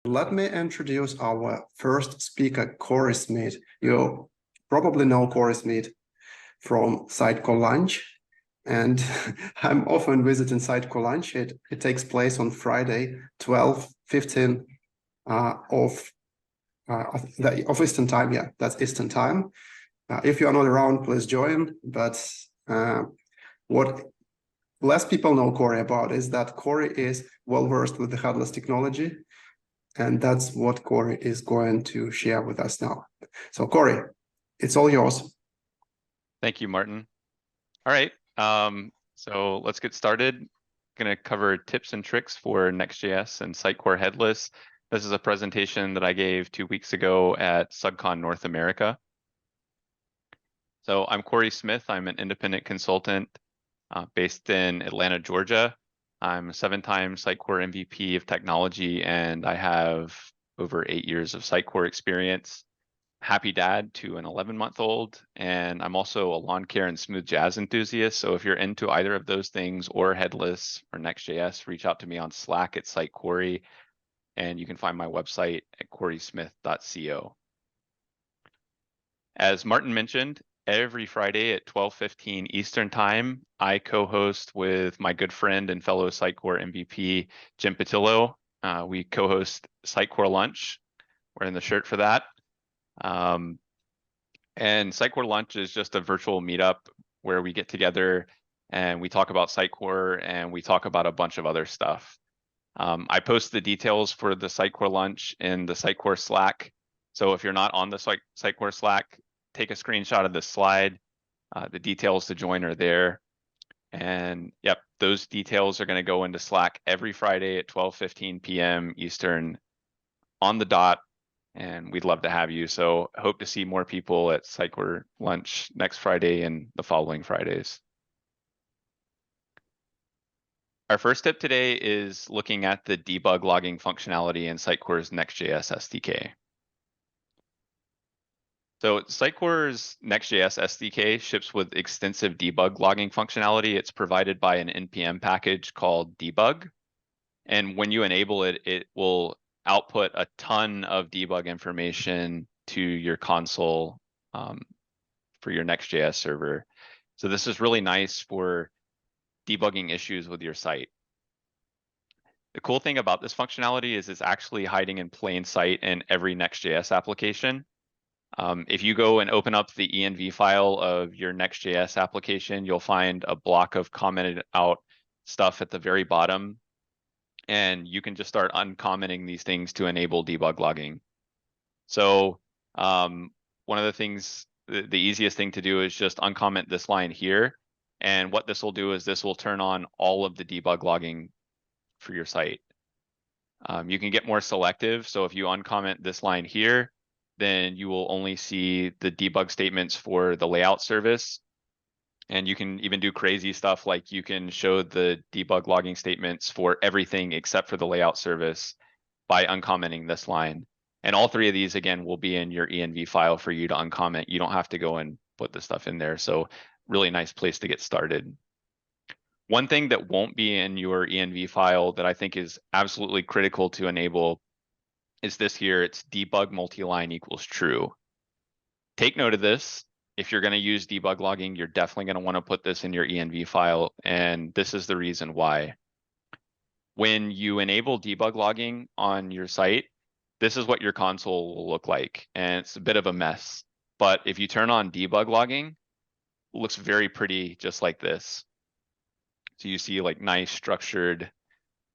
Let me introduce our first speaker, Corey Smith. You probably know Corey Smith from Sitecore Lunch, and I'm often visiting Sitecore Lunch. It takes place on Friday, 12:15 of Eastern time. Yeah, that's Eastern time. If you're not around, please join. But what less people know Corey about is that Corey is well-versed with the headless technology. And that's what Corey is going to share with us now. So Corey, it's all yours. Thank you, Martin. All right, so let's get started. I'm going to cover tips and tricks for Next.js and Sitecore Headless. This is a presentation that I gave 2 weeks ago at SUGCon North America. So I'm Corey Smith. I'm an independent consultant based in Atlanta, Georgia. I'm a 7-time Sitecore MVP of technology, and I have over 8 years of Sitecore experience. Happy dad to an 11-month-old, and I'm also a lawn care and smooth jazz enthusiast. So if you're into either of those things or Headless or Next.js, reach out to me on Slack at SiteCorey, and you can find my website at coreysmith.co. As Martin mentioned, every Friday at 12:15 Eastern Time, I co-host with my good friend and fellow Sitecore MVP, Jim Patillo. We co-host Sitecore Lunch. We're in the shirt for that. And Sitecore Lunch is just a virtual meetup where we get together and we talk about Sitecore and we talk about a bunch of other stuff. I post the details for the Sitecore Lunch in the Sitecore Slack. So if you're not on the Sitecore Slack, take a screenshot of this slide. The details to join are there. And yep, those details are going to go into Slack every Friday at 12:15 p.m. Eastern on the dot. And we'd love to have you. So I hope to see more people at Sitecore Lunch next Friday and the following Fridays. Our first tip today is looking at the debug logging functionality in Sitecore's Next.js SDK. So Sitecore's Next.js SDK ships with extensive debug logging functionality. It's provided by an NPM package called debug. And when you enable it, it will output a ton of debug information to your console for your Next.js server. So this is really nice for debugging issues with your site. The cool thing about this functionality is it's actually hiding in plain sight in every Next.js application. If you go and open up the env file of your Next.js application, you'll find a block of commented out stuff at the very bottom. And you can just start uncommenting these things to enable debug logging. So one of the things, the easiest thing to do is just uncomment this line here. And what this will do is this will turn on all of the debug logging for your site. You can get more selective. So if you uncomment this line here, then you will only see the debug statements for the layout service. And you can even do crazy stuff like you can show the debug logging statements for everything except for the layout service by uncommenting this line. And all three of these, again, will be in your env file for you to uncomment. You don't have to go and put the stuff in there. So really nice place to get started. One thing that won't be in your env file that I think is absolutely critical to enable is this here. It's debug multi-line equals true. Take note of this. If you're going to use debug logging, you're definitely going to want to put this in your env file. And this is the reason why. When you enable debug logging on your site, this is what your console will look like. And it's a bit of a mess. But if you turn on debug logging, it looks very pretty just like this. So you see like nice structured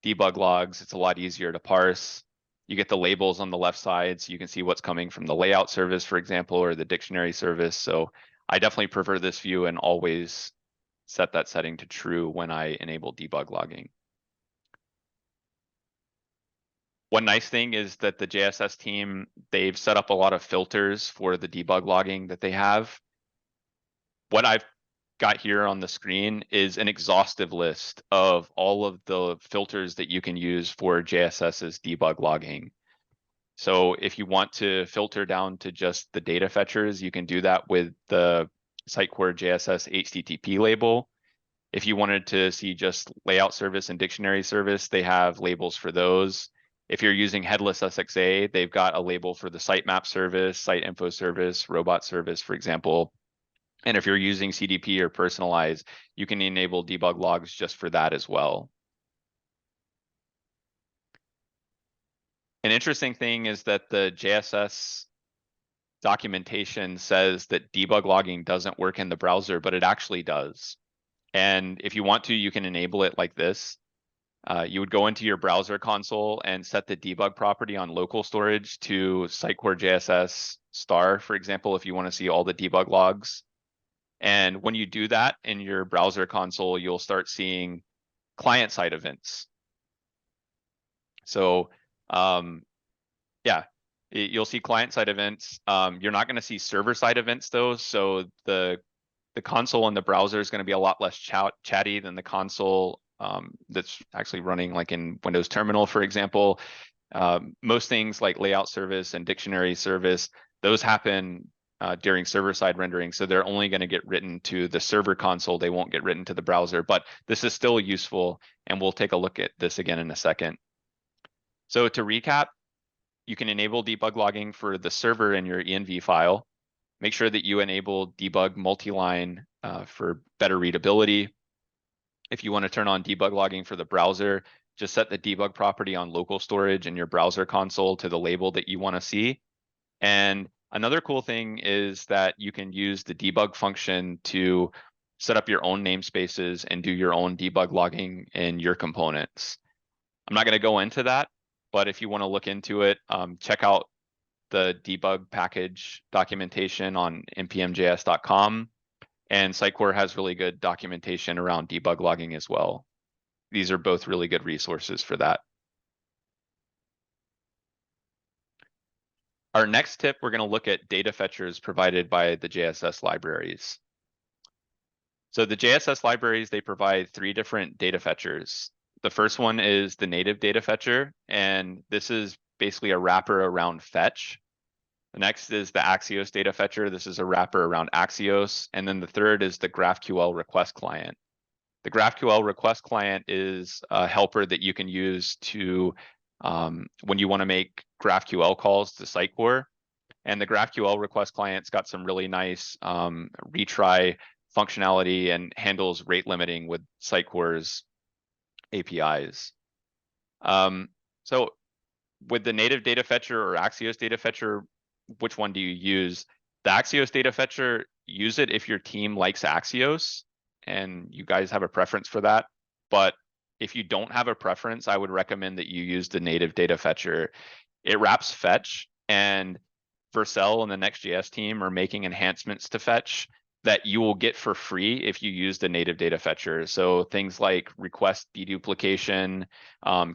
debug logs. It's a lot easier to parse. You get the labels on the left side so you can see what's coming from the layout service, for example, or the dictionary service. So I definitely prefer this view and always set that setting to true when I enable debug logging. One nice thing is that the JSS team, they've set up a lot of filters for the debug logging that they have. What I've got here on the screen is an exhaustive list of all of the filters that you can use for JSS's debug logging. So if you want to filter down to just the data fetchers, you can do that with the Sitecore JSS HTTP label. If you wanted to see just layout service and dictionary service, they have labels for those. If you're using Headless SXA, they've got a label for the sitemap service, site info service, robot service, for example. And if you're using CDP or personalize, you can enable debug logs just for that as well. An interesting thing is that the JSS documentation says that debug logging doesn't work in the browser, but it actually does. And if you want to, you can enable it like this. You would go into your browser console and set the debug property on local storage to Sitecore JSS star, for example, if you want to see all the debug logs. And when you do that in your browser console, you'll start seeing client-side events. So yeah, you'll see client-side events. You're not going to see server-side events though. So the console in the browser is going to be a lot less chatty than the console that's actually running like in Windows Terminal, for example. Most things like layout service and dictionary service, those happen during server-side rendering. So they're only going to get written to the server console. They won't get written to the browser, but this is still useful. And we'll take a look at this again in a second. So to recap, you can enable debug logging for the server in your env file. Make sure that you enable debug multi-line for better readability. If you want to turn on debug logging for the browser, just set the debug property on local storage in your browser console to the label that you want to see. And another cool thing is that you can use the debug function to set up your own namespaces and do your own debug logging in your components. I'm not going to go into that, but if you want to look into it, check out the debug package documentation on npmjs.com. And Sitecore has really good documentation around debug logging as well. These are both really good resources for that. Our next tip, we're going to look at data fetchers provided by the JSS libraries. So the JSS libraries, they provide 3 different data fetchers. The first one is the native data fetcher, and this is basically a wrapper around fetch. The next is the Axios data fetcher. This is a wrapper around Axios. And then the third is the GraphQL request client. The GraphQL request client is a helper that you can use to when you want to make GraphQL calls to Sitecore. And the GraphQL request client's got some really nice retry functionality and handles rate limiting with Sitecore's APIs. So with the native data fetcher or Axios data fetcher, which one do you use? The Axios data fetcher, use it if your team likes Axios and you guys have a preference for that. But if you don't have a preference, I would recommend that you use the native data fetcher. It wraps fetch, and Vercel and the Next.js team are making enhancements to fetch that you will get for free if you use the native data fetcher. So things like request deduplication,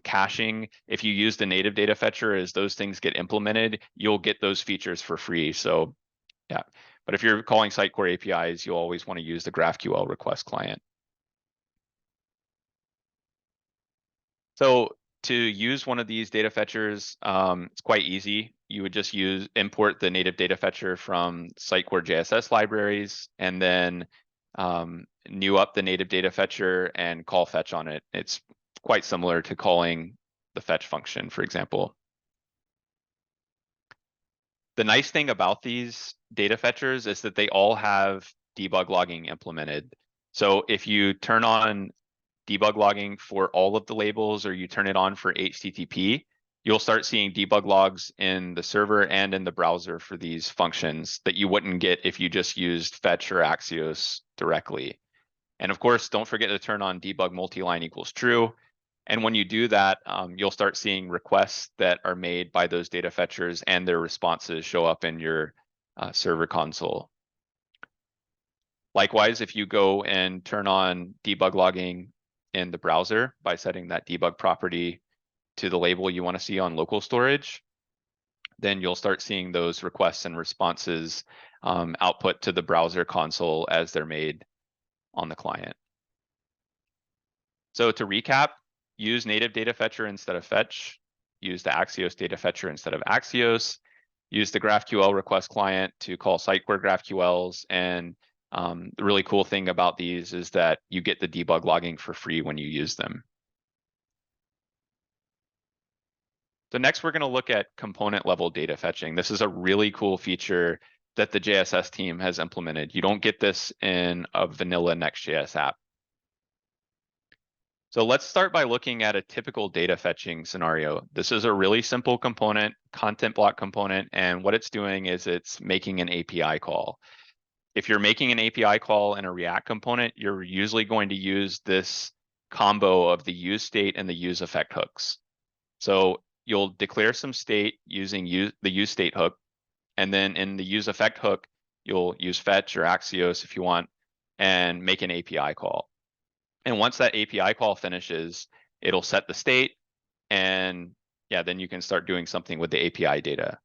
caching, if you use the native data fetcher, as those things get implemented, you'll get those features for free. So yeah, but if you're calling Sitecore APIs, you'll always want to use the GraphQL request client. So to use one of these data fetchers, it's quite easy. You would just import the native data fetcher from Sitecore JSS libraries, and then new up the native data fetcher and call fetch on it. It's quite similar to calling the fetch function, for example. The nice thing about these data fetchers is that they all have debug logging implemented. So if you turn on debug logging for all of the labels, or you turn it on for HTTP, you'll start seeing debug logs in the server and in the browser for these functions that you wouldn't get if you just used fetch or Axios directly. And of course, don't forget to turn on debug multi-line equals true. And when you do that, you'll start seeing requests that are made by those data fetchers and their responses show up in your server console. Likewise, if you go and turn on debug logging in the browser by setting that debug property to the label you want to see on local storage, then you'll start seeing those requests and responses output to the browser console as they're made on the client. So to recap, use native data fetcher instead of fetch, use the Axios data fetcher instead of Axios, use the GraphQL request client to call Sitecore GraphQLs, and the really cool thing about these is that you get the debug logging for free when you use them. So next, we're going to look at component level data fetching. This is a really cool feature that the JSS team has implemented. You don't get this in a vanilla Next.js app. So let's start by looking at a typical data fetching scenario. This is a really simple component, content block component, and what it's doing is it's making an API call. If you're making an API call in a React component, you're usually going to use this combo of the use state and the use effect hooks. So you'll declare some state using the use state hook, and then in the use effect hook, you'll use fetch or Axios if you want, and make an API call. And once that API call finishes, it'll set the state, and yeah, then you can start doing something with the API data.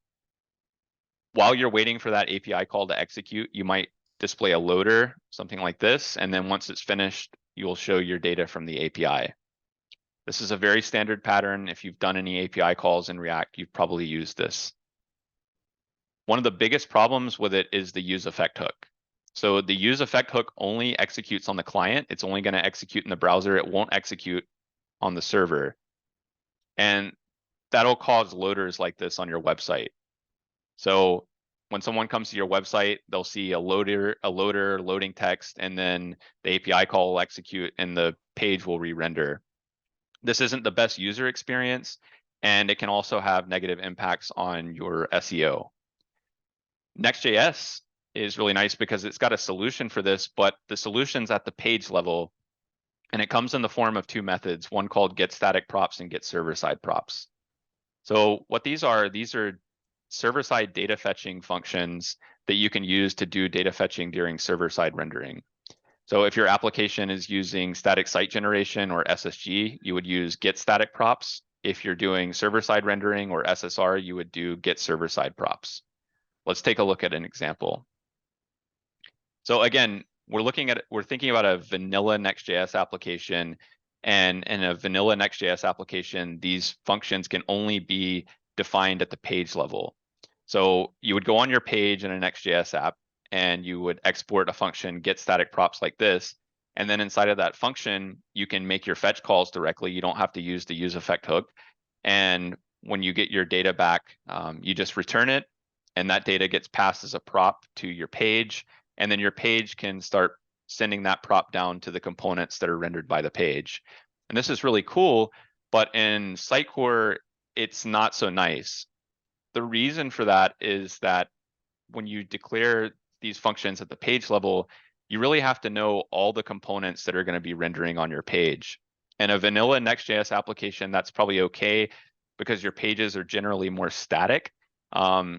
While you're waiting for that API call to execute, you might display a loader, something like this, and then once it's finished, you'll show your data from the API. This is a very standard pattern. If you've done any API calls in React, you've probably used this. One of the biggest problems with it is the use effect hook. So the use effect hook only executes on the client. It's only going to execute in the browser. It won't execute on the server. And that'll cause loaders like this on your website. So when someone comes to your website, they'll see a loader loading text, and then the API call will execute and the page will re-render. This isn't the best user experience, and it can also have negative impacts on your SEO. Next.js is really nice because it's got a solution for this, but the solution's at the page level, and it comes in the form of two methods, one called get static props and get server-side props. So what these are server-side data fetching functions that you can use to do data fetching during server-side rendering. So if your application is using static site generation or SSG, you would use get static props. If you're doing server-side rendering or SSR, you would do get server-side props. Let's take a look at an example. So again, we're thinking about a vanilla Next.js application, and in a vanilla Next.js application, these functions can only be defined at the page level. So you would go on your page in a Next.js app, and you would export a function get static props like this, and then inside of that function, you can make your fetch calls directly. You don't have to use the use effect hook. And when you get your data back, you just return it, and that data gets passed as a prop to your page, and then your page can start sending that prop down to the components that are rendered by the page. And this is really cool, but in Sitecore, it's not so nice. The reason for that is that when you declare these functions at the page level, you really have to know all the components that are going to be rendering on your page. In a vanilla Next.js application, that's probably okay because your pages are generally more static.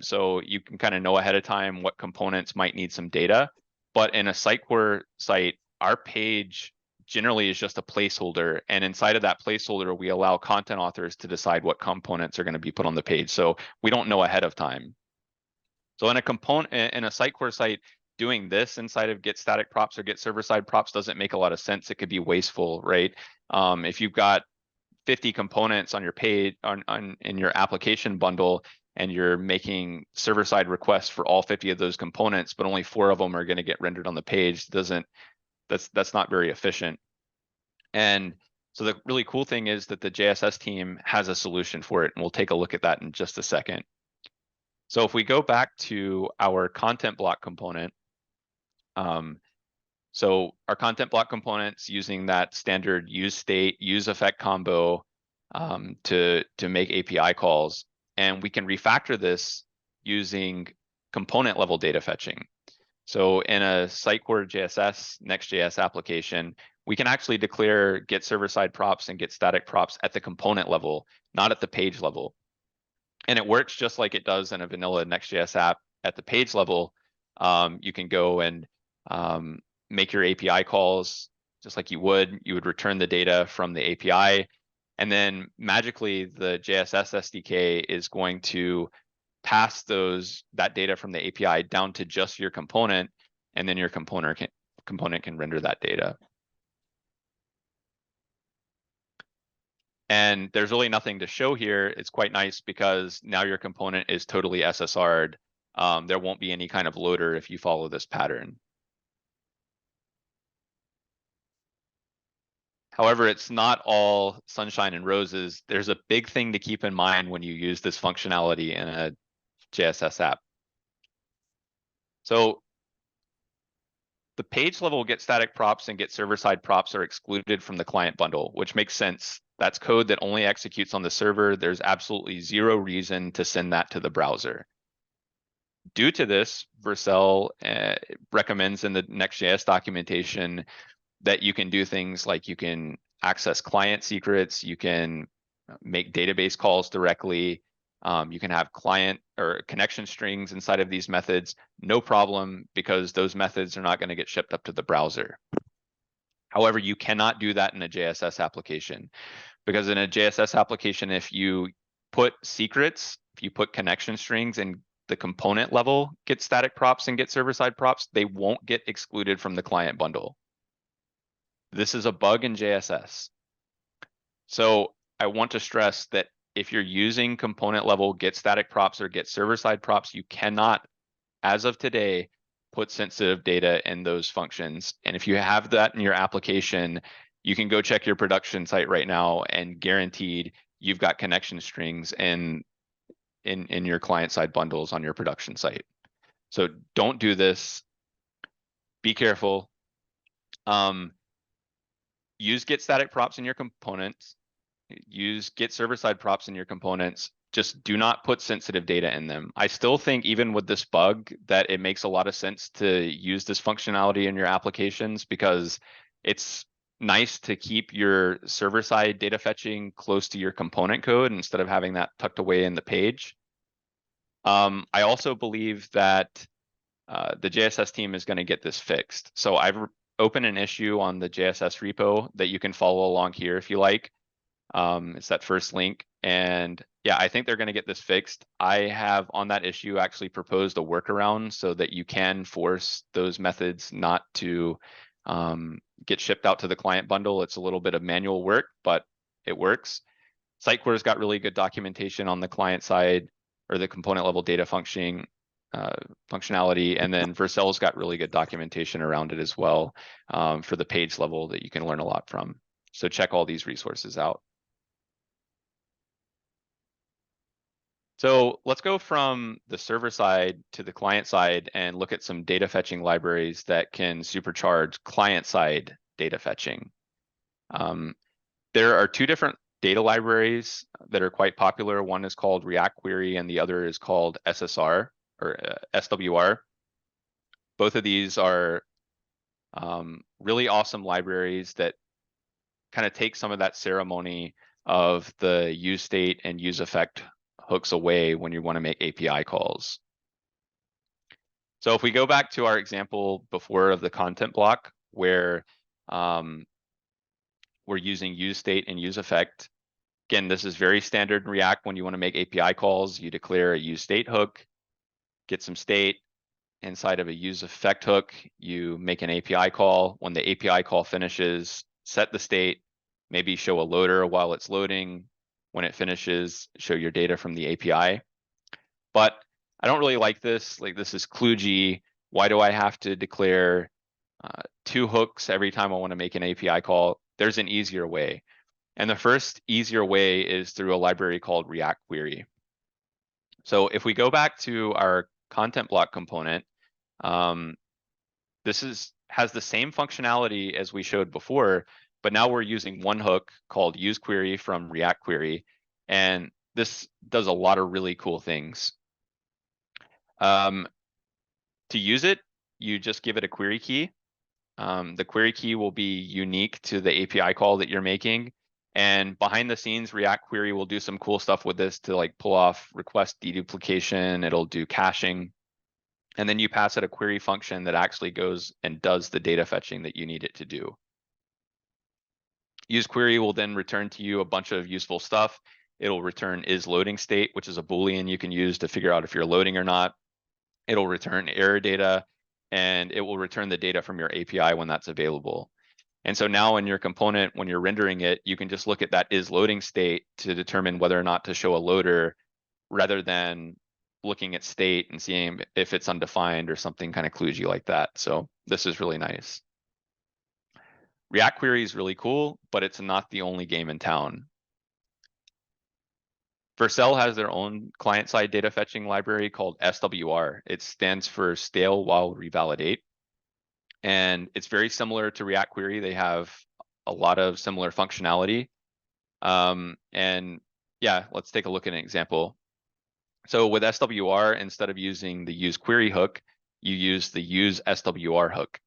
So you can kind of know ahead of time what components might need some data. But in a Sitecore site, our page generally is just a placeholder. And inside of that placeholder, we allow content authors to decide what components are going to be put on the page. So we don't know ahead of time. So in a Sitecore site, doing this inside of get static props or get server-side props doesn't make a lot of sense. It could be wasteful, right? If you've got 50 components on your page in your application bundle, and you're making server-side requests for all 50 of those components, but only 4 of them are going to get rendered on the page, that's not very efficient. And so the really cool thing is that the JSS team has a solution for it, and we'll take a look at that in just a second. So if we go back to our content block component, so our content block component's using that standard use state, use effect combo to make API calls. And we can refactor this using component level data fetching. So in a Sitecore JSS Next.js application, we can actually declare get server-side props and get static props at the component level, not at the page level. And it works just like it does in a vanilla Next.js app at the page level. You can go and make your API calls just like you would return the data from the API. And then magically, the JSS SDK is going to pass that data from the API down to just your component, and then your component can render that data. And there's really nothing to show here. It's quite nice because now your component is totally SSR'd. There won't be any kind of loader if you follow this pattern. However, it's not all sunshine and roses. There's a big thing to keep in mind when you use this functionality in a JSS app. So the page level get static props and get server-side props are excluded from the client bundle, which makes sense. That's code that only executes on the server. There's absolutely zero reason to send that to the browser. Due to this, Vercel recommends in the Next.js documentation that you can do things like you can access client secrets, you can make database calls directly, you can have client or connection strings inside of these methods, no problem, because those methods are not going to get shipped up to the browser. However, you cannot do that in a JSS application, because in a JSS application, if you put secrets, if you put connection strings and the component level get static props and get server-side props, they won't get excluded from the client bundle. This is a bug in JSS. So I want to stress that if you're using component level get static props or get server-side props, you cannot, as of today, put sensitive data in those functions. And if you have that in your application, you can go check your production site right now and guaranteed you've got connection strings in your client-side bundles on your production site. So don't do this. Be careful. Use get static props in your components. Use get server-side props in your components. Just do not put sensitive data in them. I still think even with this bug that it makes a lot of sense to use this functionality in your applications, because it's nice to keep your server-side data fetching close to your component code instead of having that tucked away in the page. I also believe that the JSS team is going to get this fixed. So I've opened an issue on the JSS repo that you can follow along here if you like. It's that first link. And yeah, I think they're going to get this fixed. I have on that issue actually proposed a workaround so that you can force those methods not to get shipped out to the client bundle. It's a little bit of manual work, but it works. Sitecore's got really good documentation on the client side or the component level data functionality, and then Vercel's got really good documentation around it as well for the page level that you can learn a lot from. So check all these resources out. So let's go from the server side to the client side and look at some data fetching libraries that can supercharge client side data fetching. There are two different data libraries that are quite popular. One is called React Query and the other is called SSR or SWR. Both of these are really awesome libraries that kind of take some of that ceremony of the use state and use effect hooks away when you want to make API calls. So if we go back to our example before of the content block where we're using use state and use effect. Again, this is very standard in React. When you want to make API calls, you declare a use state hook, get some state. Inside of a use effect hook, you make an API call. When the API call finishes, set the state, maybe show a loader while it's loading. When it finishes, show your data from the API. But I don't really like this. Like, this is kludgy. Why do I have to declare two hooks every time I want to make an API call? There's an easier way. And the first easier way is through a library called React Query. So if we go back to our content block component, this has the same functionality as we showed before, but now we're using one hook called use query from React Query. And this does a lot of really cool things. To use it, you just give it a query key. The query key will be unique to the API call that you're making. And behind the scenes, React Query will do some cool stuff with this to like pull off request deduplication. It'll do caching. And then you pass it a query function that actually goes and does the data fetching that you need it to do. Use query will then return to you a bunch of useful stuff. It'll return is loading state, which is a Boolean you can use to figure out if you're loading or not. It'll return error data, and it will return the data from your API when that's available. And so now in your component, when you're rendering it, you can just look at that is loading state to determine whether or not to show a loader, rather than looking at state and seeing if it's undefined or something kind of kludgy like that. So this is really nice. React Query is really cool, but it's not the only game in town. Vercel has their own client-side data fetching library called SWR. It stands for Stale While Revalidate. And it's very similar to React Query. They have a lot of similar functionality. And yeah, let's take a look at an example. So with SWR, instead of using the use query hook, you use the use SWR hook.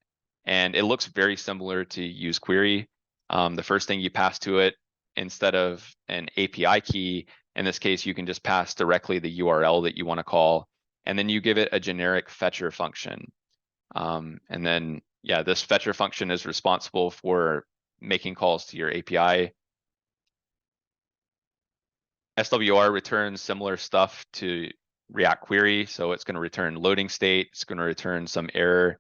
And it looks very similar to use query. The first thing you pass to it, instead of an API key, in this case, you can just pass directly the URL that you want to call, and then you give it a generic fetcher function. And then, yeah, this fetcher function is responsible for making calls to your API. SWR returns similar stuff to React Query, so it's going to return loading state, it's going to return some error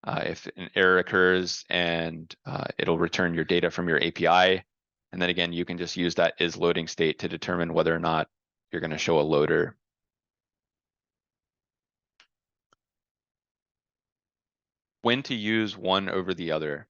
if an error occurs, and it'll return your data from your API. And then again, you can just use that is loading state to determine whether or not you're going to show a loader. When to use one over the other.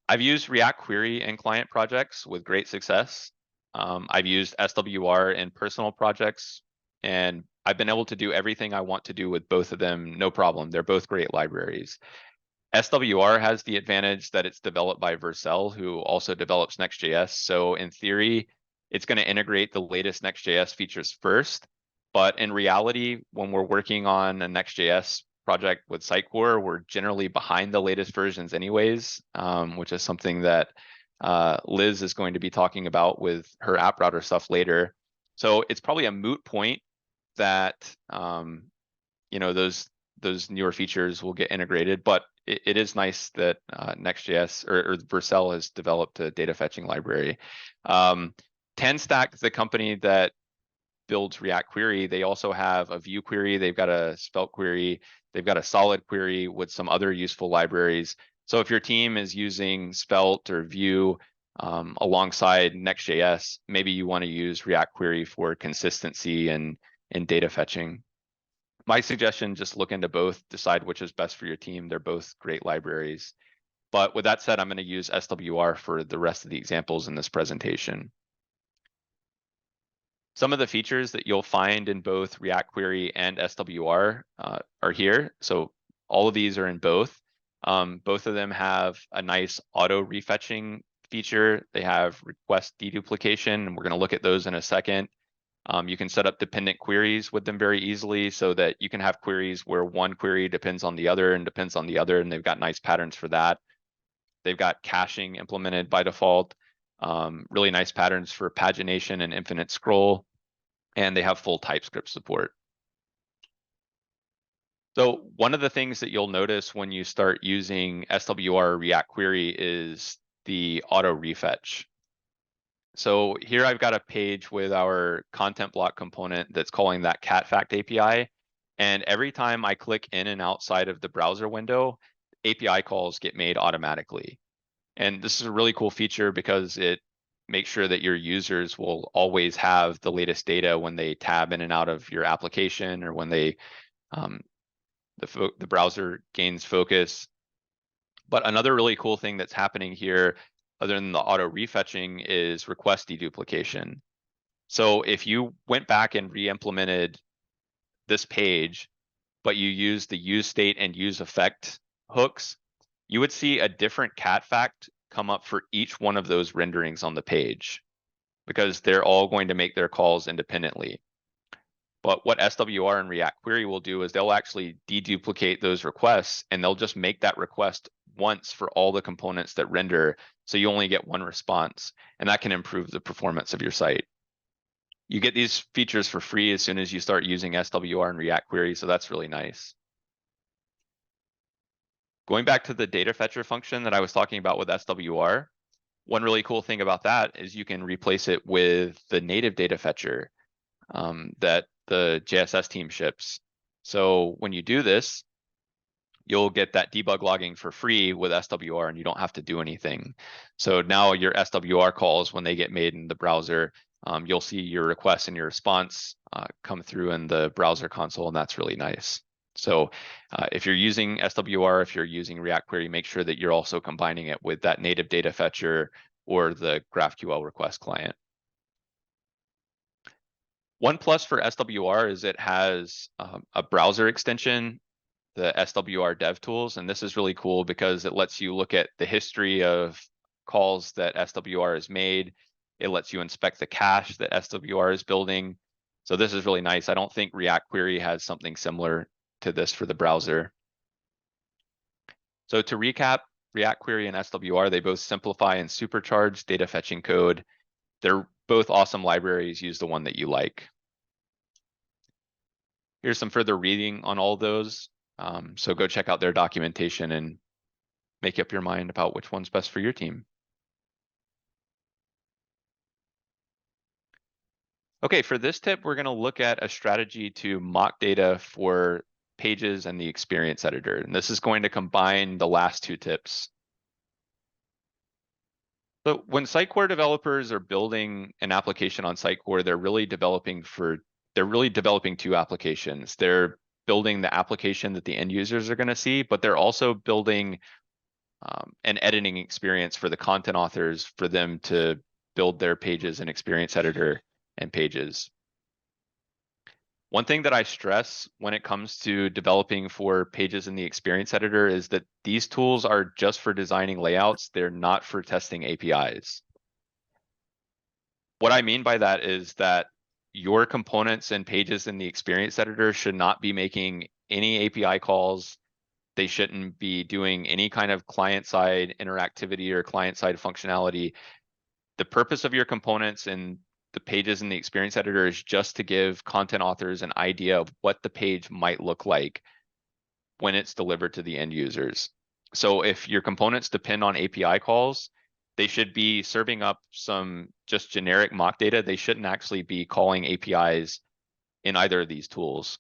I've used React Query in client projects with great success. I've used SWR in personal projects, and I've been able to do everything I want to do with both of them, no problem. They're both great libraries. SWR has the advantage that it's developed by Vercel, who also develops Next.js. So in theory, it's going to integrate the latest Next.js features first. But in reality, when we're working on a Next.js project with Sitecore, we're generally behind the latest versions anyways, which is something that Liz is going to be talking about with her app router stuff later. So it's probably a moot point that those newer features will get integrated, but it is nice that Next.js or Vercel has developed a data fetching library. 10stack is the company that builds React Query. They also have a Vue query. They've got a Svelte query. They've got a solid query with some other useful libraries. So if your team is using Svelte or Vue alongside Next.js, maybe you want to use React Query for consistency and data fetching. My suggestion, just look into both, decide which is best for your team. They're both great libraries. But with that said, I'm going to use SWR for the rest of the examples in this presentation. Some of the features that you'll find in both React Query and SWR are here. So all of these are in both. Both of them have a nice auto refetching feature. They have request deduplication, and we're going to look at those in a second. You can set up dependent queries with them very easily so that you can have queries where one query depends on the other and depends on the other, and they've got nice patterns for that. They've got caching implemented by default, really nice patterns for pagination and infinite scroll, and they have full TypeScript support. So one of the things that you'll notice when you start using SWR or React Query is the auto refetch. So here I've got a page with our content block component that's calling that cat fact API. And every time I click in and outside of the browser window, API calls get made automatically. And this is a really cool feature because it makes sure that your users will always have the latest data when they tab in and out of your application or when they the browser gains focus. But another really cool thing that's happening here, other than the auto refetching, is request deduplication. So if you went back and re-implemented this page, but you use the use state and use effect hooks, you would see a different cat fact come up for each one of those renderings on the page because they're all going to make their calls independently. But what SWR and React Query will do is they'll actually deduplicate those requests, and they'll just make that request once for all the components that render, so you only get one response, and that can improve the performance of your site. You get these features for free as soon as you start using SWR and React Query, so that's really nice. Going back to the data fetcher function that I was talking about with SWR, one really cool thing about that is you can replace it with the native data fetcher that the JSS team ships. So when you do this, you'll get that debug logging for free with SWR, and you don't have to do anything. So now your SWR calls, when they get made in the browser, you'll see your request and your response come through in the browser console, and that's really nice. So if you're using SWR, if you're using React Query, make sure that you're also combining it with that native data fetcher or the GraphQL request client. One plus for SWR is it has a browser extension, the SWR dev tools, and this is really cool because it lets you look at the history of calls that SWR has made. It lets you inspect the cache that SWR is building. So this is really nice. I don't think React Query has something similar to this for the browser. So to recap, React Query and SWR, they both simplify and supercharge data fetching code. They're both awesome libraries. Use the one that you like. Here's some further reading on all of those. So go check out their documentation and make up your mind about which one's best for your team. Okay, for this tip, we're going to look at a strategy to mock data for pages and the experience editor. And this is going to combine the last two tips. So when Sitecore developers are building an application on Sitecore, they're really developing two applications. They're building the application that the end users are going to see, but they're also building an editing experience for the content authors for them to build their pages in experience editor and pages. One thing that I stress when it comes to developing for pages in the experience editor is that these tools are just for designing layouts. They're not for testing APIs. What I mean by that is that your components and pages in the experience editor should not be making any API calls. They shouldn't be doing any kind of client-side interactivity or client-side functionality. The purpose of your components and the pages in the experience editor is just to give content authors an idea of what the page might look like when it's delivered to the end users. So if your components depend on API calls, they should be serving up some just generic mock data. They shouldn't actually be calling APIs in either of these tools.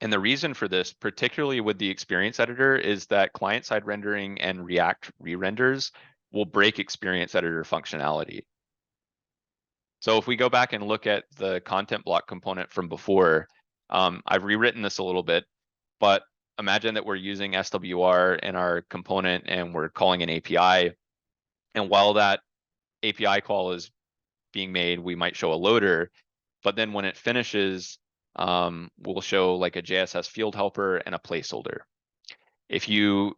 And the reason for this, particularly with the experience editor, is that client-side rendering and React re-renders will break experience editor functionality. So if we go back and look at the content block component from before, I've rewritten this a little bit, but imagine that we're using SWR in our component and we're calling an API. And while that API call is being made, we might show a loader, but then when it finishes, we'll show like a JSS field helper and a placeholder. If you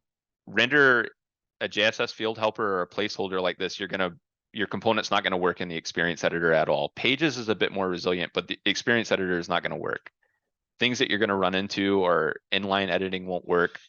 render a JSS field helper or a placeholder like this, your component's not going to work in the experience editor at all. Pages is a bit more resilient, but the experience editor is not going to work. Things that you're going to run into are inline editing won't work.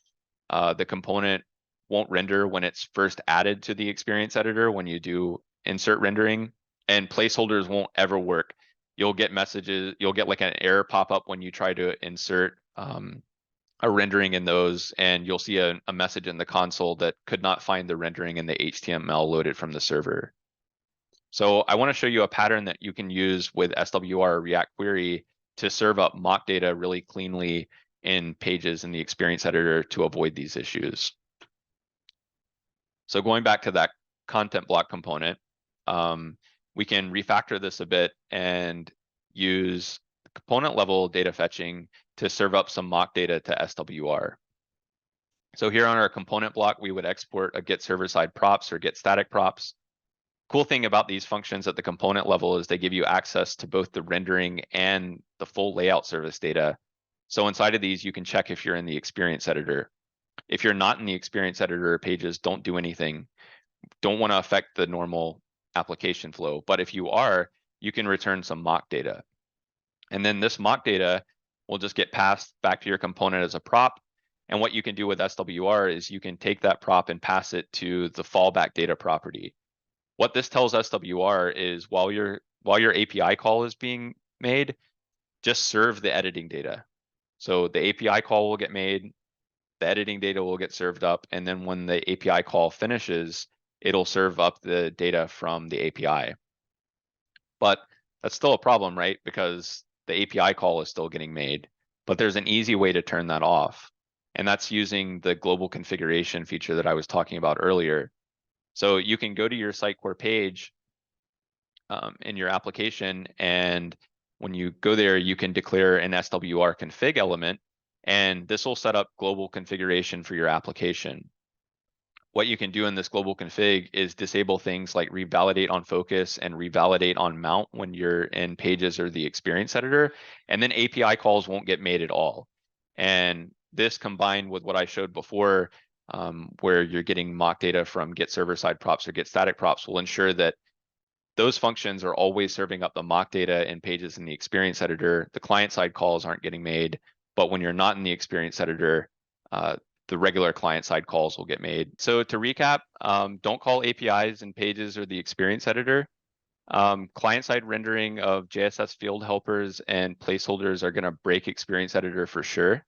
The component won't render when it's first added to the experience editor when you do insert rendering, and placeholders won't ever work. You'll get messages, you'll get like an error pop up when you try to insert a rendering in those, and you'll see a message in the console that could not find the rendering in the HTML loaded from the server. So I want to show you a pattern that you can use with SWR or React Query to serve up mock data really cleanly in pages in the experience editor to avoid these issues. So going back to that content block component, we can refactor this a bit and use component level data fetching to serve up some mock data to SWR. So here on our component block, we would export a get server side props or get static props. Cool thing about these functions at the component level is they give you access to both the rendering and the full layout service data. So inside of these, you can check if you're in the experience editor. If you're not in the experience editor, pages don't do anything. Don't want to affect the normal application flow. But if you are, you can return some mock data. And then this mock data will just get passed back to your component as a prop. And what you can do with SWR is you can take that prop and pass it to the fallback data property. What this tells SWR is while your API call is being made, just serve the editing data. So the API call will get made, the editing data will get served up, and then when the API call finishes, it'll serve up the data from the API. But that's still a problem, right? Because the API call is still getting made, but there's an easy way to turn that off. And that's using the global configuration feature that I was talking about earlier. So you can go to your Sitecore page in your application, and when you go there, you can declare an SWR config element And this will set up global configuration for your application. What you can do in this global config is disable things like revalidate on focus and revalidate on mount when you're in pages or the experience editor, and then API calls won't get made at all. And this combined with what I showed before, where you're getting mock data from get server side props or get static props, will ensure that those functions are always serving up the mock data in pages in the experience editor. The client side calls aren't getting made, but when you're not in the experience editor, the regular client side calls will get made. So to recap, don't call APIs in pages or the experience editor. Client side rendering of JSS field helpers and placeholders are going to break experience editor for sure.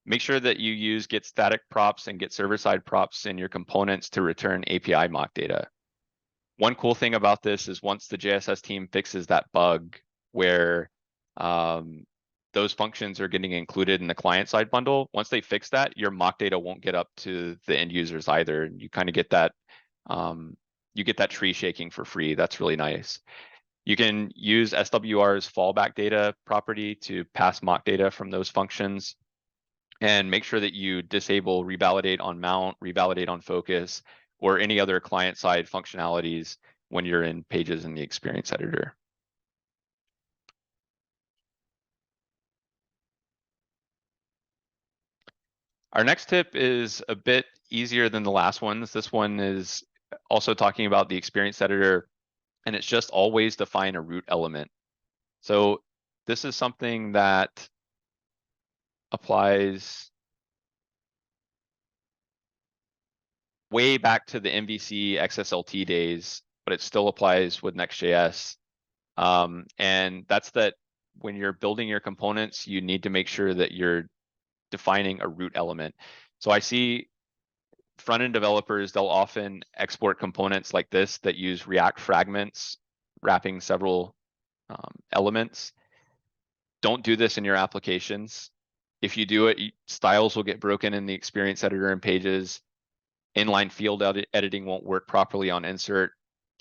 Make sure that you use get static props and get server side props in your components to return API mock data. One cool thing about this is once the JSS team fixes that bug where those functions are getting included in the client side bundle, once they fix that, your mock data won't get up to the end users either. You kind of get that, you get that tree shaking for free. That's really nice. You can use SWR's fallback data property to pass mock data from those functions, and make sure that you disable revalidate on mount, revalidate on focus, or any other client side functionalities when you're in pages in the experience editor. Our next tip is a bit easier than the last ones. This one is also talking about the experience editor, and it's just always define a root element. So this is something that applies way back to the MVC XSLT days, but it still applies with Next.js. And that's that when you're building your components, you need to make sure that you're defining a root element. So I see front-end developers, they'll often export components like this that use React fragments, wrapping several elements. Don't do this in your applications. If you do it, styles will get broken in the experience editor and pages. Inline field editing won't work properly on insert.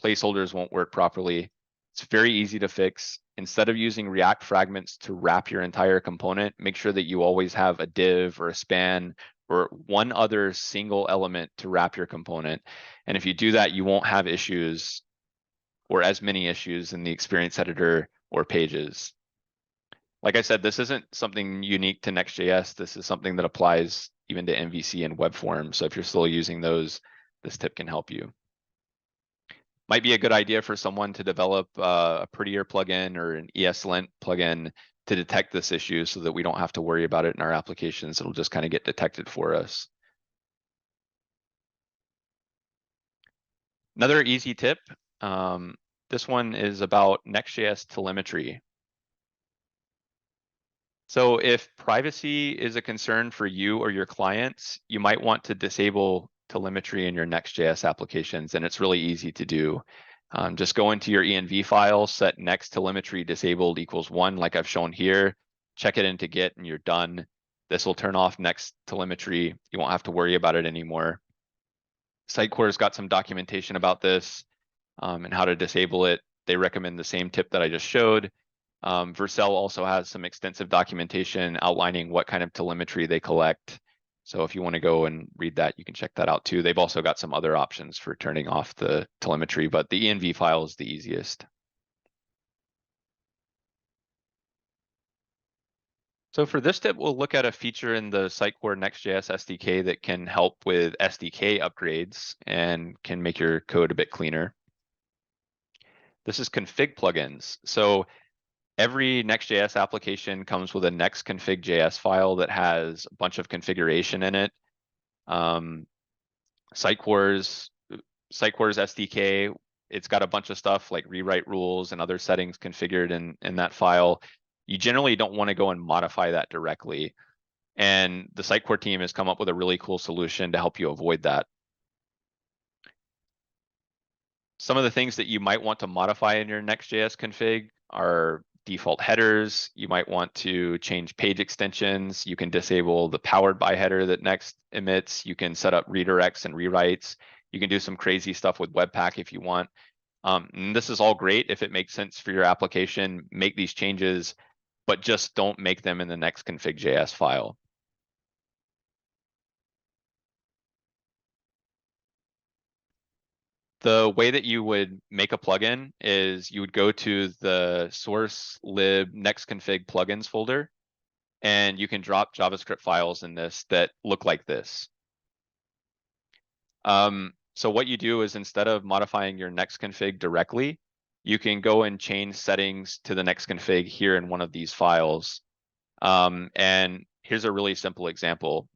Placeholders won't work properly. It's very easy to fix. Instead of using React fragments to wrap your entire component, make sure that you always have a div or a span or one other single element to wrap your component. And if you do that, you won't have issues or as many issues in the experience editor or pages. Like I said, this isn't something unique to Next.js. This is something that applies even to MVC and web forms. So if you're still using those, this tip can help you. Might be a good idea for someone to develop a prettier plugin or an ESLint plugin to detect this issue so that we don't have to worry about it in our applications. It'll just kind of get detected for us. Another easy tip, this one is about Next.js telemetry. So if privacy is a concern for you or your clients, you might want to disable telemetry in your Next.js applications, and it's really easy to do. Just go into your env file, set next telemetry disabled equals 1, like I've shown here, check it into Git, and you're done. This will turn off next telemetry. You won't have to worry about it anymore. Sitecore's got some documentation about this and how to disable it. They recommend the same tip that I just showed. Vercel also has some extensive documentation outlining what kind of telemetry they collect. So if you want to go and read that, you can check that out too. They've also got some other options for turning off the telemetry, but the env file is the easiest. So for this tip, we'll look at a feature in the Sitecore Next.js SDK that can help with SDK upgrades and can make your code a bit cleaner. This is config plugins. So every Next.js application comes with a next config.js file that has a bunch of configuration in it. Sitecore's SDK, it's got a bunch of stuff like rewrite rules and other settings configured in that file. You generally don't want to go and modify that directly. And the Sitecore team has come up with a really cool solution to help you avoid that. Some of the things that you might want to modify in your Next.js config are default headers. You might want to change page extensions. You can disable the powered by header that Next emits. You can set up redirects and rewrites. You can do some crazy stuff with Webpack if you want. And this is all great if it makes sense for your application. Make these changes. but just don't make them in the next config.js file. The way that you would make a plugin is you would go to the source lib next config plugins folder, and you can drop JavaScript files in this that look like this. So what you do is instead of modifying your next config directly, you can go and change settings to the next config here in one of these files. And here's a really simple example.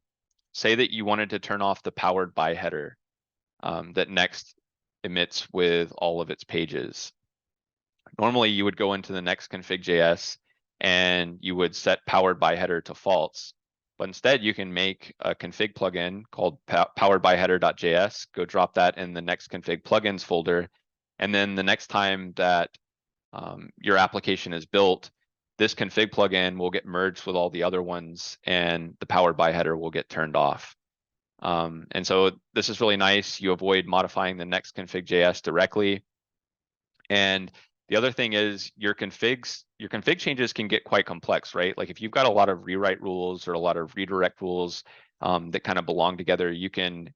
Say that you wanted to turn off the powered by header that Next emits with all of its pages. Normally you would go into the next config.js and you would set powered by header to false. But instead you can make a config plugin called powered by header.js, go drop that in the next config plugins folder. And then the next time that your application is built, this config plugin will get merged with all the other ones and the powered by header will get turned off. And so this is really nice. You avoid modifying the next config.js directly. And the other thing is your config changes can get quite complex, right? Like if you've got a lot of rewrite rules or a lot of redirect rules that kind of belong together, you can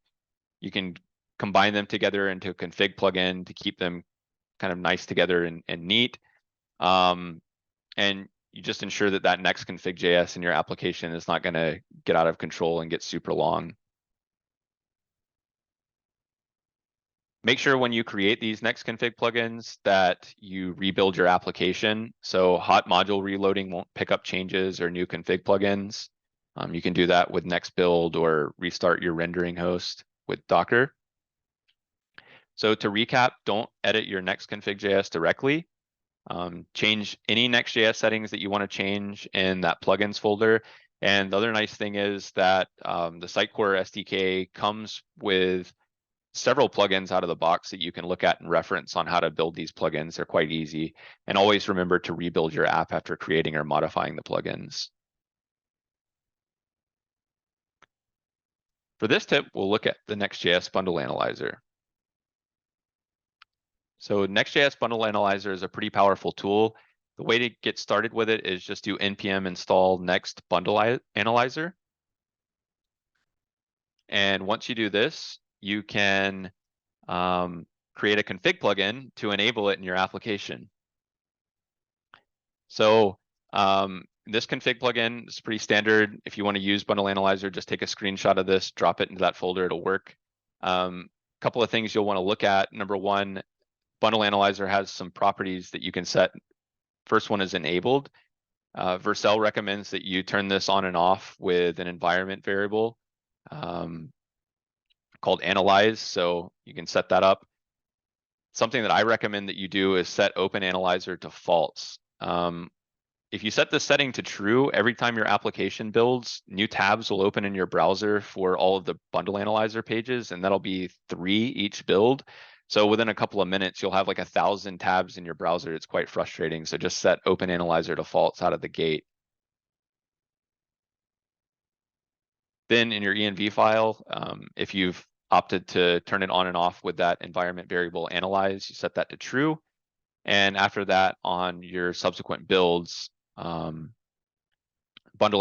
combine them together into a config plugin to keep them kind of nice together and neat. And you just ensure that that next config.js in your application is not going to get out of control and get super long. Make sure when you create these next config plugins that you rebuild your application. So hot module reloading won't pick up changes or new config plugins. You can do that with next build or restart your rendering host with Docker. So to recap, don't edit your next config.js directly. Change any Next.js settings that you want to change in that plugins folder. And the other nice thing is that the Sitecore SDK comes with several plugins out of the box that you can look at and reference on how to build these plugins. They're quite easy. And always remember to rebuild your app after creating or modifying the plugins. For this tip, we'll look at the Next.js bundle analyzer. So Next.js bundle analyzer is a pretty powerful tool. The way to get started with it is just do npm install next bundle analyzer. And once you do this, you can create a config plugin to enable it in your application. So this config plugin is pretty standard. If you want to use bundle analyzer, just take a screenshot of this, drop it into that folder, it'll work. Couple of things you'll want to look at. Number one, bundle analyzer has some properties that you can set. First one is enabled. Vercel recommends that you turn this on and off with an environment variable called analyze. So you can set that up. Something that I recommend that you do is set open analyzer to false. If you set this setting to true, every time your application builds, new tabs will open in your browser for all of the bundle analyzer pages, and that'll be 3 each build. So within a couple of minutes, you'll have like 1,000 tabs in your browser. It's quite frustrating. So just set open analyzer to false out of the gate. Then in your env file, if you've opted to turn it on and off with that environment variable analyze, you set that to true. And after that, on your subsequent builds, bundle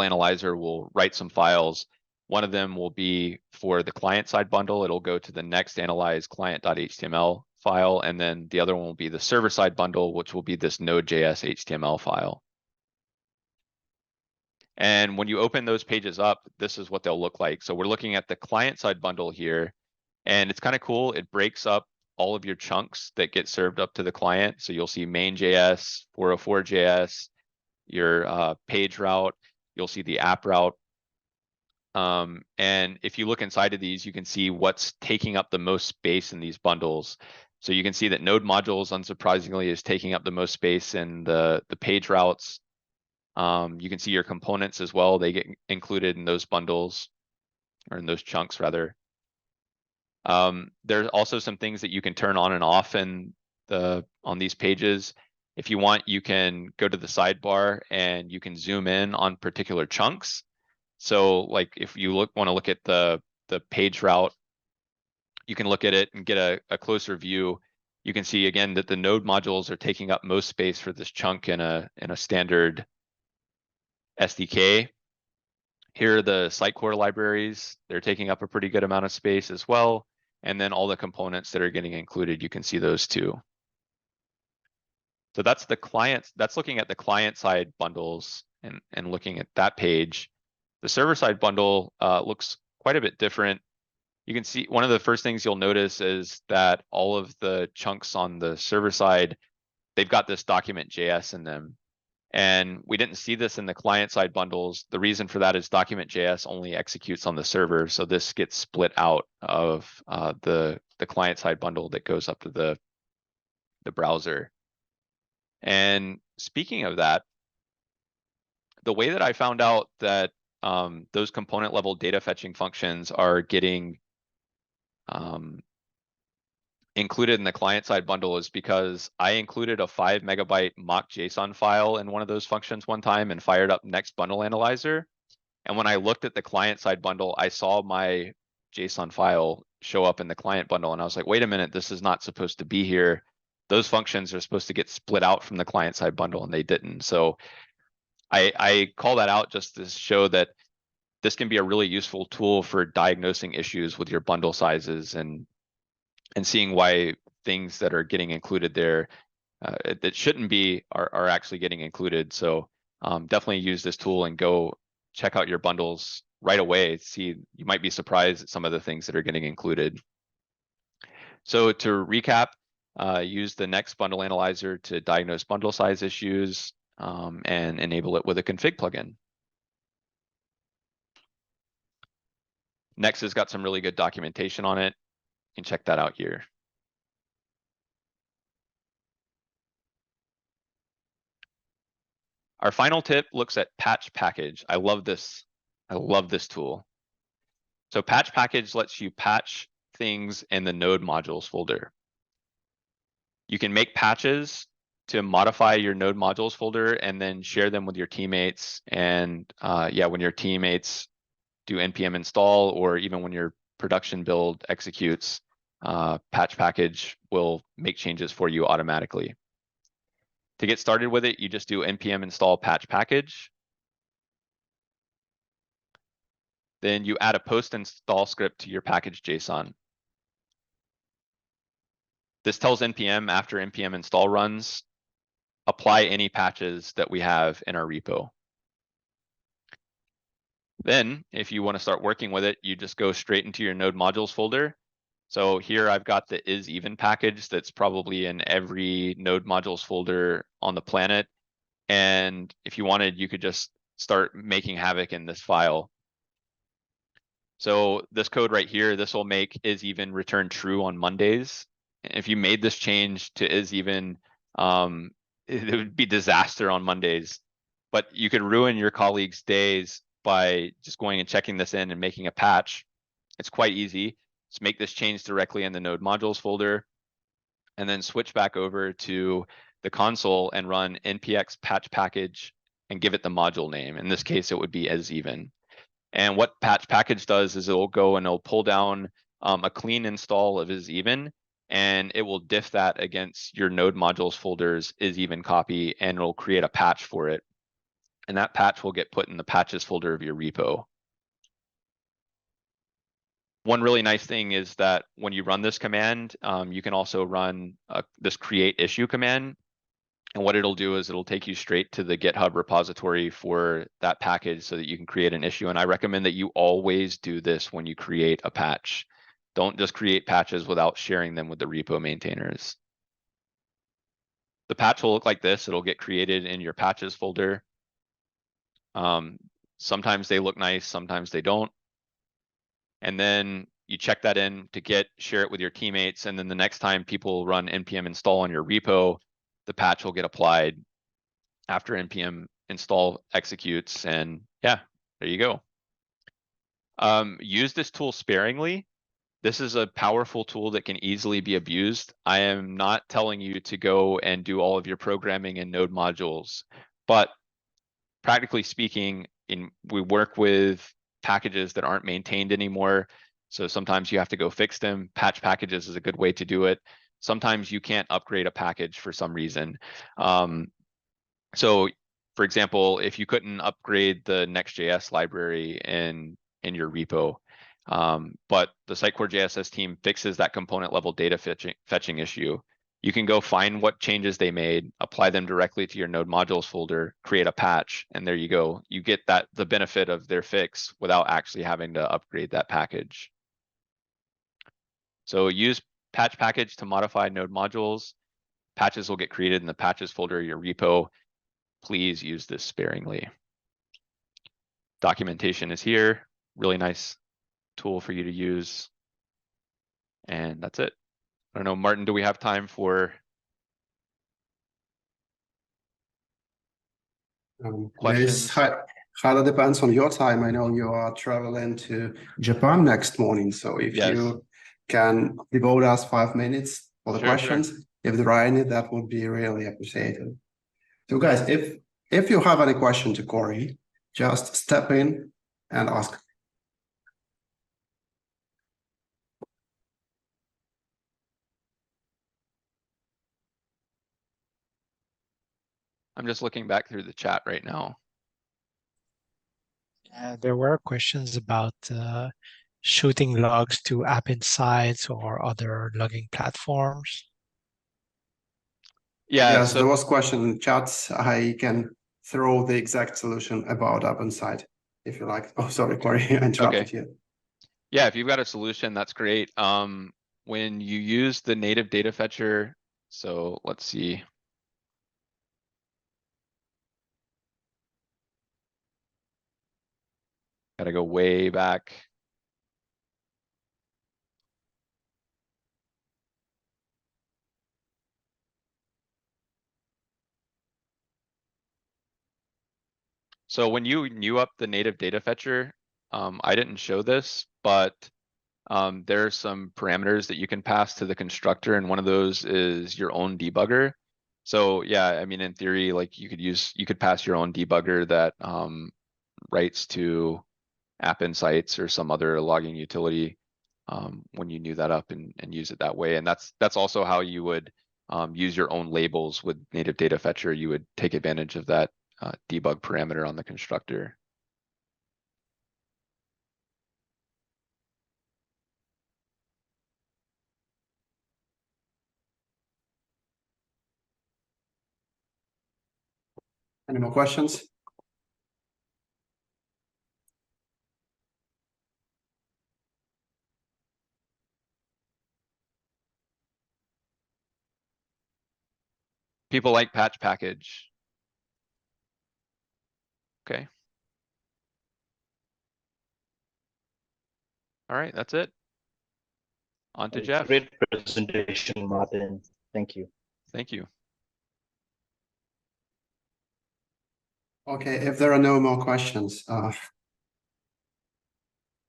analyzer will write some files. One of them will be for the client side bundle. It'll go to the next analyze client.html file. And then the other one will be the server side bundle, which will be this node.js HTML file. And when you open those pages up, this is what they'll look like. So we're looking at the client side bundle here, and it's kind of cool. It breaks up all of your chunks that get served up to the client. So you'll see main.js, 404.js, your page route, you'll see the app route. And if you look inside of these, you can see what's taking up the most space in these bundles. So you can see that node modules, unsurprisingly, is taking up the most space in the page routes. You can see your components as well. They get included in those bundles, or in those chunks rather. There's also some things that you can turn on and off on these pages. If you want, you can go to the sidebar and you can zoom in on particular chunks. So like if you want to look at the page route, you can look at it and get a closer view. You can see again that the node modules are taking up most space for this chunk in a standard SDK. Here are the Sitecore libraries. They're taking up a pretty good amount of space as well. And then all the components that are getting included, you can see those too. So that's the client, that's looking at the client side bundles and looking at that page. The server side bundle looks quite a bit different. You can see one of the first things you'll notice is that all of the chunks on the server side, they've got this document.js in them. And we didn't see this in the client side bundles. The reason for that is document.js only executes on the server. So this gets split out of the client side bundle that goes up to the browser. And speaking of that, the way that I found out that those component level data fetching functions are getting included in the client side bundle is because I included a 5 megabyte mock JSON file in one of those functions one time and fired up Next Bundle Analyzer. And when I looked at the client side bundle, I saw my JSON file show up in the client bundle. And I was like, wait a minute, this is not supposed to be here. Those functions are supposed to get split out from the client side bundle and they didn't. So I call that out just to show that this can be a really useful tool for diagnosing issues with your bundle sizes and seeing why things that are getting included there that shouldn't be are actually getting included. So definitely use this tool and go check out your bundles right away. See, you might be surprised at some of the things that are getting included. So to recap, use the Next Bundle Analyzer to diagnose bundle size issues and enable it with a config plugin. Next has got some really good documentation on it. You can check that out here. Our final tip looks at patch package. I love this. I love this tool. So patch package lets you patch things in the node modules folder. You can make patches to modify your node modules folder and then share them with your teammates. And when your teammates do npm install, or even when your production build executes, patch package will make changes for you automatically. To get started with it, you just do npm install patch package. Then you add a post install script to your package JSON. This tells npm after npm install runs, apply any patches that we have in our repo. Then, if you want to start working with it, you just go straight into your node modules folder. So here I've got the is-even package that's probably in every node modules folder on the planet. And if you wanted, you could just start making havoc in this file. So this code right here, this will make is-even return true on Mondays. If you made this change to is-even, it would be disaster on Mondays. But you could ruin your colleagues' days by just going and checking this in and making a patch. It's quite easy. Just make this change directly in the node modules folder, and then switch back over to the console and run npx patch package and give it the module name. In this case, it would be is-even. And what patch package does is it'll go and it'll pull down a clean install of is-even, and it will diff that against your node modules folder's is-even copy, and it'll create a patch for it. And that patch will get put in the patches folder of your repo. One really nice thing is that when you run this command, you can also run this create issue command. And what it'll do is it'll take you straight to the GitHub repository for that package so that you can create an issue. And I recommend that you always do this when you create a patch. Don't just create patches without sharing them with the repo maintainers. The patch will look like this. It'll get created in your patches folder. Sometimes they look nice, sometimes they don't. And then you check that in to share it with your teammates. And then the next time people run npm install on your repo, the patch will get applied after npm install executes. And yeah, there you go. Use this tool sparingly. This is a powerful tool that can easily be abused. I am not telling you to go and do all of your programming in node modules, but practically speaking, we work with packages that aren't maintained anymore. So sometimes you have to go fix them. Patch packages is a good way to do it. Sometimes you can't upgrade a package for some reason. So for example, if you couldn't upgrade the Next.js library in your repo, but the Sitecore JSS team fixes that component level data fetching issue, you can go find what changes they made, apply them directly to your node modules folder, create a patch, and there you go. You get the benefit of their fix without actually having to upgrade that package. So use patch package to modify node modules. Patches will get created in the patches folder of your repo. Please use this sparingly. Documentation is here. Really nice tool for you to use. And that's it. I don't know, Martin, do we have time for questions? This highly depends on your time. I know you are traveling to Japan next morning, so if Yes. you can devote us 5 minutes for the questions, if there are any, that would be really appreciated. So guys, if you have any question to Corey, just step in and ask. I'm just looking back through the chat right now. There were questions about shooting logs to App Insights or other logging platforms. Yeah, Yes, so there was question in chats. I can throw the exact solution about App Insight if you like. Oh, sorry, Corey, I interrupted you. yeah, if you've got a solution, that's great. When you use the native data fetcher, so let's see. Gotta go way back. So when you new up the native data fetcher, I didn't show this, but there are some parameters that you can pass to the constructor, and one of those is your own debugger. So yeah, I mean, in theory, like you could pass your own debugger that writes to App Insights or some other logging utility when you new that up and use it that way. And that's also how you would use your own labels with native data fetcher. You would take advantage of that debug parameter on the constructor. Any more questions? People like patch package. Okay. All right, that's it. On to Jeff. Great presentation, Martin. Thank you. Thank you. Okay, if there are no more questions,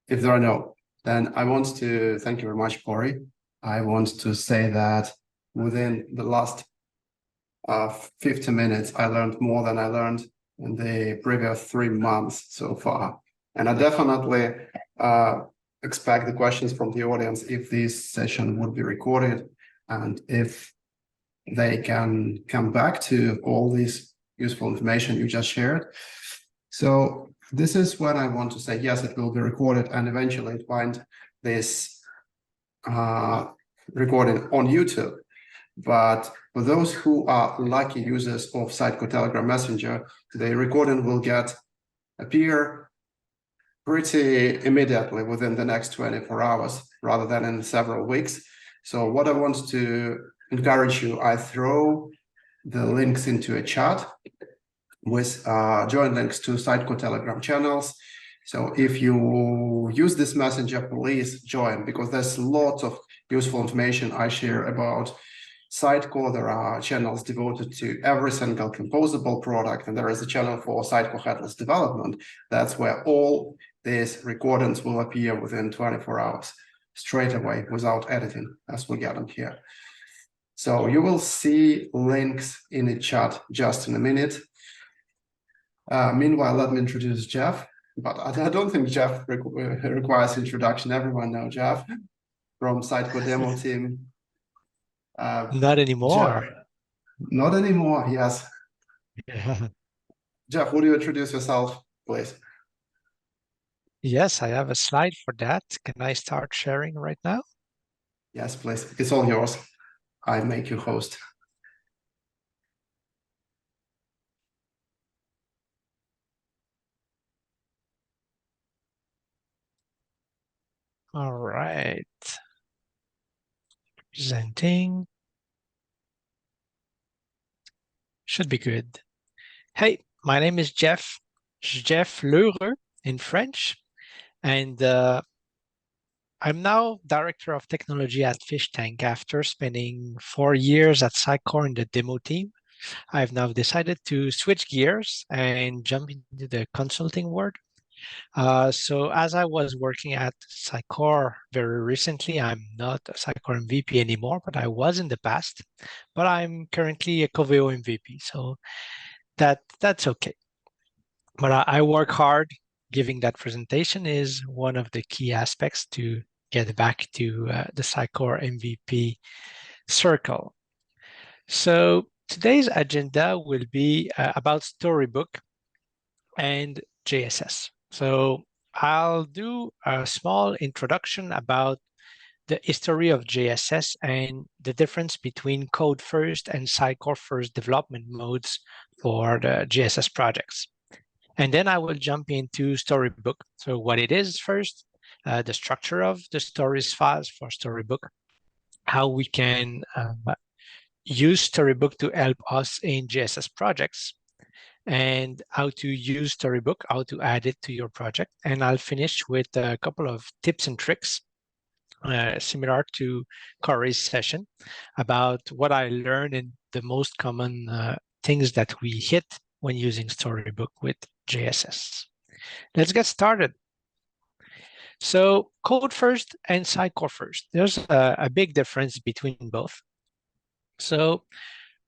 if there are no, then I want to thank you very much, Corey. I want to say that within the last 50 minutes, I learned more than I learned in the previous 3 months so far. And I definitely expect the questions from the audience if this session would be recorded and if they can come back to all this useful information you just shared. So this is what I want to say. Yes, it will be recorded and eventually find this recording on YouTube. But for those who are lucky users of Sitecore Telegram Messenger, the recording will appear pretty immediately within the next 24 hours rather than in several weeks. So what I want to encourage you, I throw the links into a chat with joint links to Sitecore Telegram channels. So if you use this messenger, please join, because there's lots of useful information I share about Sitecore. There are channels devoted to every single composable product, and there is a channel for Sitecore Headless development. That's where all these recordings will appear within 24 hours, straight away, without editing, as we get them here. So you will see links in the chat just in a minute. Meanwhile, let me introduce Jeff, but I don't think Jeff requires introduction. Everyone knows Jeff from Sitecore demo team. Not anymore. Jeff, not anymore, yes. Yeah. Jeff, would you introduce yourself, please? Yes, I have a slide for that. Can I start sharing right now? Yes, please. It's all yours. I make you host. All right. Presenting. Should be good. Hey, my name is Jeff Leureux in French, and I'm now Director of Technology at Fish Tank after spending 4 years at Sitecore in the demo team. I've now decided to switch gears and jump into the consulting world. So as I was working at Sitecore very recently, I'm not a Sitecore MVP anymore, but I was in the past. But I'm currently a Coveo MVP, so that's okay. But I work hard. Giving that presentation is one of the key aspects to get back to the Sitecore MVP circle. So today's agenda will be about Storybook and JSS. So I'll do a small introduction about the history of JSS and the difference between code first and Sitecore first development modes for the JSS projects. And then I will jump into Storybook. So what it is first, the structure of the stories files for Storybook, how we can use Storybook to help us in JSS projects, and how to use Storybook, how to add it to your project. And I'll finish with a couple of tips and tricks similar to Corey's session about what I learned and the most common things that we hit when using Storybook with JSS. Let's get started. So code first and Sitecore first. There's a big difference between both. So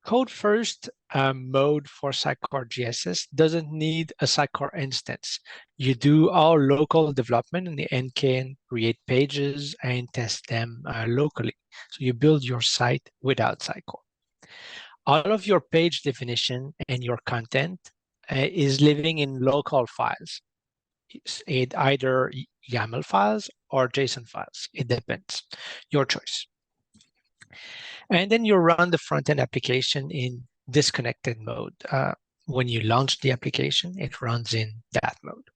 code first mode for Sitecore JSS doesn't need a Sitecore instance. You do all local development and can create pages and test them locally. So you build your site without Sitecore. All of your page definition and your content is living in local files. It's either YAML files or JSON files. It depends, your choice. And then you run the front-end application in disconnected mode. When you launch the application, it runs in that mode.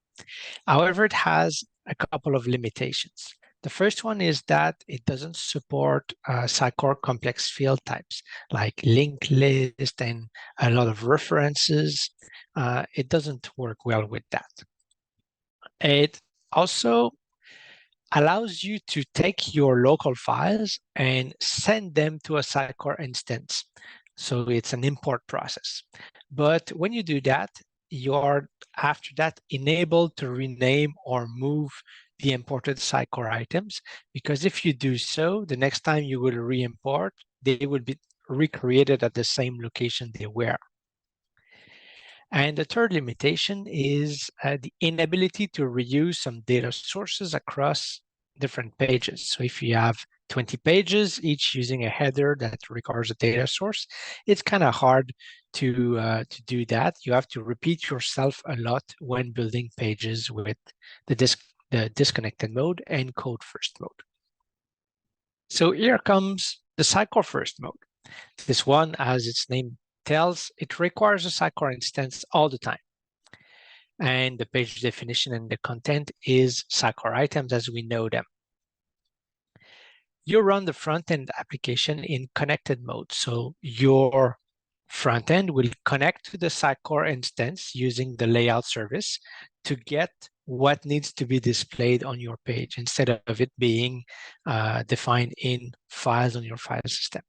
However, it has a couple of limitations. The first one is that it doesn't support Sitecore complex field types like linked list and a lot of references. It doesn't work well with that. It also allows you to take your local files and send them to a Sitecore instance. So it's an import process. But when you do that, you're after that enabled to rename or move the imported Sitecore items, because if you do so, the next time you will re-import, they will be recreated at the same location they were. And the third limitation is the inability to reuse some data sources across different pages. So if you have 20 pages, each using a header that requires a data source, it's kind of hard to do that. You have to repeat yourself a lot when building pages with the disconnected mode and code first mode. So here comes the Sitecore first mode. This one, as its name tells, it requires a Sitecore instance all the time. And the page definition and the content is Sitecore items as we know them. You run the front-end application in connected mode. So your front-end will connect to the Sitecore instance using the layout service to get what needs to be displayed on your page instead of it being defined in files on your file system.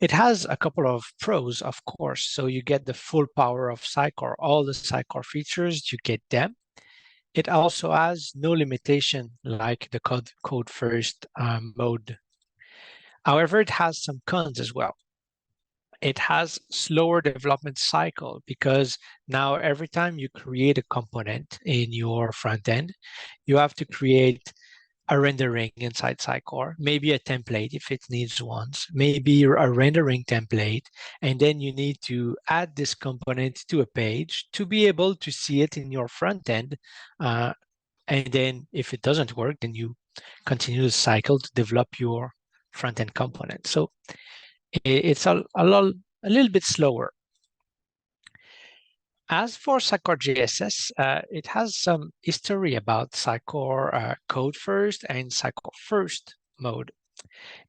It has a couple of pros, of course. So you get the full power of Sitecore, all the Sitecore features, you get them. It also has no limitation like the code first mode. However, it has some cons as well. It has slower development cycle because now every time you create a component in your front end, you have to create a rendering inside Sitecore, maybe a template if it needs one, maybe a rendering template, and then you need to add this component to a page to be able to see it in your front end. And then if it doesn't work, then you continue the cycle to develop your front-end component. So it's a little bit slower. As for Sitecore JSS, it has some history about Sitecore code first and Sitecore first mode.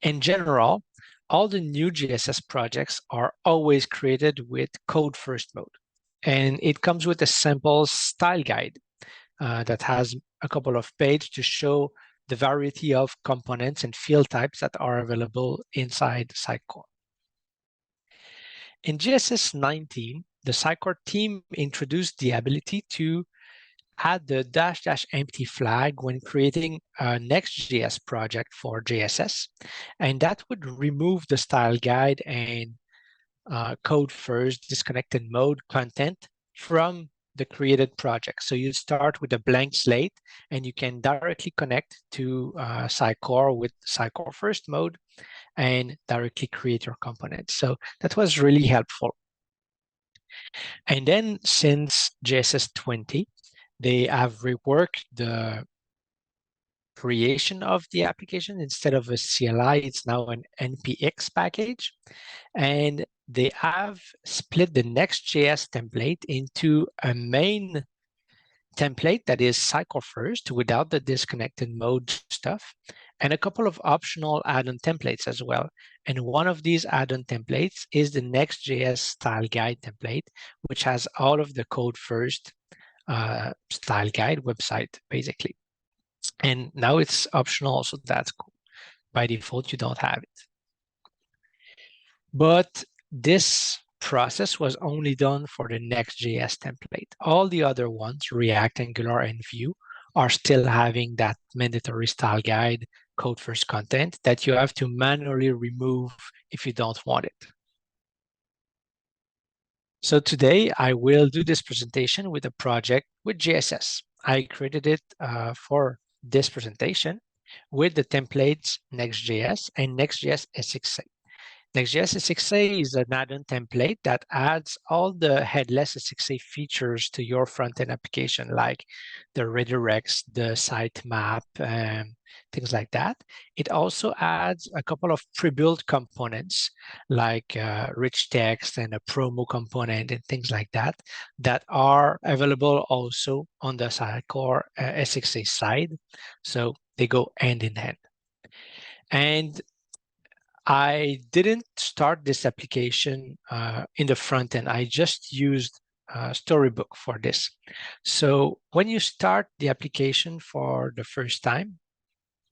In general, all the new JSS projects are always created with code first mode. And it comes with a simple style guide that has a couple of pages to show the variety of components and field types that are available inside Sitecore. In JSS 19, the Sitecore team introduced the ability to add the --empty flag when creating a Next.js project for JSS, and that would remove the style guide and code first disconnected mode content from the created project. So you start with a blank slate and you can directly connect to Sitecore with Sitecore first mode and directly create your components. So that was really helpful. And then since JSS 20, they have reworked the creation of the application. Instead of a CLI, it's now an NPX package. And they have split the Next.js template into a main template that is Sitecore first without the disconnected mode stuff, and a couple of optional add-on templates as well. And one of these add-on templates is the Next.js style guide template, which has all of the code first style guide website, basically. And now it's optional, so that's cool. By default, you don't have it. But this process was only done for the Next.js template. All the other ones, React, Angular, and Vue, are still having that mandatory style guide code first content that you have to manually remove if you don't want it. So today I will do this presentation with a project with JSS. I created it for this presentation with the templates Next.js and Next.js SXA. Next.js SXA is an add-on template that adds all the headless SXA features to your front-end application, like the redirects, the sitemap, things like that. It also adds a couple of pre-built components, like rich text and a promo component and things like that, that are available also on the Sitecore SXA side. So they go hand in hand. And I didn't start this application in the front end. I just used Storybook for this. So when you start the application for the first time,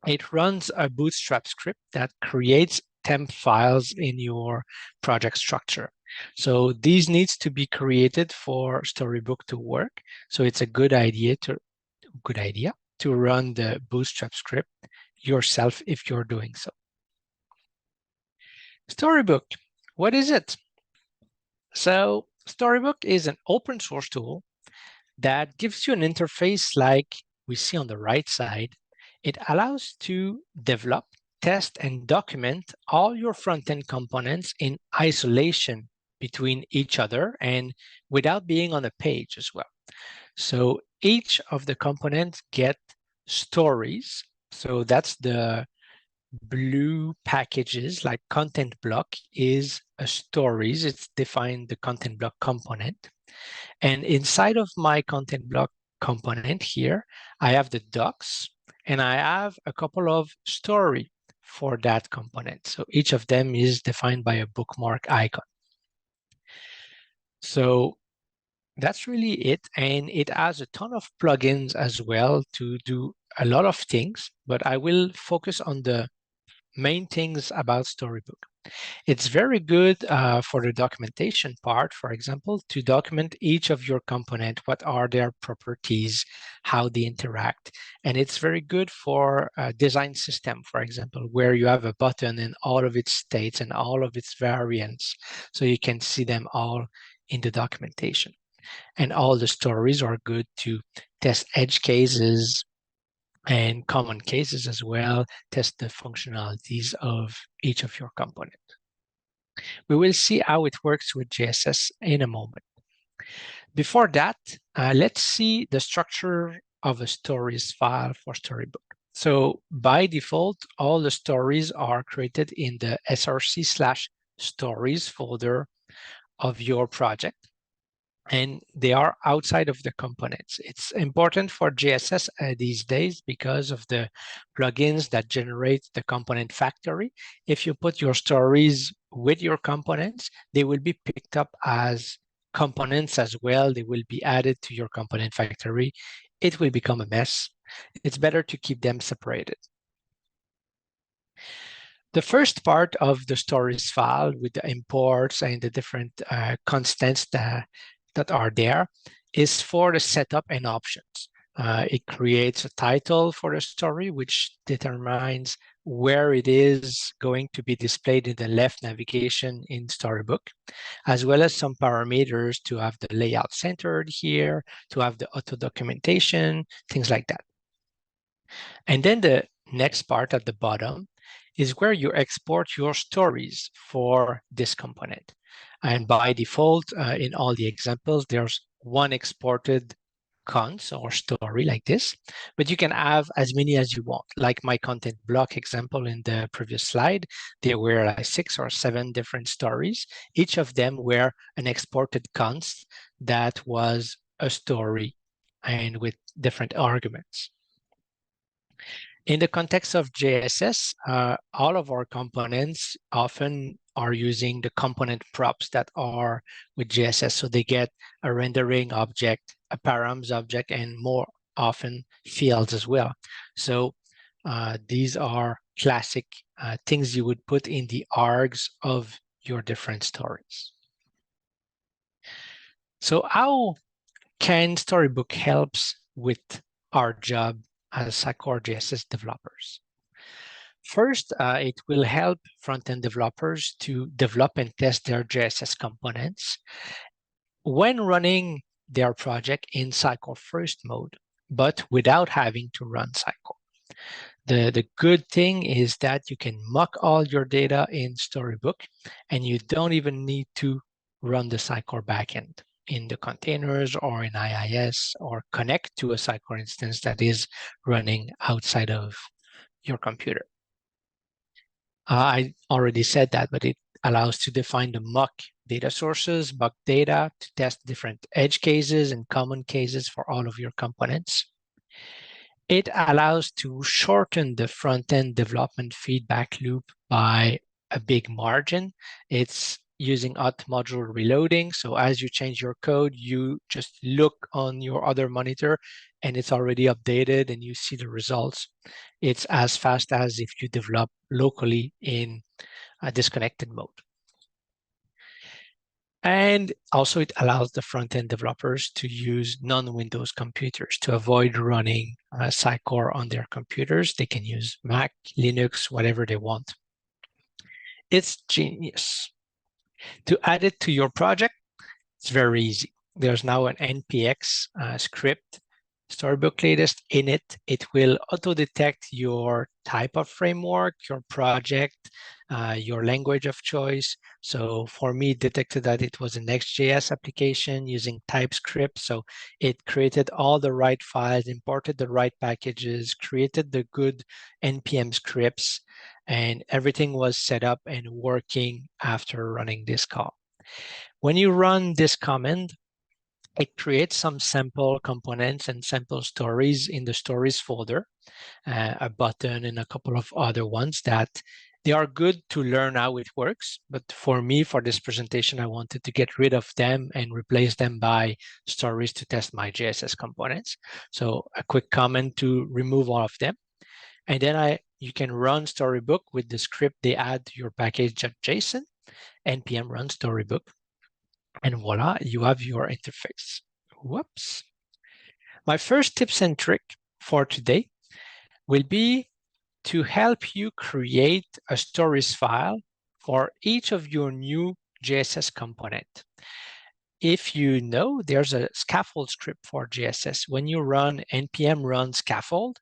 it runs a bootstrap script that creates temp files in your project structure. So these needs to be created for Storybook to work. So it's a good idea to run the bootstrap script yourself if you're doing so. Storybook, what is it? So Storybook is an open source tool that gives you an interface like we see on the right side. It allows to develop, test, and document all your front-end components in isolation between each other and without being on a page as well. So each of the components get stories. So that's the blue packages, like content block is a stories. It's defined the content block component. And inside of my content block component here, I have the docs and I have a couple of story for that component. So each of them is defined by a bookmark icon. So that's really it. And it has a ton of plugins as well to do a lot of things, but I will focus on the main things about Storybook. It's very good for the documentation part, for example, to document each of your component, what are their properties, how they interact. And it's very good for a design system, for example, where you have a button in all of its states and all of its variants, so you can see them all in the documentation. And all the stories are good to test edge cases and common cases as well, test the functionalities of each of your components. We will see how it works with JSS in a moment. Before that, let's see the structure of a stories file for Storybook. So by default, all the stories are created in the src/stories folder of your project, and they are outside of the components. It's important for JSS these days because of the plugins that generate the component factory. If you put your stories with your components, they will be picked up as components as well. They will be added to your component factory. It will become a mess. It's better to keep them separated. The first part of the stories file with the imports and the different constants that are there is for the setup and options. It creates a title for the story, which determines where it is going to be displayed in the left navigation in Storybook, as well as some parameters to have the layout centered here, to have the auto documentation, things like that. And then the next part at the bottom is where you export your stories for this component. And by default, in all the examples, there's one exported cons or story like this, but you can have as many as you want. Like my content block example in the previous slide, there were like 6 or 7 different stories. Each of them were an exported const that was a story and with different arguments. In the context of JSS, all of our components often are using the component props that are with JSS. So they get a rendering object, a params object, and more often fields as well. So these are classic things you would put in the args of your different stories. So how can Storybook helps with our job as Sitecore JSS developers? First, it will help front-end developers to develop and test their JSS components when running their project in Sitecore first mode, but without having to run Sitecore. The good thing is that you can mock all your data in Storybook, and you don't even need to run the Sitecore backend in the containers or in IIS or connect to a Sitecore instance that is running outside of your computer. I already said that, but it allows to define the mock data sources, mock data to test different edge cases and common cases for all of your components. It allows to shorten the front-end development feedback loop by a big margin. It's using auth module reloading. So as you change your code, you just look on your other monitor and it's already updated and you see the results. It's as fast as if you develop locally in a disconnected mode. And also it allows the front-end developers to use non-Windows computers to avoid running Sitecore on their computers. They can use Mac, Linux, whatever they want. It's genius. To add it to your project, it's very easy. There's now an npx script, Storybook latest in it. It will auto-detect your type of framework, your project, your language of choice. So for me, it detected that it was a Next.js application using TypeScript. So it created all the right files, imported the right packages, created the good NPM scripts, and everything was set up and working after running this call. When you run this command, it creates some sample components and sample stories in the stories folder, a button and a couple of other ones that they are good to learn how it works. But for me, for this presentation, I wanted to get rid of them and replace them by stories to test my JSS components. So a quick comment to remove all of them. And then you can run Storybook with the script they add to your package.json, npm run Storybook. And voila, you have your interface. Whoops. My first tips and trick for today will be to help you create a stories file for each of your new JSS component. If you know, there's a scaffold script for JSS. When you run npm run scaffold,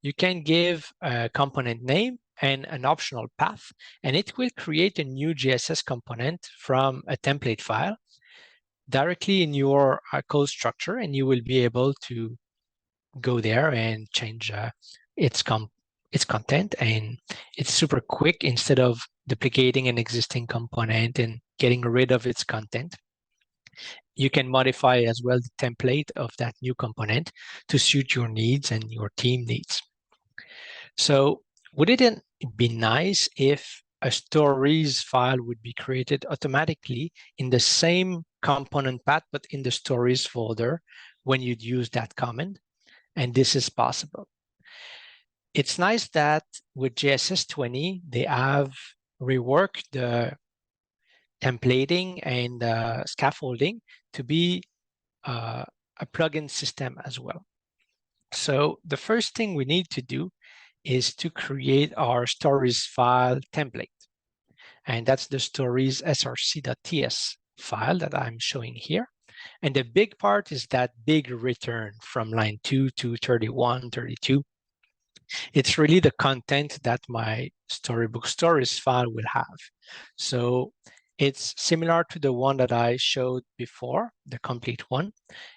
you can give a component name and an optional path, and it will create a new GSS component from a template file directly in your code structure, and you will be able to go there and change its content, and it's super quick. Instead of duplicating an existing component and getting rid of its content, you can modify as well the template of that new component to suit your needs and your team needs. So wouldn't it be nice if a stories file would be created automatically in the same component path, but in the stories folder when you'd use that command? And this is possible. It's nice that with JSS 20, they have reworked the templating and scaffolding to be a plugin system as well. So the first thing we need to do is to create our stories file template. And that's the stories src.ts file that I'm showing here. And the big part is that big return from line 2 to 31, 32. It's really the content that my Storybook stories file will have. So it's similar to the one that I showed before, the complete one.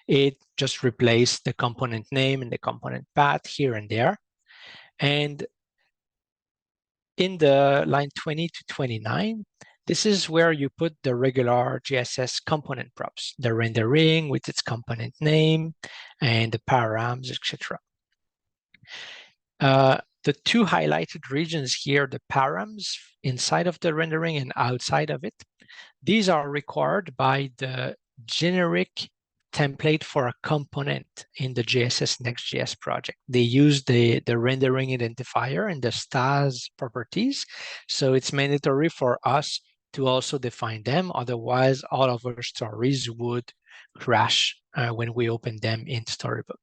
It just replaced the component name and the component path here and there. And in the line 20 to 29, this is where you put the regular GSS component props, the rendering with its component name and the params, etc. The two highlighted regions here, the params inside of the rendering and outside of it, these are required by the generic template for a component in the JSS Next.js project. They use the rendering identifier and the styles properties. So it's mandatory for us to also define them. Otherwise, all of our stories would crash when we open them in Storybook.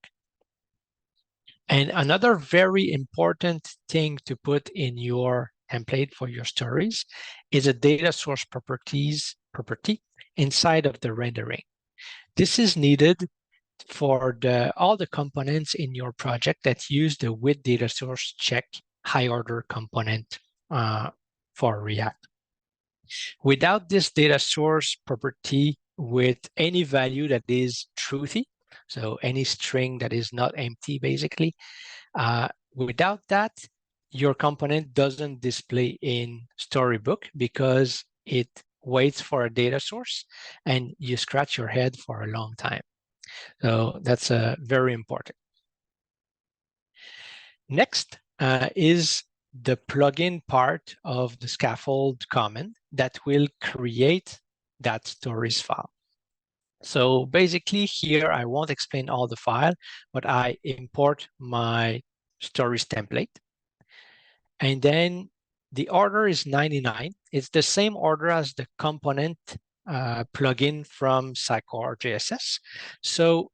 And another very important thing to put in your template for your stories is a data source property inside of the rendering. This is needed for all the components in your project that use the with data source check high order component for React. Without this data source property with any value that is truthy, so any string that is not empty, basically, without that, your component doesn't display in Storybook because it waits for a data source and you scratch your head for a long time. So that's very important. Next is the plugin part of the scaffold command that will create that stories file. So basically here, I won't explain all the file, but I import my stories template. And then the order is 99. It's the same order as the component plugin from Sitecore JSS. So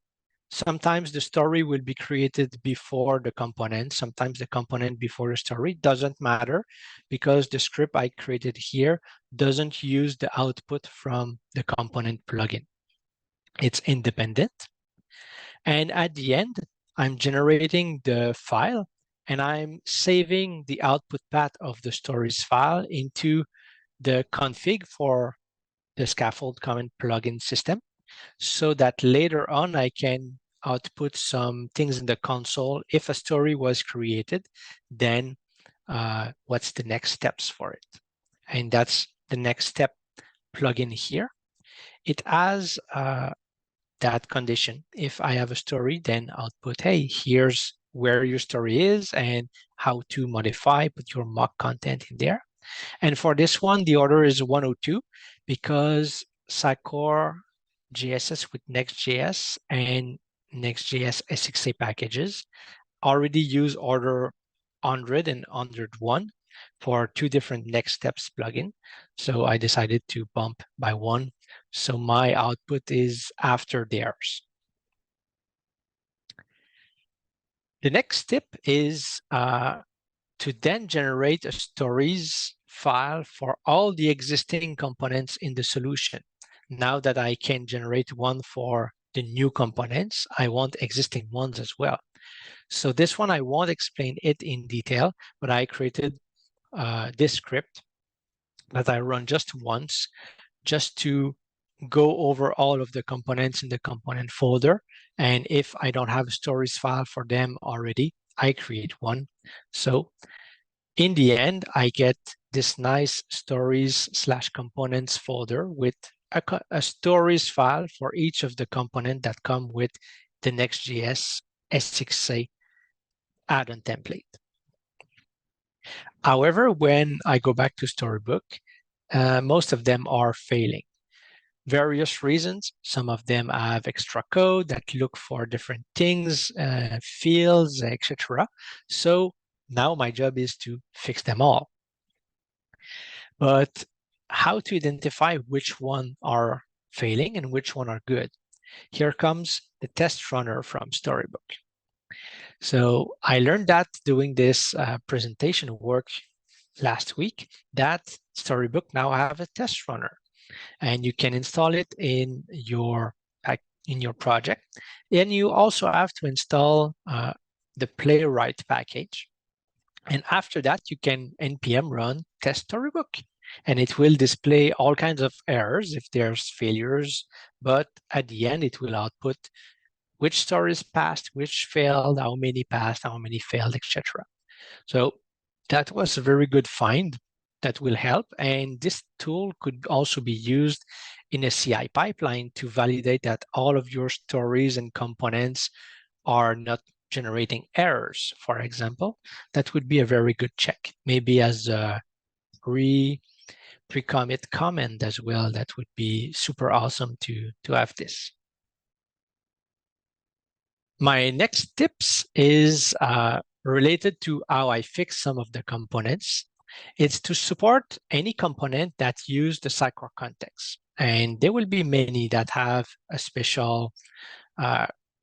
sometimes the story will be created before the component, sometimes the component before the story. Doesn't matter because the script I created here doesn't use the output from the component plugin. It's independent. And at the end, I'm generating the file and I'm saving the output path of the stories file into the config for the scaffold command plugin system so that later on I can output some things in the console. If a story was created, then what's the next steps for it? And that's the next step plugin here. It has that condition. If I have a story, then output, hey, here's where your story is and how to modify, put your mock content in there. And for this one, the order is 102 because Sitecore JSS with Next.js and Next.js SXA packages already use order 100 and 101 for two different next steps plugin. So I decided to bump by one. So my output is after theirs. The next tip is to then generate a stories file for all the existing components in the solution. Now that I can generate one for the new components, I want existing ones as well. So this one, I won't explain it in detail, but I created this script that I run just once, just to go over all of the components in the component folder. And if I don't have a stories file for them already, I create one. So in the end, I get this nice stories/components folder with a stories file for each of the components that come with the Next.js S6A add-on template. However, when I go back to Storybook, most of them are failing. Various reasons. Some of them have extra code that look for different things, fields, etc. So now my job is to fix them all. But how to identify which one are failing and which one are good? Here comes the test runner from Storybook. So I learned that doing this presentation work last week, that Storybook now have a test runner, and you can install it in your project. And you also have to install the Playwright package. And after that, you can npm run test Storybook, and it will display all kinds of errors if there's failures. But at the end, it will output which stories passed, which failed, how many passed, how many failed, etc. So that was a very good find that will help. And this tool could also be used in a CI pipeline to validate that all of your stories and components are not generating errors, for example. That would be a very good check, maybe as a pre-commit comment as well. That would be super awesome to have this. My next tips is related to how I fix some of the components. It's to support any component that use the SitecoreContext. And there will be many that have a special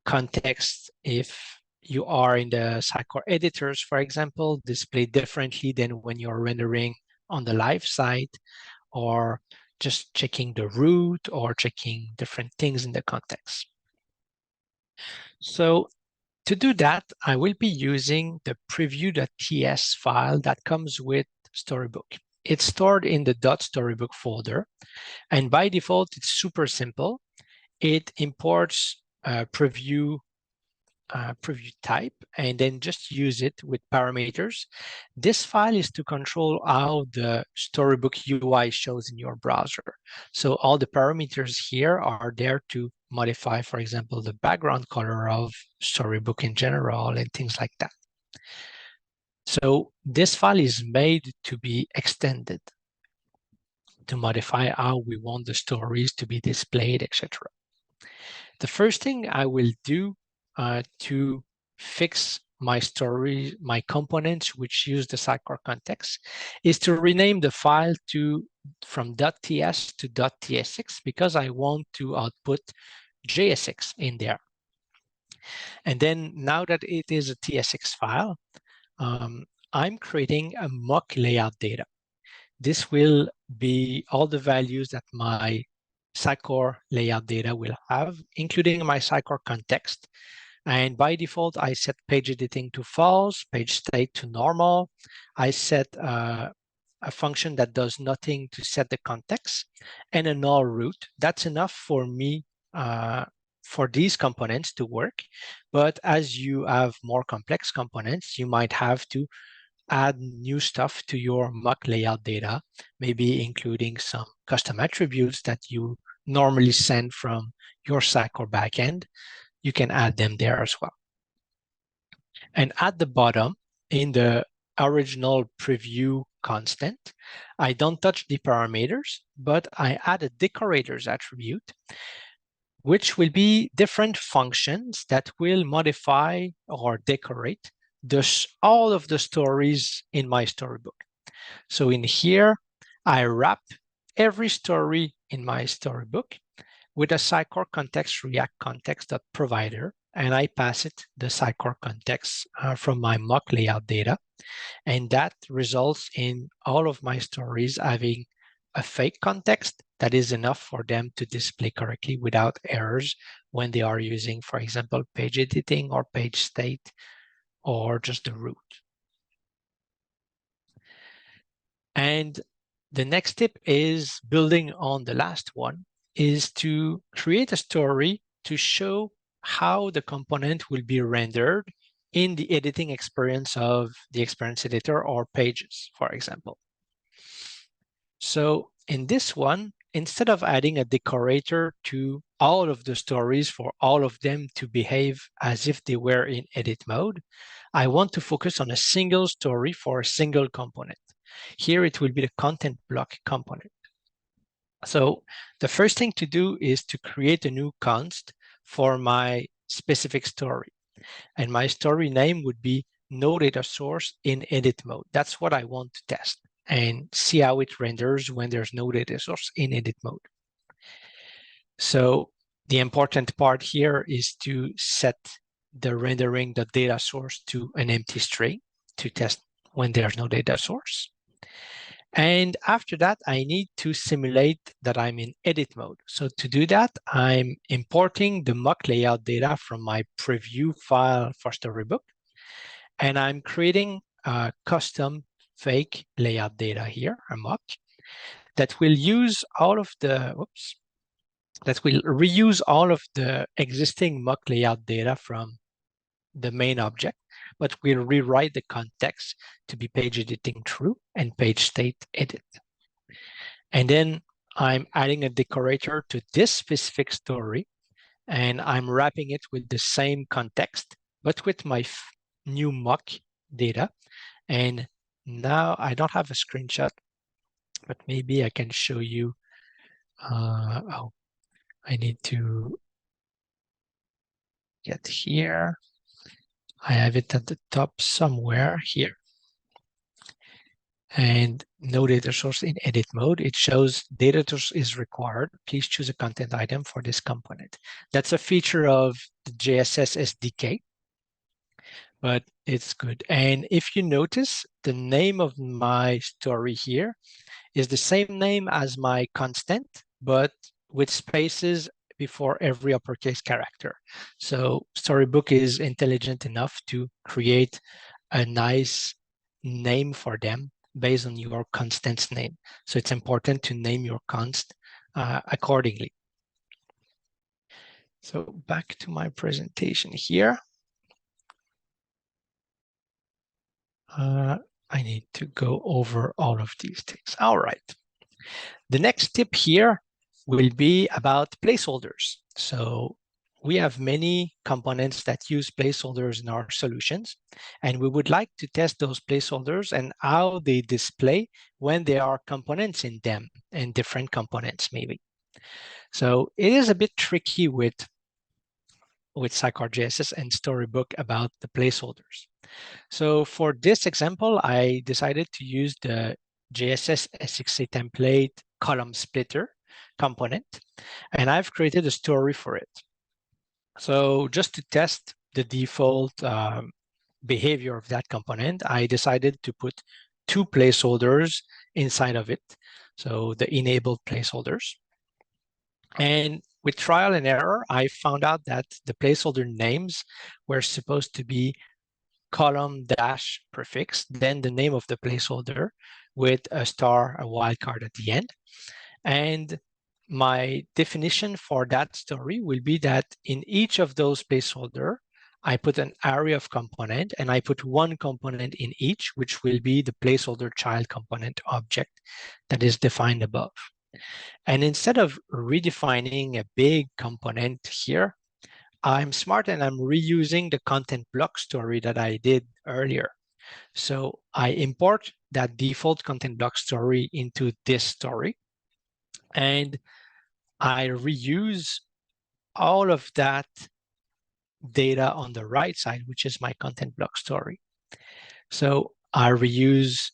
context. If you are in the Sitecore editors, for example, display differently than when you're rendering on the live site, or just checking the root or checking different things in the context. So to do that, I will be using the preview.ts file that comes with Storybook. It's stored in the .storybook folder, and by default, it's super simple. It imports preview type and then just use it with parameters. This file is to control how the Storybook UI shows in your browser. So all the parameters here are there to modify, for example, the background color of Storybook in general and things like that. So this file is made to be extended to modify how we want the stories to be displayed, etc. The first thing I will do to fix my story, my components which use the SitecoreContext, is to rename the file from .ts to .tsx, because I want to output JSX in there. And then now that it is a TSX file, I'm creating a mock layout data. This will be all the values that my Sitecore layout data will have, including my SitecoreContext. And by default, I set page editing to false, page state to normal. I set a function that does nothing to set the context, and a null root. That's enough for me for these components to work. But as you have more complex components, you might have to add new stuff to your mock layout data, maybe including some custom attributes that you normally send from your Sitecore backend. You can add them there as well. And at the bottom, in the original preview constant, I don't touch the parameters, but I add a decorators attribute, which will be different functions that will modify or decorate all of the stories in my Storybook. So in here, I wrap every story in my Storybook with a SitecoreContext React context.provider, and I pass it the SitecoreContext from my mock layout data. And that results in all of my stories having a fake context that is enough for them to display correctly without errors when they are using, for example, page editing or page state or just the root. And the next tip is building on the last one, is to create a story to show how the component will be rendered in the editing experience of the experience editor or pages, for example. So in this one, instead of adding a decorator to all of the stories for all of them to behave as if they were in edit mode, I want to focus on a single story for a single component. Here it will be the content block component. So the first thing to do is to create a new const for my specific story. And my story name would be no data source in edit mode. That's what I want to test and see how it renders when there's no data source in edit mode. So the important part here is to set the rendering.data source to an empty string to test when there's no data source. And after that, I need to simulate that I'm in edit mode. So to do that, I'm importing the mock layout data from my preview file for Storybook. And I'm creating a custom fake layout data here, a mock, that will use all of the, that will reuse all of the existing mock layout data from the main object, but we'll rewrite the context to be page editing true and page state edit. And then I'm adding a decorator to this specific story, and I'm wrapping it with the same context, but with my new mock data. And now I don't have a screenshot, but maybe I can show you. Oh, I need to get here. I have it at the top somewhere here. And no data source in edit mode. It shows data source is required. Please choose a content item for this component. That's a feature of the JSS SDK, but it's good. And if you notice, the name of my story here is the same name as my constant, but with spaces before every uppercase character. So Storybook is intelligent enough to create a nice name for them based on your constant's name. So it's important to name your const accordingly. So back to my presentation here. I need to go over all of these things. All right. The next tip here will be about placeholders. So we have many components that use placeholders in our solutions, and we would like to test those placeholders and how they display when there are components in them and different components maybe. So it is a bit tricky with Sitecore JSS and Storybook about the placeholders. So for this example, I decided to use the JSS SXA template column splitter component, and I've created a story for it. So just to test the default behavior of that component, I decided to put two placeholders inside of it. So the enabled placeholders. And with trial and error, I found out that the placeholder names were supposed to be column dash prefix, then the name of the placeholder with a star, a wildcard at the end. And my definition for that story will be that in each of those placeholder, I put an array of component and I put one component in each, which will be the placeholder child component object that is defined above. And instead of redefining a big component here, I'm smart and I'm reusing the content block story that I did earlier. So I import that default content block story into this story, and I reuse all of that data on the right side, which is my content block story. So I reuse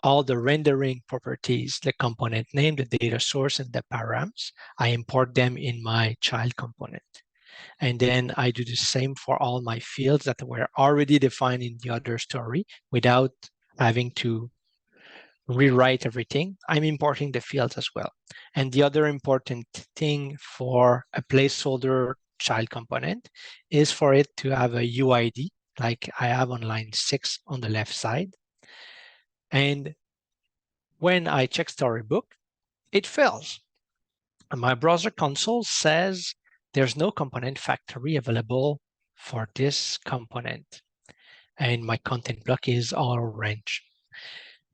all the rendering properties, the component name, the data source, and the params. I import them in my child component. And then I do the same for all my fields that were already defined in the other story without having to rewrite everything, I'm importing the fields as well. And the other important thing for a placeholder child component is for it to have a UID, like I have on line 6 on the left side. And when I check Storybook, it fails. And my browser console says there's no component factory available for this component. And my content block is all orange.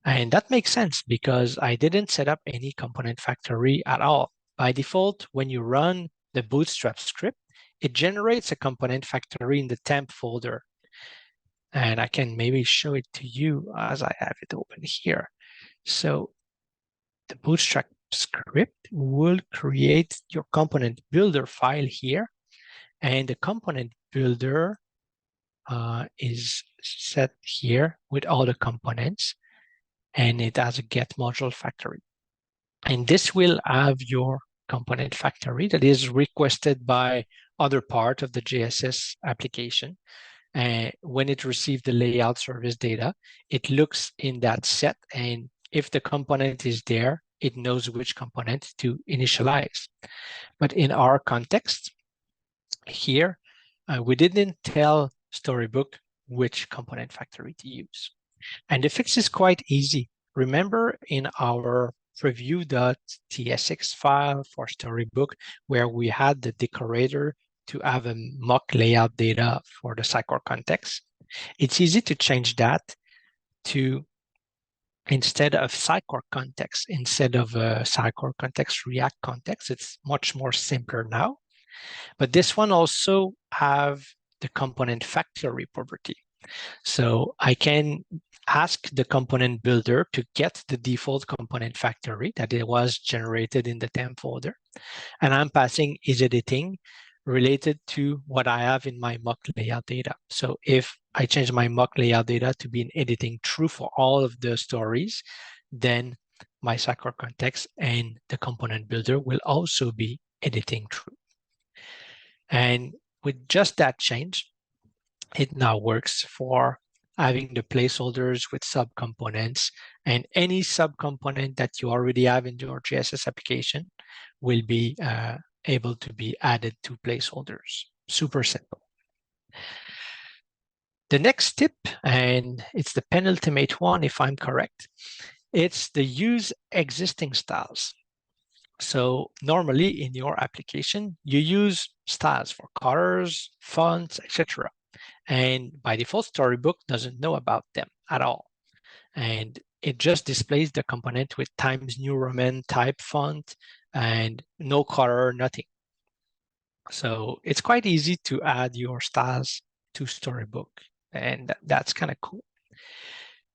And that makes sense because I didn't set up any component factory at all. By default, when you run the Bootstrap script, it generates a component factory in the temp folder. And I can maybe show it to you as I have it open here. So the Bootstrap script will create your component builder file here. And the component builder is set here with all the components. And it has a get module factory. And this will have your component factory that is requested by other part of the JSS application. When it receives the layout service data, it looks in that set, and if the component is there, it knows which component to initialize. But in our context here, we didn't tell Storybook which component factory to use. And the fix is quite easy. Remember in our preview.tsx file for Storybook, where we had the decorator to have a mock layout data for the SitecoreContext. It's easy to change that to, instead of SitecoreContext, instead of SitecoreContext React context, it's much more simpler now. But this one also have the component factory property. So I can ask the component builder to get the default component factory that it was generated in the temp folder. And I'm passing is editing related to what I have in my mock layout data. So if I change my mock layout data to be in editing true for all of the stories, then my SitecoreContext and the component builder will also be editing true. And with just that change, it now works for having the placeholders with subcomponents, and any subcomponent that you already have in your JSS application will be able to be added to placeholders. Super simple. The next tip, and it's the penultimate one if I'm correct, it's the use existing styles. So normally in your application, you use styles for colors, fonts, etc. And by default, Storybook doesn't know about them at all. And it just displays the component with Times New Roman type font and no color, nothing. So it's quite easy to add your styles to Storybook, and that's kind of cool.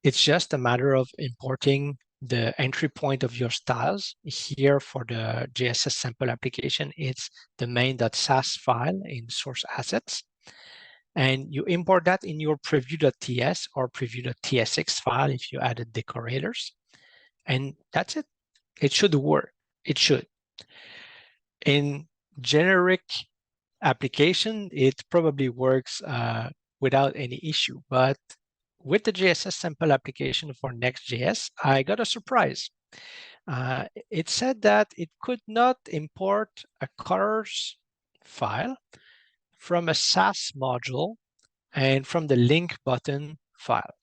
It's just a matter of importing the entry point of your styles. Here for the JSS sample application, it's the main.sas file in source assets. And you import that in your preview.ts or preview.tsx file if you added decorators. And that's it. It should work. It should. In generic application, it probably works without any issue. But with the JSS sample application for Next.js, I got a surprise. It said that it could not import a colors file from a SAS module and from the link button file.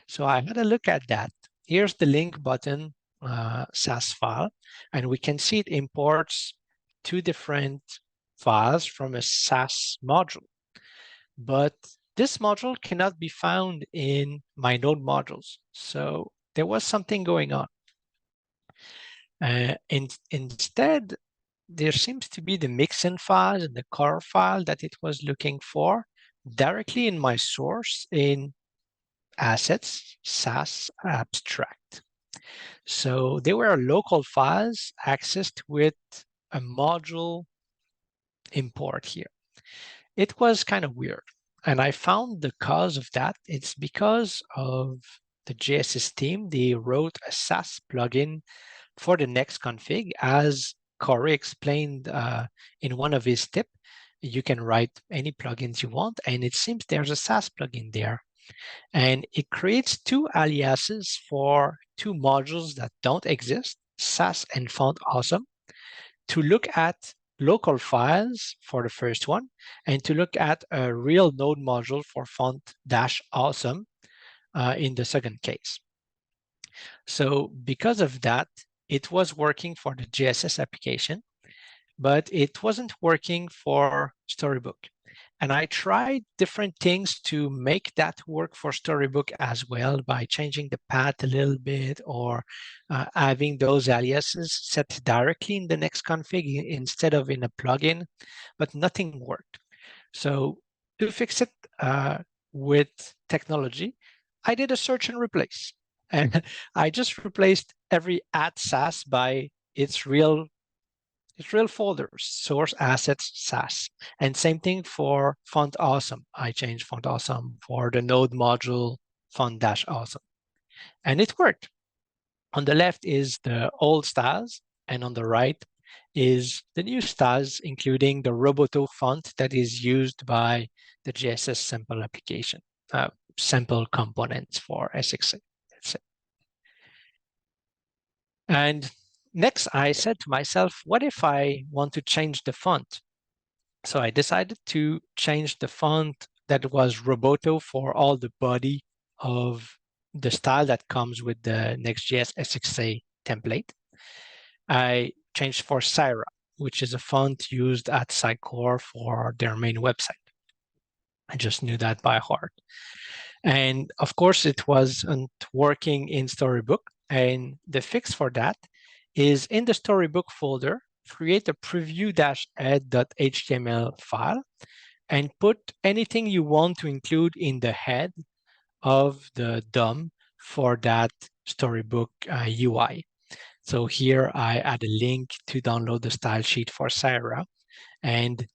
So I had a look at that. Here's the link button SAS file, and we can see it imports two different files from a SAS module. But this module cannot be found in my node modules. So there was something going on. Instead, there seems to be the mixin files and the car file that it was looking for directly in my source in assets, SAS abstract. So they were local files accessed with a module import here. It was kind of weird. And I found the cause of that. It's because of the JSS team. They wrote a SAS plugin for the next config. As Corey explained in one of his tips, you can write any plugins you want. And it seems there's a SAS plugin there. And it creates two aliases for two modules that don't exist, Sass and Font Awesome, to look at local files for the first one, and to look at a real node module for font-awesome in the second case. So because of that, it was working for the GSS application, but it wasn't working for Storybook. And I tried different things to make that work for Storybook as well by changing the path a little bit, or having those aliases set directly in the next config instead of in a plugin, but nothing worked. So to fix it with technology, I did a search and replace. And I just replaced every @sass by its real folders, source assets Sass. And same thing for font awesome. I changed font awesome for the node module font-awesome. And it worked. On the left is the old styles, and on the right is the new styles, including the Roboto font that is used by the GSS sample application, sample components for SXA. That's it. And next, I said to myself, what if I want to change the font? So I decided to change the font that was Roboto for all the body of the style that comes with the Next.js SXA template. I changed for Syra, which is a font used at Sitecore for their main website. I just knew that by heart. And of course, it wasn't working in Storybook. And the fix for that is in the Storybook folder, create a preview-ed.html file and put anything you want to include in the head of the DOM for that Storybook UI. So here I add a link to download the style sheet for Syra. And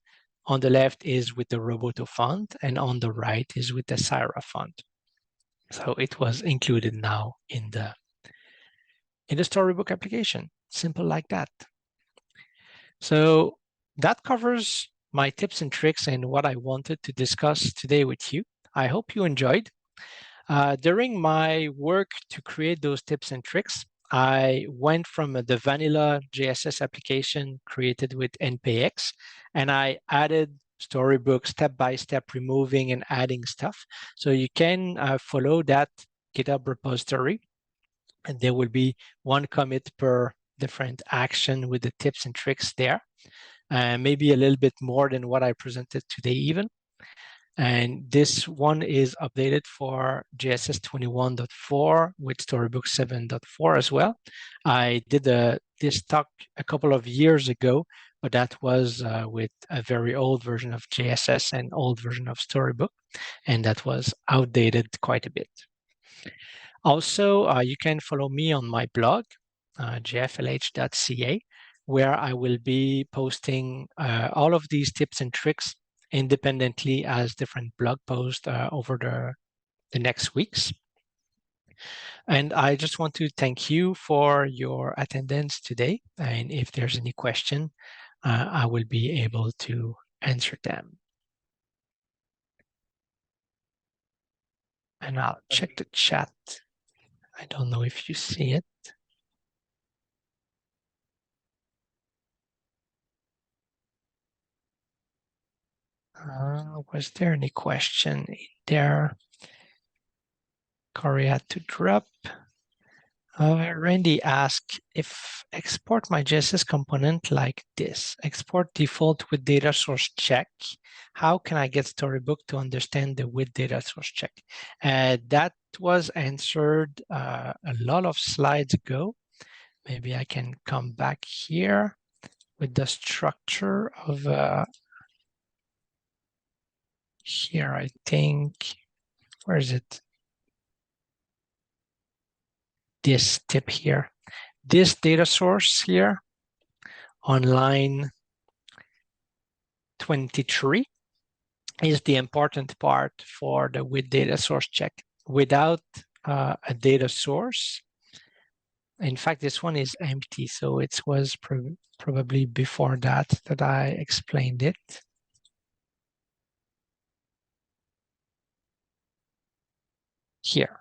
on the left is with the Roboto font, and on the right is with the Syra font. So it was included now in the Storybook application. Simple like that. So that covers my tips and tricks and what I wanted to discuss today with you. I hope you enjoyed. During my work to create those tips and tricks, I went from the vanilla GSS application created with NPX, and I added Storybook step by step, removing and adding stuff. So you can follow that GitHub repository, and there will be one commit per different action with the tips and tricks there. Maybe a little bit more than what I presented today even. And this one is updated for GSS 21.4 with Storybook 7.4 as well. I did this talk a couple of years ago, but that was with a very old version of GSS and old version of Storybook, and that was outdated quite a bit. Also, you can follow me on my blog, jflh.ca, where I will be posting all of these tips and tricks independently as different blog posts over the next weeks. And I just want to thank you for your attendance today. And if there's any question, I will be able to answer them. And I'll check the chat. I don't know if you see it. Was there any question in there? Corey had to drop. Randy asked if export my GSS component like this, export default with data source check. How can I get Storybook to understand the with data source check? That was answered a lot of slides ago. Maybe I can come back here with the structure of here, I think. Where is it? This tip here. This data source here on line 23 is the important part for the with data source check. Without a data source, in fact, this one is empty, so it was probably before that I explained it. here.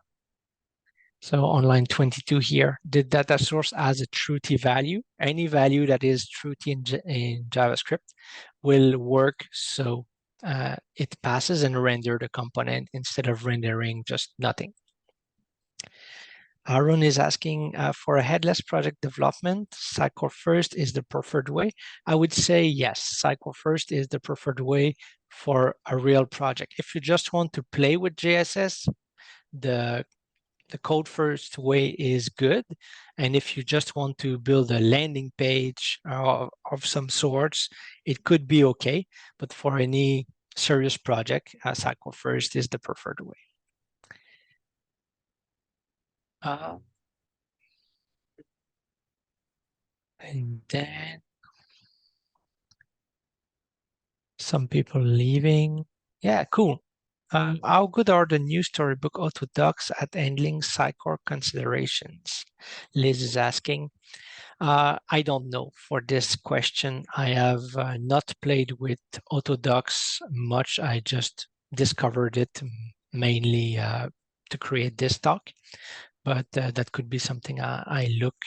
So on line 22 here, the data source has a truth value. Any value that is truth in JavaScript will work, so it passes and render the component instead of rendering just nothing. Aaron is asking for a headless project development, Sitecore First is the preferred way. I would say yes, Sitecore First is the preferred way for a real project. If you just want to play with JSS, the code first way is good. And if you just want to build a landing page of some sorts, it could be okay. But for any serious project, Sitecore First is the preferred way. And then some people leaving. Yeah, cool. How good are the new Storybook auto docs at handling Sitecore considerations? Liz is asking. I don't know for this question. I have not played with Autodocs much. I just discovered it mainly to create this talk, but that could be something I look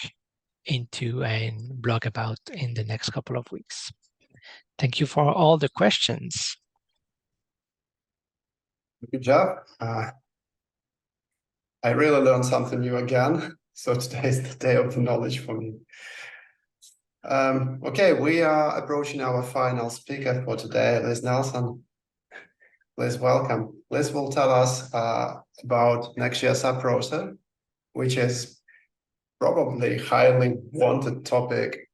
into and blog about in the next couple of weeks. Thank you for all the questions. Good job. I really learned something new again. So today is the day of the knowledge for me. Okay, we are approaching our final speaker for today, Liz Nelson. Liz, welcome. Liz will tell us about Next.js subbrowser, which is probably highly wanted topic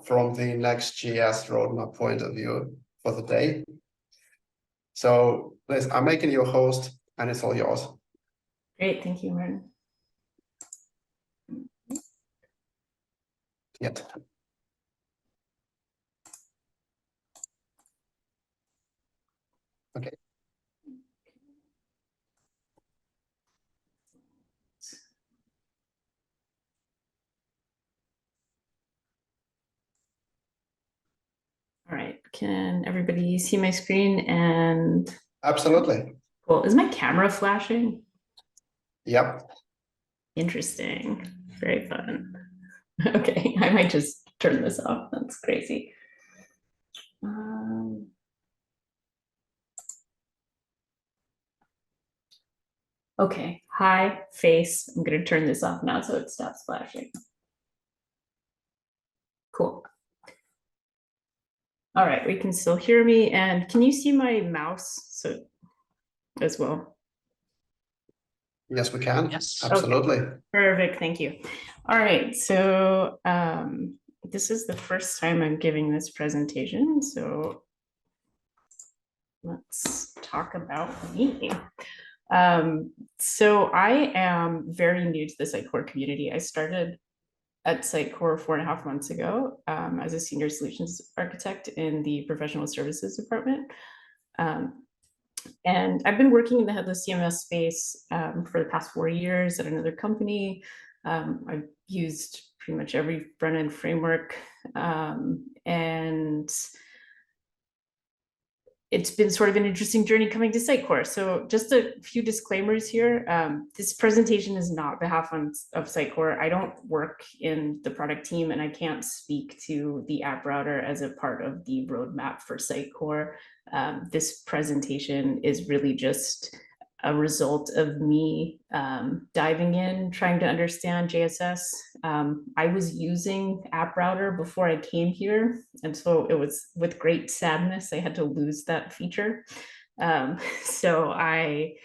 from the Next.js roadmap point of view for the day. So, Liz, I'm making you a host, and it's all yours. Great, thank you, Martin. Yep. Okay. All right, can everybody see my screen? And Absolutely. cool. Is my camera flashing? Yep. Interesting. Very fun. Okay, I might just turn this off. That's crazy. Okay, hi, face. I'm going to turn this off now so it stops flashing. Cool. All right, we can still hear me. And can you see my mouse as well? Yes, we can. Yes. Absolutely. Okay. Perfect, thank you. All right, so this is the first time I'm giving this presentation, so let's talk about me. So I am very new to the Sitecore community. I started at Sitecore 4.5 months ago as a senior solutions architect in the professional services department. And I've been working in the headless CMS space for the past 4 years at another company. I've used pretty much every front-end framework, and it's been sort of an interesting journey coming to Sitecore. So just a few disclaimers here. This presentation is not on behalf of Sitecore. I don't work in the product team, and I can't speak to the app router as a part of the roadmap for Sitecore. This presentation is really just a result of me diving in, trying to understand JSS. I was using App Router before I came here, and so it was with great sadness I had to lose that feature. So I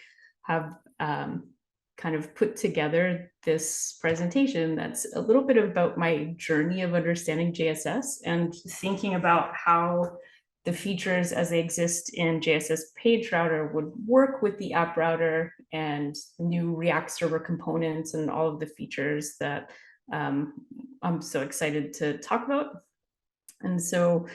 have kind of put together this presentation that's a little bit about my journey of understanding JSS and thinking about how the features as they exist in JSS page router would work with the app router and new React server components and all of the features that I'm so excited to talk about. And so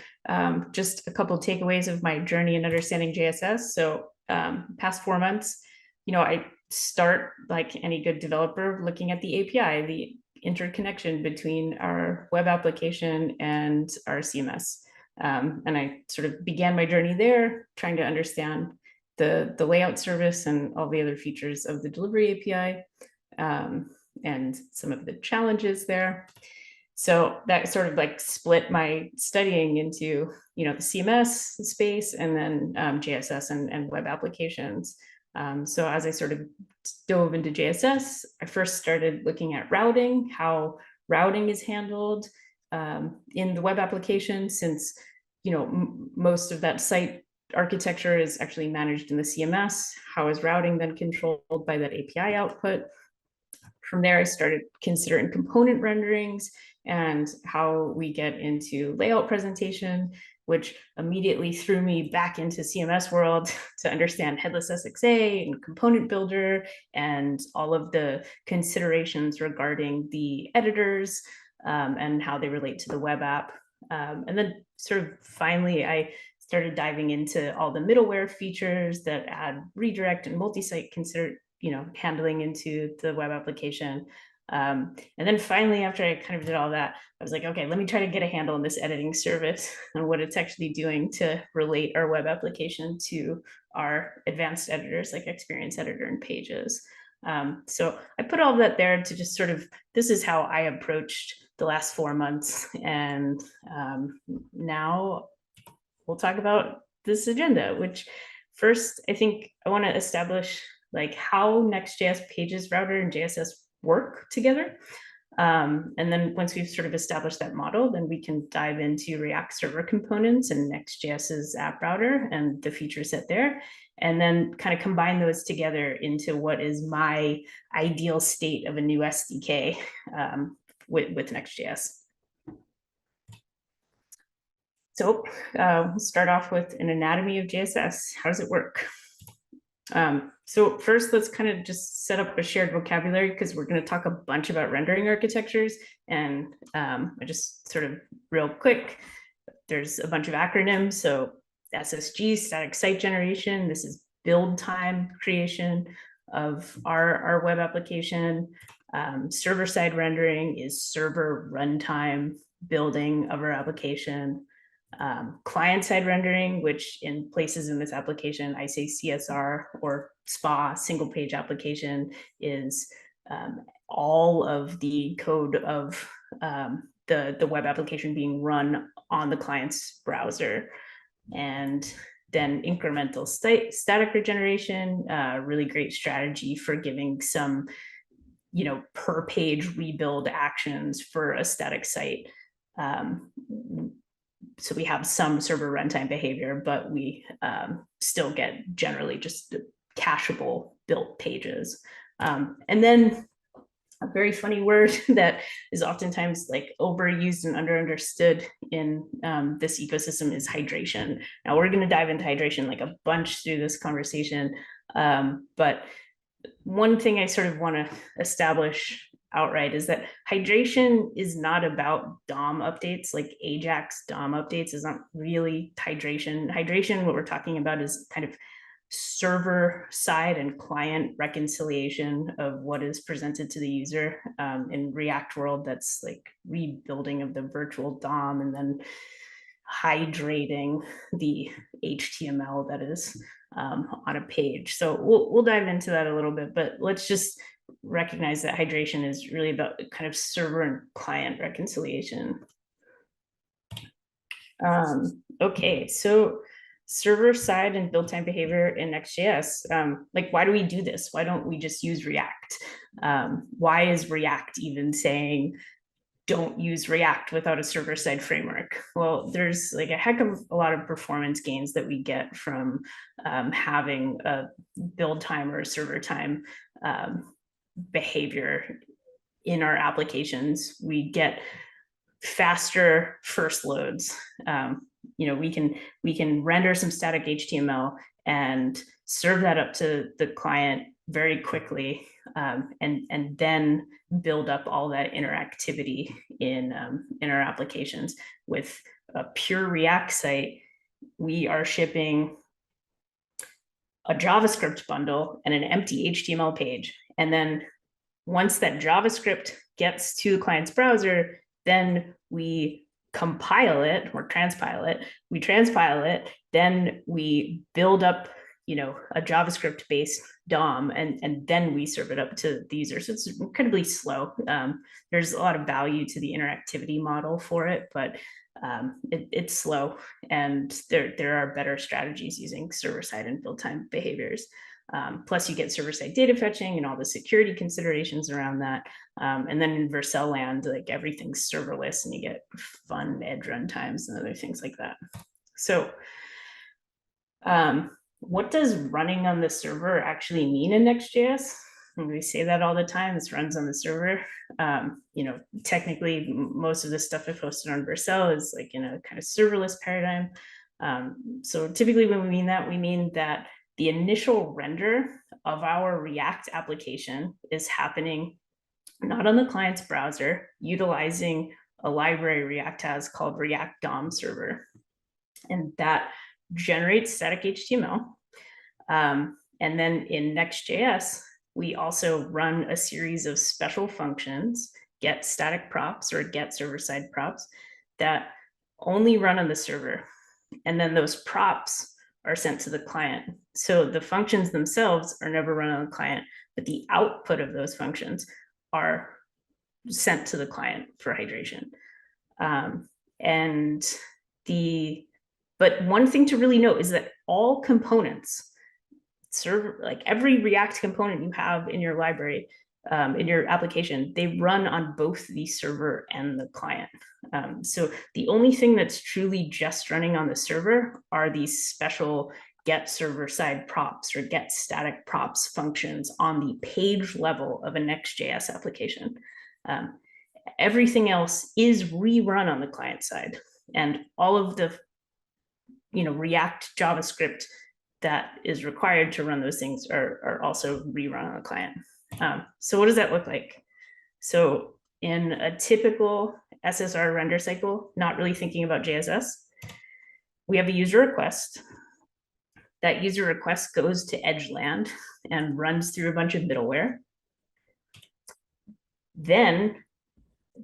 just a couple of takeaways of my journey in understanding JSS. So past 4 months, I start like any good developer looking at the API, the interconnection between our web application and our CMS. And I sort of began my journey there, trying to understand the layout service and all the other features of the delivery API, and some of the challenges there. So that sort of like split my studying into, the CMS space and then JSS and web applications. So as I sort of dove into JSS, I first started looking at routing, how routing is handled in the web application, since most of that site architecture is actually managed in the CMS. How is routing then controlled by that API output? From there, I started considering component renderings and how we get into layout presentation, which immediately threw me back into CMS world to understand headless SXA and component builder and all of the considerations regarding the editors and how they relate to the web app. And then sort of finally, I started diving into all the middleware features that add redirect and multi-site handling into the web application. And then finally, after I kind of did all that, I was like, okay, let me try to get a handle on this editing service and what it's actually doing to relate our web application to our advanced editors like Experience Editor and Pages. So I put all of that there to just sort of, this is how I approached the last 4 months. And now we'll talk about this agenda, which first, I think I want to establish like how Next.js Pages Router and JSS work together. And then once we've sort of established that model, then we can dive into React Server components and Next.js's app router and the feature set there, and then kind of combine those together into what is my ideal state of a new SDK with Next.js. So we'll start off with an anatomy of JSS. How does it work? So first, let's kind of just set up a shared vocabulary because we're going to talk a bunch about rendering architectures. And I just sort of real quick, there's a bunch of acronyms. So SSG, static site generation. This is build time creation of our web application. Server-side rendering is server runtime building of our application. Client-side rendering, which in places in this application, I say CSR or SPA, single page application, is all of the code of the web application being run on the client's browser. And then incremental static regeneration, really great strategy for giving some, per page rebuild actions for a static site. So we have some server runtime behavior, but we still get generally just cacheable built pages. And then a very funny word that is oftentimes like overused and understood in this ecosystem is hydration. Now we're going to dive into hydration like a bunch through this conversation. But one thing I sort of want to establish outright is that hydration is not about DOM updates, like Ajax DOM updates is not really hydration. Hydration, what we're talking about is kind of server side and client reconciliation of what is presented to the user. In React world, that's like rebuilding of the virtual DOM and then hydrating the HTML that is on a page. So we'll dive into that a little bit, but let's just recognize that hydration is really about kind of server and client reconciliation. Okay, so server side and build time behavior in Next.js. Like, why do we do this? Why don't we just use React? Why is React even saying don't use React without a server side framework? Well, there's like a heck of a lot of performance gains that we get from having a build time or a server time behavior in our applications. We get faster first loads. We can render some static HTML and serve that up to the client very quickly, and then build up all that interactivity in our applications. With a pure React site, we are shipping a JavaScript bundle and an empty HTML page. And then once that JavaScript gets to the client's browser, then we compile it or transpile it. We transpile it, then we build up, a JavaScript based DOM, and then we serve it up to the user. So it's incredibly slow. There's a lot of value to the interactivity model for it, but it's slow, and there are better strategies using server-side and build-time behaviors. Plus you get server-side data fetching and all the security considerations around that. And then in Vercel land, like everything's serverless and you get fun edge runtimes and other things like that. So what does running on the server actually mean in Next.js? And we say that all the time, this runs on the server. Technically, most of the stuff I've hosted on Vercel is like in a kind of serverless paradigm. So typically when we mean that the initial render of our React application is happening not on the client's browser, utilizing a library React has called React DOM server. And that generates static HTML. And then in Next.js, we also run a series of special functions, get static props or get server-side props, that only run on the server. And then those props are sent to the client. So the functions themselves are never run on the client, but the output of those functions are sent to the client for hydration. But one thing to really note is that all components, like every React component you have in your library, in your application, they run on both the server and the client. So the only thing that's truly just running on the server are these special get server-side props or get static props functions on the page level of a Next.js application. Everything else is rerun on the client side, and all of the React JavaScript that is required to run those things are also rerun on the client. So what does that look like? So in a typical SSR render cycle, not really thinking about JSS, we have a user request. That user request goes to edge land and runs through a bunch of middleware. Then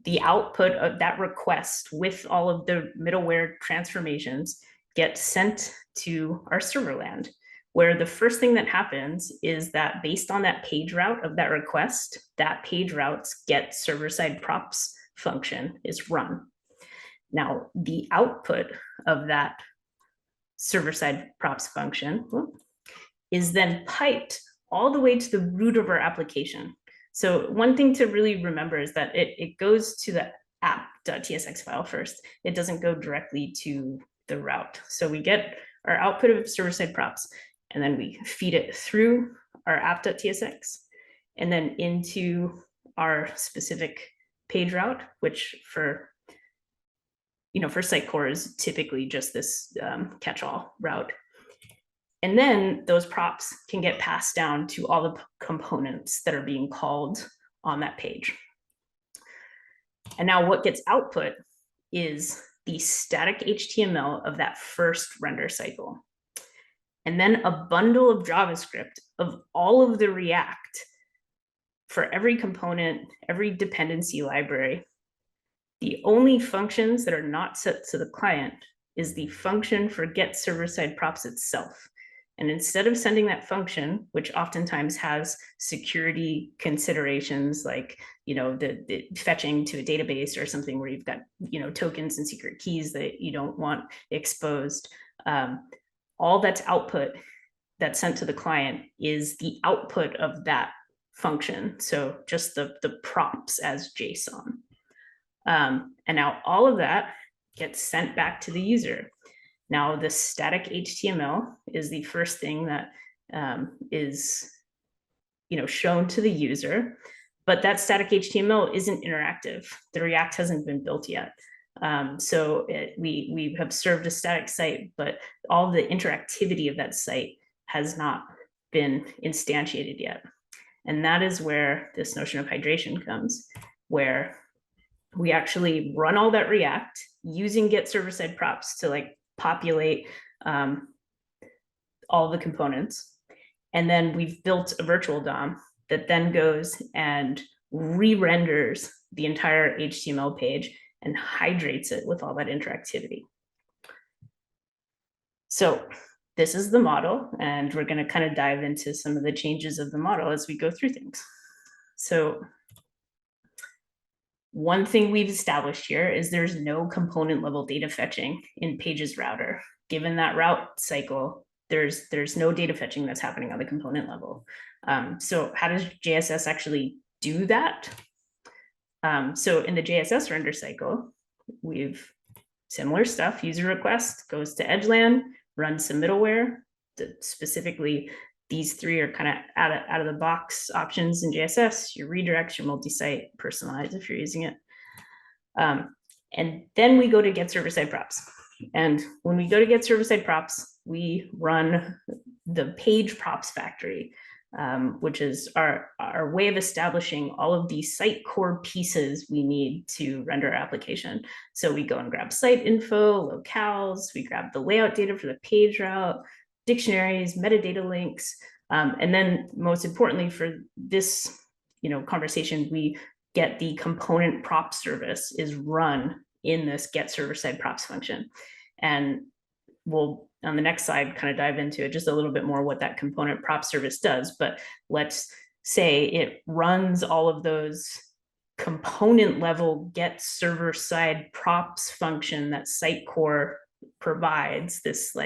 the output of that request with all of the middleware transformations gets sent to our server land, where the first thing that happens is that based on that page route of that request, that page route's get server-side props function is run. Now, the output of that server-side props function is then piped all the way to the root of our application. So one thing to really remember is that it goes to the app.tsx file first. It doesn't go directly to the route. So we get our output of server-side props, and then we feed it through our app.tsx and then into our specific page route, which for Sitecore is typically just this catch-all route. And then those props can get passed down to all the components that are being called on that page. And now what gets output is the static HTML of that first render cycle. And then a bundle of JavaScript of all of the React for every component, every dependency library. The only functions that are not set to the client is the function for get server-side props itself. And instead of sending that function, which oftentimes has security considerations like, the fetching to a database or something where you've got, tokens and secret keys that you don't want exposed, all that's output that's sent to the client is the output of that function. So just the props as JSON. And now all of that gets sent back to the user. Now the static HTML is the first thing that is shown to the user, but that static HTML isn't interactive. The React hasn't been built yet. So we have served a static site, but all the interactivity of that site has not been instantiated yet. And that is where this notion of hydration comes, where we actually run all that React using get server-side props to populate all the components. And then we've built a virtual DOM that then goes and re-renders the entire HTML page and hydrates it with all that interactivity. So this is the model, and we're going to kind of dive into some of the changes of the model as we go through things. So one thing we've established here is there's no component level data fetching in Pages router. Given that route cycle, there's no data fetching that's happening on the component level. So how does JSS actually do that? So in the JSS render cycle, we've similar stuff. User request goes to Edgeland, runs some middleware. Specifically, these three are kind of out of the box options in JSS. Your redirects, your multi-site, personalize if you're using it. And then we go to get server-side props. And when we go to get server-side props, we run the page props factory, which is our way of establishing all of these Sitecore pieces we need to render our application. So we go and grab site info, locales, we grab the layout data for the page route, dictionaries, metadata links, and then most importantly for this conversation, we get the component prop service is run in this get server-side props function. And we'll, on the next slide, kind of dive into it just a little bit more what that component prop service does. But let's say it runs all of those component level get server-side props function that Sitecore provides, this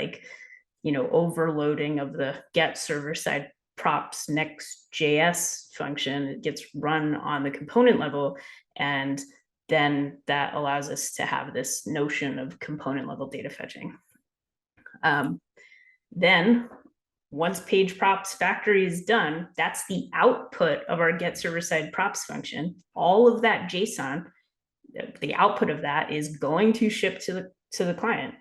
overloading of the get server-side props Next.js function. It gets run on the component level, and then that allows us to have this notion of component level data fetching. Then once page props factory is done, that's the output of our get server-side props function. All of that JSON, the output of that is going to ship to the client,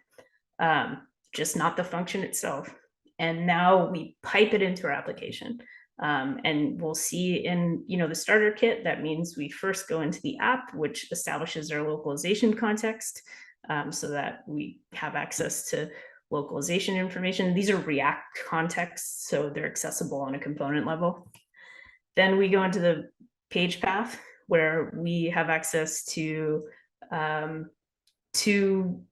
just not the function itself. And now we pipe it into our application. And we'll see in the starter kit, that means we first go into the app, which establishes our localization context, so that we have access to localization information. These are React contexts, so they're accessible on a component level. Then we go into the page path, where we have access to two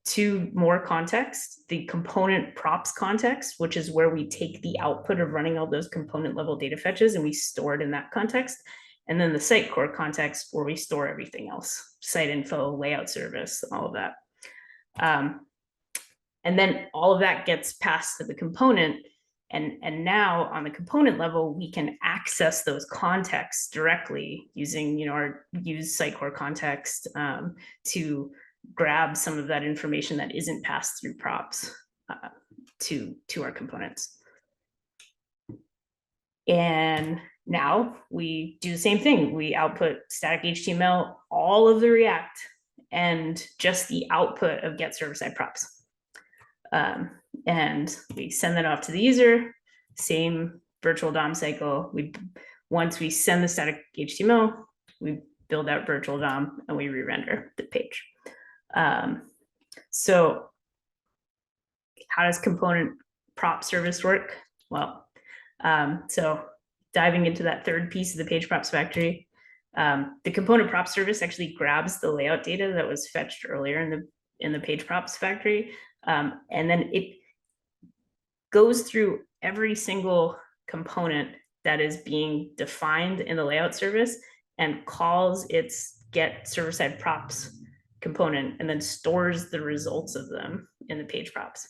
more context, the component props context, which is where we take the output of running all those component level data fetches and we store it in that context. And then the Sitecore context, where we store everything else, site info, layout service, all of that. And then all of that gets passed to the component. And now on the component level, we can access those contexts directly using our use SitecoreContext to grab some of that information that isn't passed through props to our components. And now we do the same thing. We output static HTML, all of the React, and just the output of get server-side props. And we send that off to the user, same virtual DOM cycle. Once we send the static HTML, we build out virtual DOM and we re-render the page. So how does component prop service work? Well, so diving into that third piece of the page props factory, the component prop service actually grabs the layout data that was fetched earlier in the page props factory, and then it goes through every single component that is being defined in the layout service and calls its get server-side props component and then stores the results of them in the page props.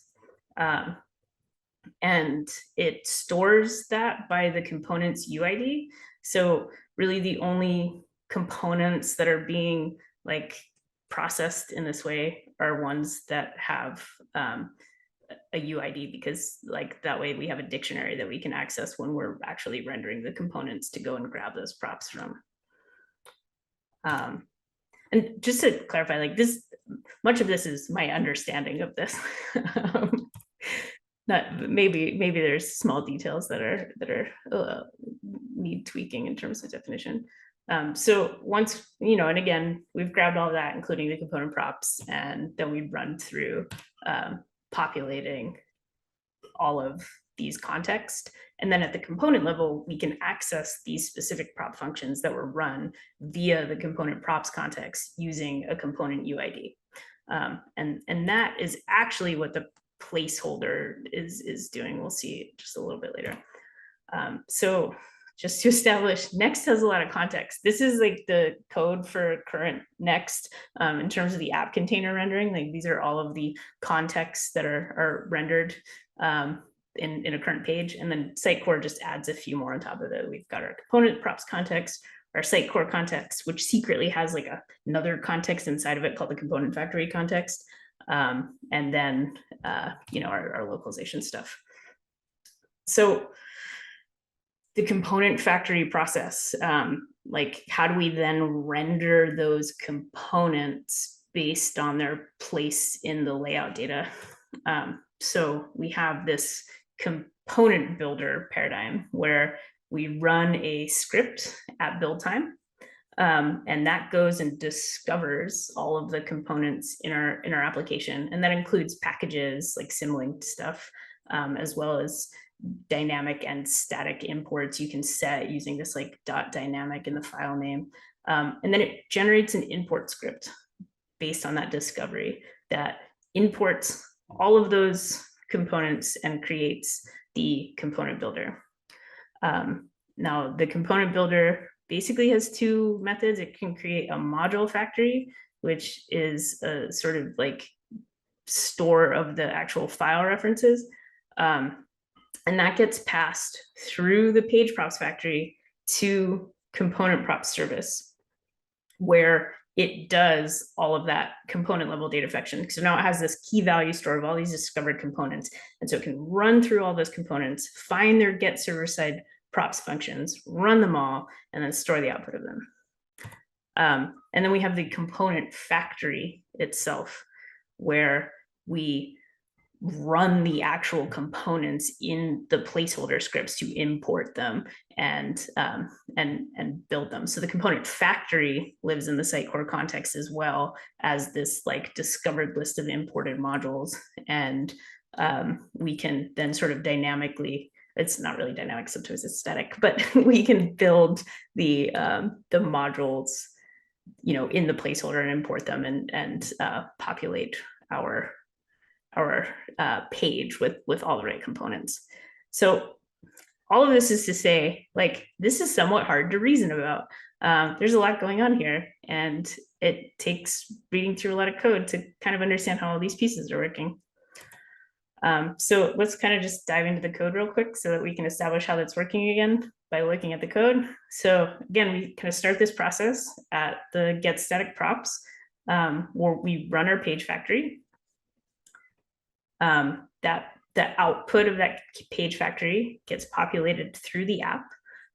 And it stores that by the component's UID. So really the only components that are being processed in this way are ones that have a UID, because that way we have a dictionary that we can access when we're actually rendering the components to go and grab those props from. And just to clarify, much of this is my understanding of this. Maybe there's small details that are need tweaking in terms of definition. So once, and again, we've grabbed all that, including the component props, and then we run through populating all of these contexts. And then at the component level, we can access these specific prop functions that were run via the component props context using a component UID. And that is actually what the placeholder is doing. We'll see just a little bit later. So just to establish, Next has a lot of context. This is like the code for current Next in terms of the app container rendering. Like these are all of the contexts that are rendered in a current page. And then Sitecore just adds a few more on top of it. We've got our component props context, our Sitecore context, which secretly has like another context inside of it called the component factory context. And then, you know, our localization stuff. So the component factory process, like how do we then render those components based on their place in the layout data? So we have this component builder paradigm where we run a script at build time, and that goes and discovers all of the components in our application, and that includes packages like symlinked stuff, as well as dynamic and static imports you can set using this like .dynamic in the file name, and then it generates an import script based on that discovery that imports all of those components and creates the component builder. Now the component builder basically has two methods. It can create a module factory, which is a sort of like store of the actual file references. And that gets passed through the page props factory to component props service, where it does all of that component level data fetching. So now it has this key value store of all these discovered components. And so it can run through all those components, find their get server side props functions, run them all, and then store the output of them. And then we have the component factory itself, where we run the actual components in the placeholder scripts to import them and build them. So the component factory lives in the Sitecore context as well as this like discovered list of imported modules. And we can then sort of dynamically, it's not really dynamic, sometimes it's static, but we can build the modules, you know, in the placeholder and import them and populate our page with all the right components. So all of this is to say, like, this is somewhat hard to reason about. There's a lot going on here, and it takes reading through a lot of code to kind of understand how all these pieces are working. So let's kind of just dive into the code real quick so that we can establish how that's working again by looking at the code. So again, we kind of start this process at the get static props, where we run our page factory. The output of that page factory gets populated through the app.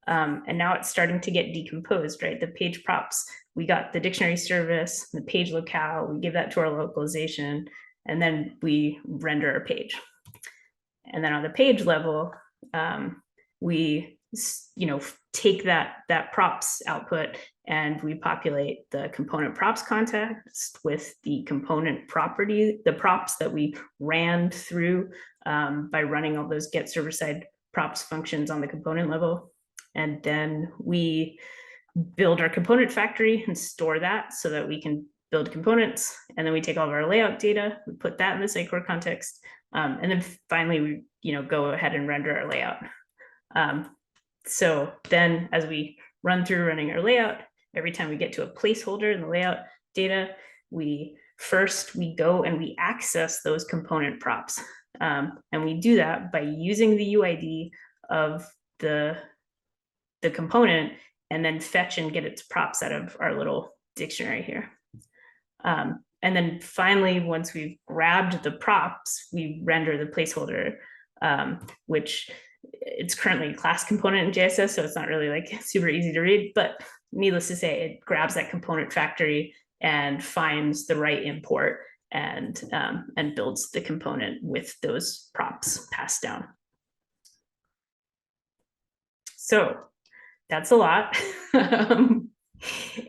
And now it's starting to get decomposed, right? The page props, we got the dictionary service, the page locale, we give that to our localization, and then we render our page. And then on the page level, we, you know, take that props output and we populate the component props context with the component property, the props that we ran through by running all those get server side props functions on the component level. And then we build our component factory and store that so that we can build components. And then we take all of our layout data, we put that in the Sitecore context. And then finally, we, you know, go ahead and render our layout. So then as we run through running our layout, every time we get to a placeholder in the layout data, we go and we access those component props. And we do that by using the UID of the component and then fetch and get its props out of our little dictionary here. And then finally, once we've grabbed the props, we render the placeholder, which it's currently a class component in JSS, so it's not really like super easy to read, but needless to say, it grabs that component factory and finds the right import and builds the component with those props passed down. So that's a lot.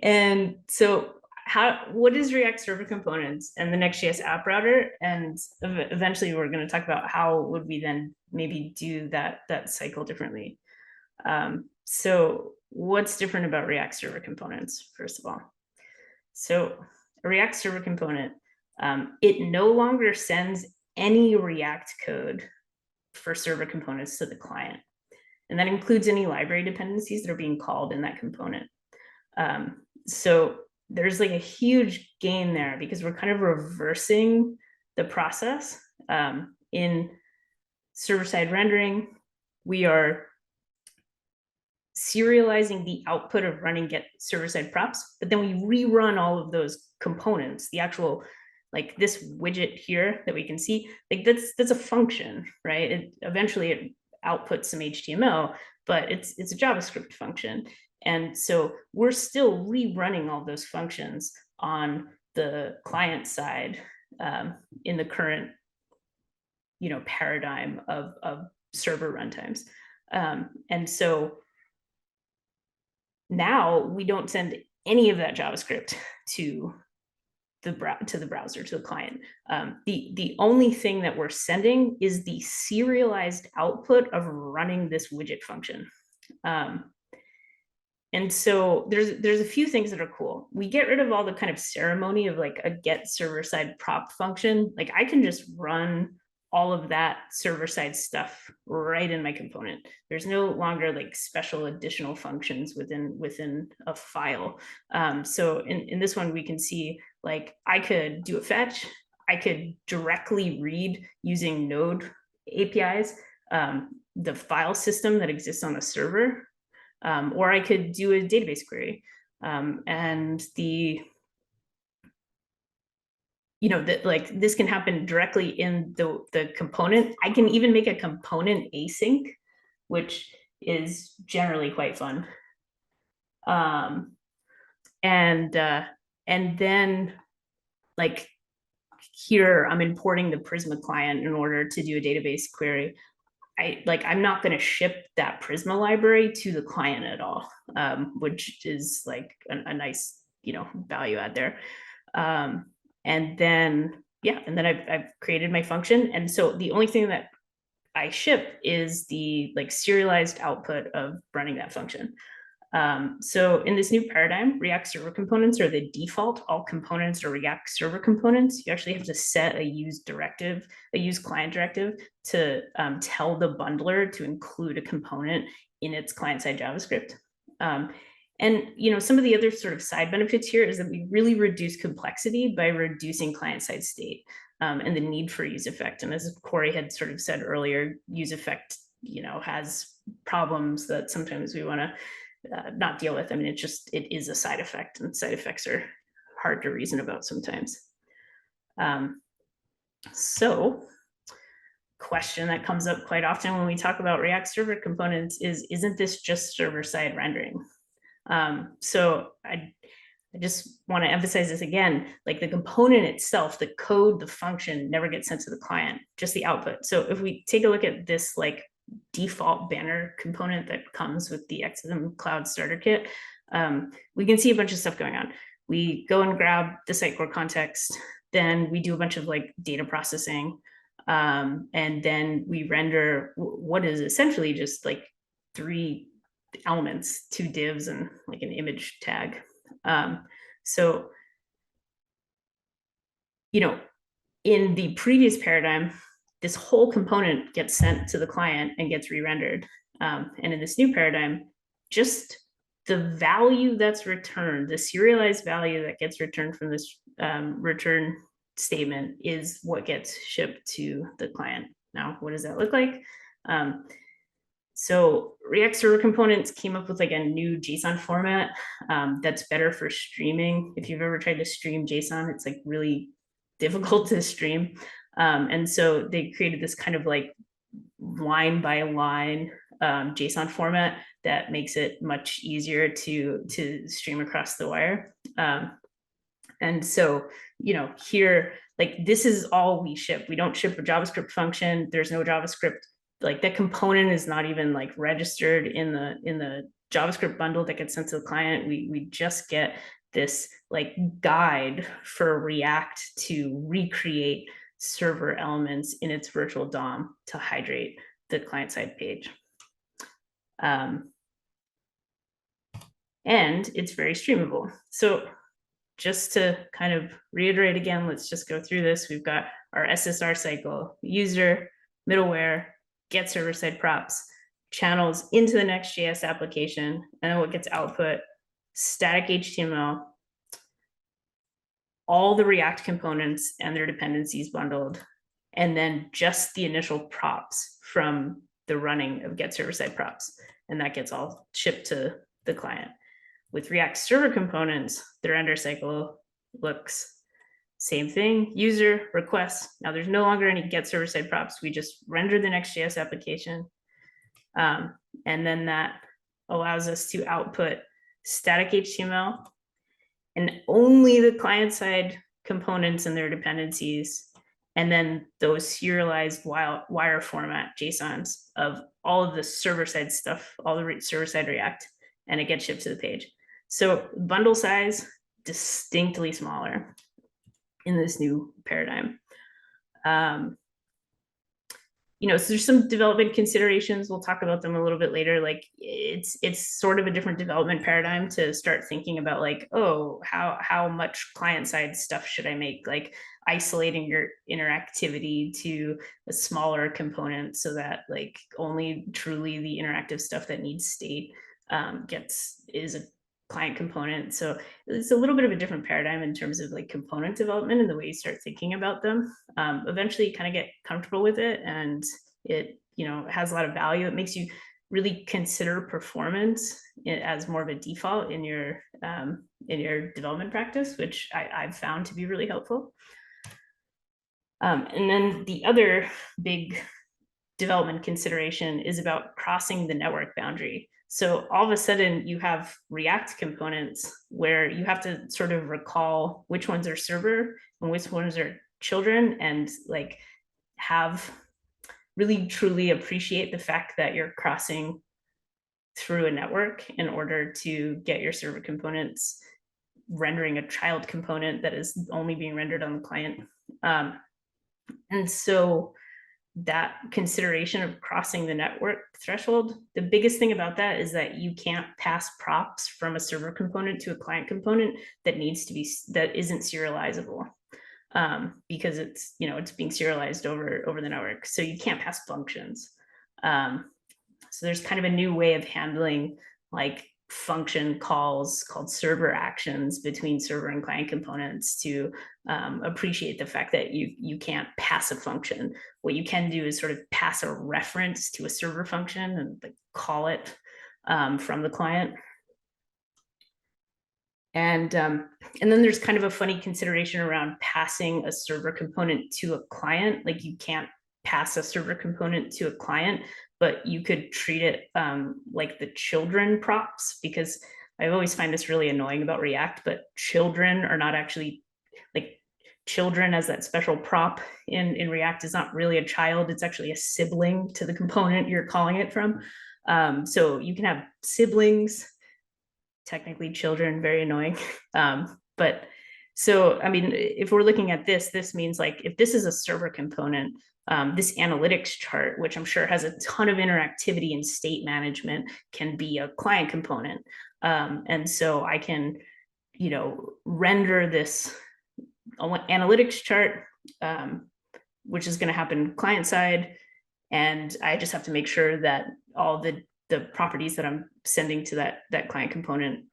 And so what is React Server Components and the Next.js app router? And eventually we're going to talk about how would we then maybe do that cycle differently. So what's different about React Server Components, first of all? So a React Server Component, it no longer sends any React code for server components to the client. And that includes any library dependencies that are being called in that component. So there's like a huge gain there because we're kind of reversing the process. In server-side rendering, we are serializing the output of running get server-side props, but then we rerun all of those components, the actual, like this widget here that we can see, like that's a function, right? Eventually it outputs some HTML, but it's a JavaScript function. And so we're still rerunning all those functions on the client side in the current, paradigm of server runtimes. And so now we don't send any of that JavaScript to the browser, to the client. The only thing that we're sending is the serialized output of running this widget function. And so there's a few things that are cool. We get rid of all the kind of ceremony of like a get server-side prop function. Like I can just run all of that server-side stuff right in my component. There's no longer like special additional functions within a file. So in this one, we can see like I could do a fetch. I could directly read using Node APIs, the file system that exists on the server. Or I could do a database query. And that like this can happen directly in the component. I can even make a component async, which is generally quite fun. And then like here, I'm importing the Prisma client in order to do a database query. I'm not going to ship that Prisma library to the client at all, which is like a nice, value add there. And then I've created my function. And so the only thing that I ship is the like serialized output of running that function. So in this new paradigm, React server components are the default. All components are React server components. You actually have to set a use client directive to tell the bundler to include a component in its client-side JavaScript. And some of the other sort of side benefits here is that we really reduce complexity by reducing client-side state and the need for use effect. And as Corey had sort of said earlier, use effect, has problems that sometimes we want to not deal with. I mean, it is a side effect, and side effects are hard to reason about sometimes. So question that comes up quite often when we talk about React server components is, isn't this just server-side rendering? So I just want to emphasize this again, like the component itself, the code, the function never gets sent to the client, just the output. So if we take a look at this like default banner component that comes with the XM Cloud Starter Kit, we can see a bunch of stuff going on. We go and grab the SitecoreContext, then we do a bunch of like data processing, and then we render what is essentially just like 3 elements, 2 divs and like an image tag. So, in the previous paradigm, this whole component gets sent to the client and gets re-rendered. And in this new paradigm, just the value that's returned, the serialized value that gets returned from this return statement is what gets shipped to the client. Now, what does that look like? So React server components came up with like a new JSON format that's better for streaming. If you've ever tried to stream JSON, it's like really difficult to stream. And so they created this kind of like line by line JSON format that makes it much easier to stream across the wire. And so, here, like this is all we ship. We don't ship a JavaScript function. There's no JavaScript. Like that component is not even like registered in the JavaScript bundle that gets sent to the client. We just get this like guide for React to recreate server elements in its virtual DOM to hydrate the client-side page. And it's very streamable. So just to kind of reiterate again, let's just go through this. We've got our SSR cycle, user, middleware, get server-side props, channels into the Next.js application, and then what gets output, static HTML, all the React components and their dependencies bundled, and then just the initial props from the running of get server-side props. And that gets all shipped to the client. With React server components, the render cycle looks same thing, user, requests. Now there's no longer any get server-side props. We just render the Next.js application. And then that allows us to output static HTML and only the client-side components and their dependencies, and then those serialized wire format JSONs of all of the server-side stuff, all the server-side React, and it gets shipped to the page. So bundle size, distinctly smaller in this new paradigm. So there's some development considerations. We'll talk about them a little bit later. Like it's sort of a different development paradigm to start thinking about like, oh, how much client-side stuff should I make? Like isolating your interactivity to a smaller component so that like only truly the interactive stuff that needs state is a client component. So it's a little bit of a different paradigm in terms of like component development and the way you start thinking about them. Eventually you kind of get comfortable with it, and it has a lot of value. It makes you really consider performance as more of a default in your development practice, which I've found to be really helpful. And then the other big development consideration is about crossing the network boundary. So all of a sudden you have React components where you have to sort of recall which ones are server and which ones are children, and like have really truly appreciate the fact that you're crossing through a network in order to get your server components rendering a child component that is only being rendered on the client. And so that consideration of crossing the network threshold, the biggest thing about that is that you can't pass props from a server component to a client component that isn't serializable, because it's being serialized over the network. So you can't pass functions. So there's kind of a new way of handling like function calls called server actions between server and client components to appreciate the fact that you can't pass a function. What you can do is sort of pass a reference to a server function and like call it from the client. And then there's kind of a funny consideration around passing a server component to a client. Like you can't pass a server component to a client, but you could treat it like the children props, because I always find this really annoying about React, but children are not actually, like children as that special prop in React is not really a child. It's actually a sibling to the component you're calling it from. So you can have siblings, technically children, very annoying. But so, I mean, if we're looking at this means like, if this is a server component, this analytics chart, which I'm sure has a ton of interactivity and state management, can be a client component. And so I can, render this analytics chart, which is going to happen client side. And I just have to make sure that all the properties that I'm sending to that client component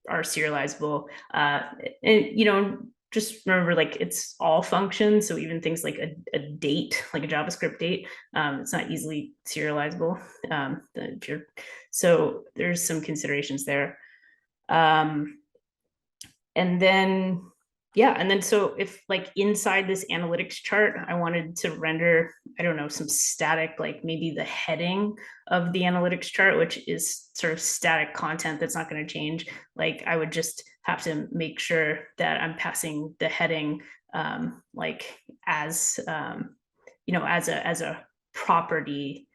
are serializable. And, just remember, like, it's all functions. So even things like a date, like a JavaScript date, it's not easily serializable. So there's some considerations there. And then, so if like inside this analytics chart, I wanted to render, I don't know, some static, like maybe the heading of the analytics chart, which is sort of static content that's not going to change. Like I would just have to make sure that I'm passing the heading like as, as a property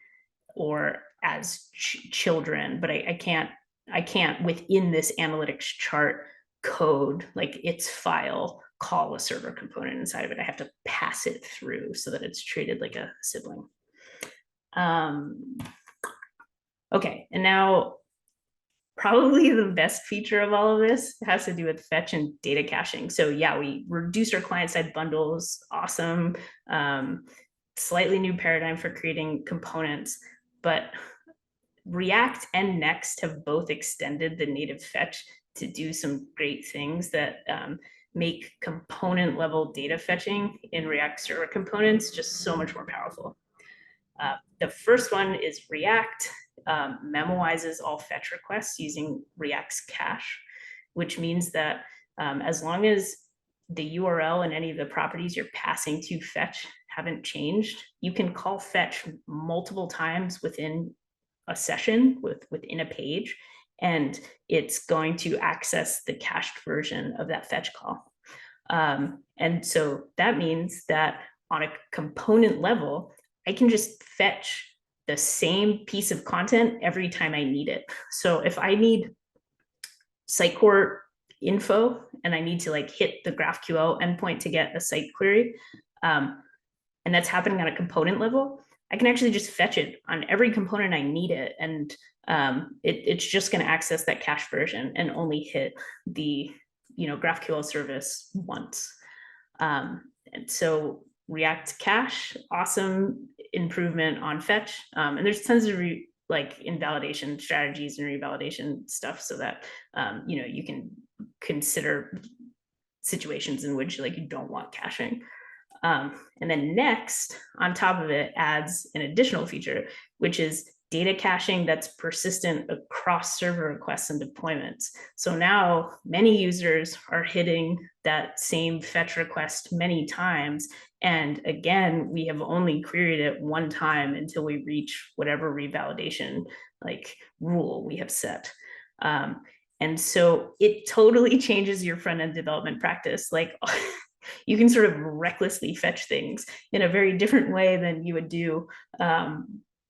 or as children, but I can't within this analytics chart code, like its file, call a server component inside of it. I have to pass it through so that it's treated like a sibling. Okay, and now Probably the best feature of all of this has to do with fetch and data caching. So yeah, we reduced our client-side bundles, awesome. Slightly new paradigm for creating components, but React and Next have both extended the native fetch to do some great things that make component level data fetching in React server components just so much more powerful. The first one is React memoizes all fetch requests using React's cache, which means that as long as the URL and any of the properties you're passing to fetch haven't changed, you can call fetch multiple times within a session, within a page, and it's going to access the cached version of that fetch call. And so that means that on a component level, I can just fetch the same piece of content every time I need it. So if I need Sitecore info and I need to like hit the GraphQL endpoint to get a site query, and that's happening on a component level, I can actually just fetch it on every component I need it. And it's just going to access that cache version and only hit the GraphQL service once. And so React cache, awesome improvement on fetch. And there's tons of invalidation strategies and revalidation stuff so that you can consider situations in which you don't want caching. And then Next, on top of it, adds an additional feature, which is data caching that's persistent across server requests and deployments. So now many users are hitting that same fetch request many times. And again, we have only queried it one time until we reach whatever revalidation rule we have set. And so it totally changes your front-end development practice. You can sort of recklessly fetch things in a very different way than you would do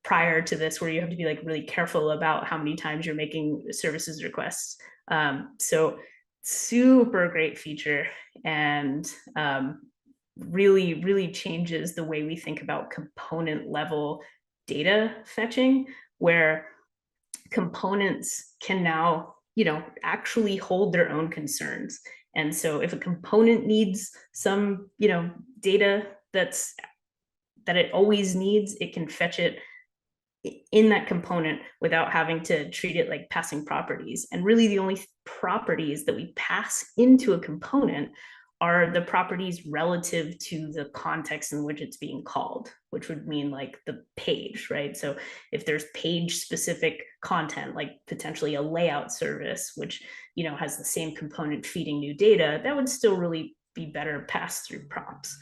prior to this, where you have to be really careful about how many times you're making services requests. So super great feature, and really, really changes the way we think about component level data fetching, where components can now, actually hold their own concerns. And so if a component needs some, data that it always needs, it can fetch it in that component without having to treat it like passing properties. And really the only properties that we pass into a component are the properties relative to the context in which it's being called, which would mean the page, right? So if there's page specific content, potentially a layout service, which has the same component feeding new data, that would still really be better passed through prompts.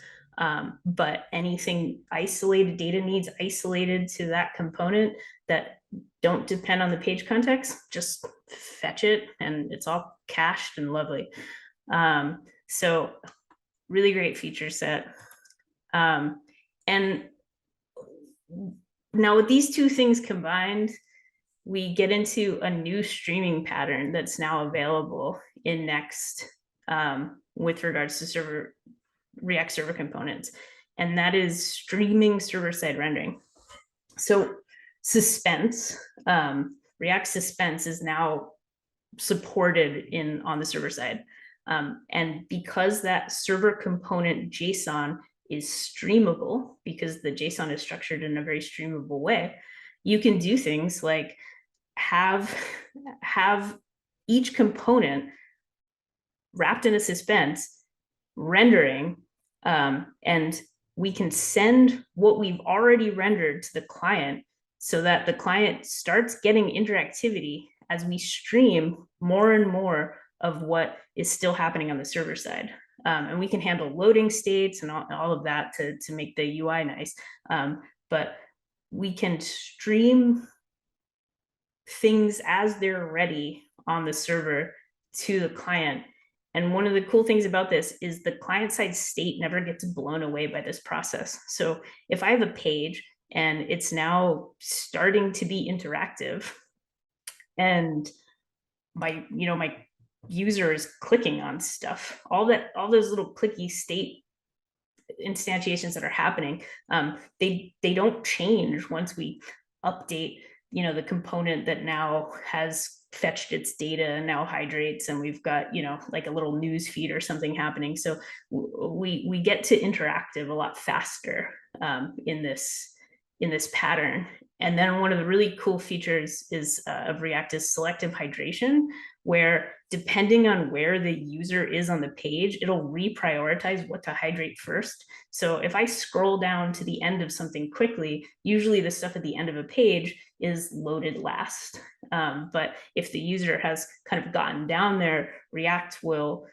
But anything isolated, data needs isolated to that component that don't depend on the page context, just fetch it and it's all cached and lovely. So really great feature set. And now with these two things combined, we get into a new streaming pattern that's now available in Next with regards to React server components, and that is streaming server-side rendering. So suspense, React suspense is now supported on the server side. And because that server component JSON is streamable, because the JSON is structured in a very streamable way, you can do things like have each component wrapped in a suspense rendering, and we can send what we've already rendered to the client so that the client starts getting interactivity as we stream more and more of what is still happening on the server side. And we can handle loading states and all of that to make the UI nice. But we can stream things as they're ready on the server to the client. And one of the cool things about this is the client-side state never gets blown away by this process. So if I have a page and it's now starting to be interactive, and my user is clicking on stuff, all those little clicky state instantiations that are happening, they don't change once we update the component that now has fetched its data and now hydrates, and we've got, like a little news feed or something happening. So we get to interactive a lot faster in this pattern. And then one of the really cool features of React is selective hydration, where depending on where the user is on the page, it'll reprioritize what to hydrate first. So if I scroll down to the end of something quickly, usually the stuff at the end of a page is loaded last. But if the user has kind of gotten down there, React will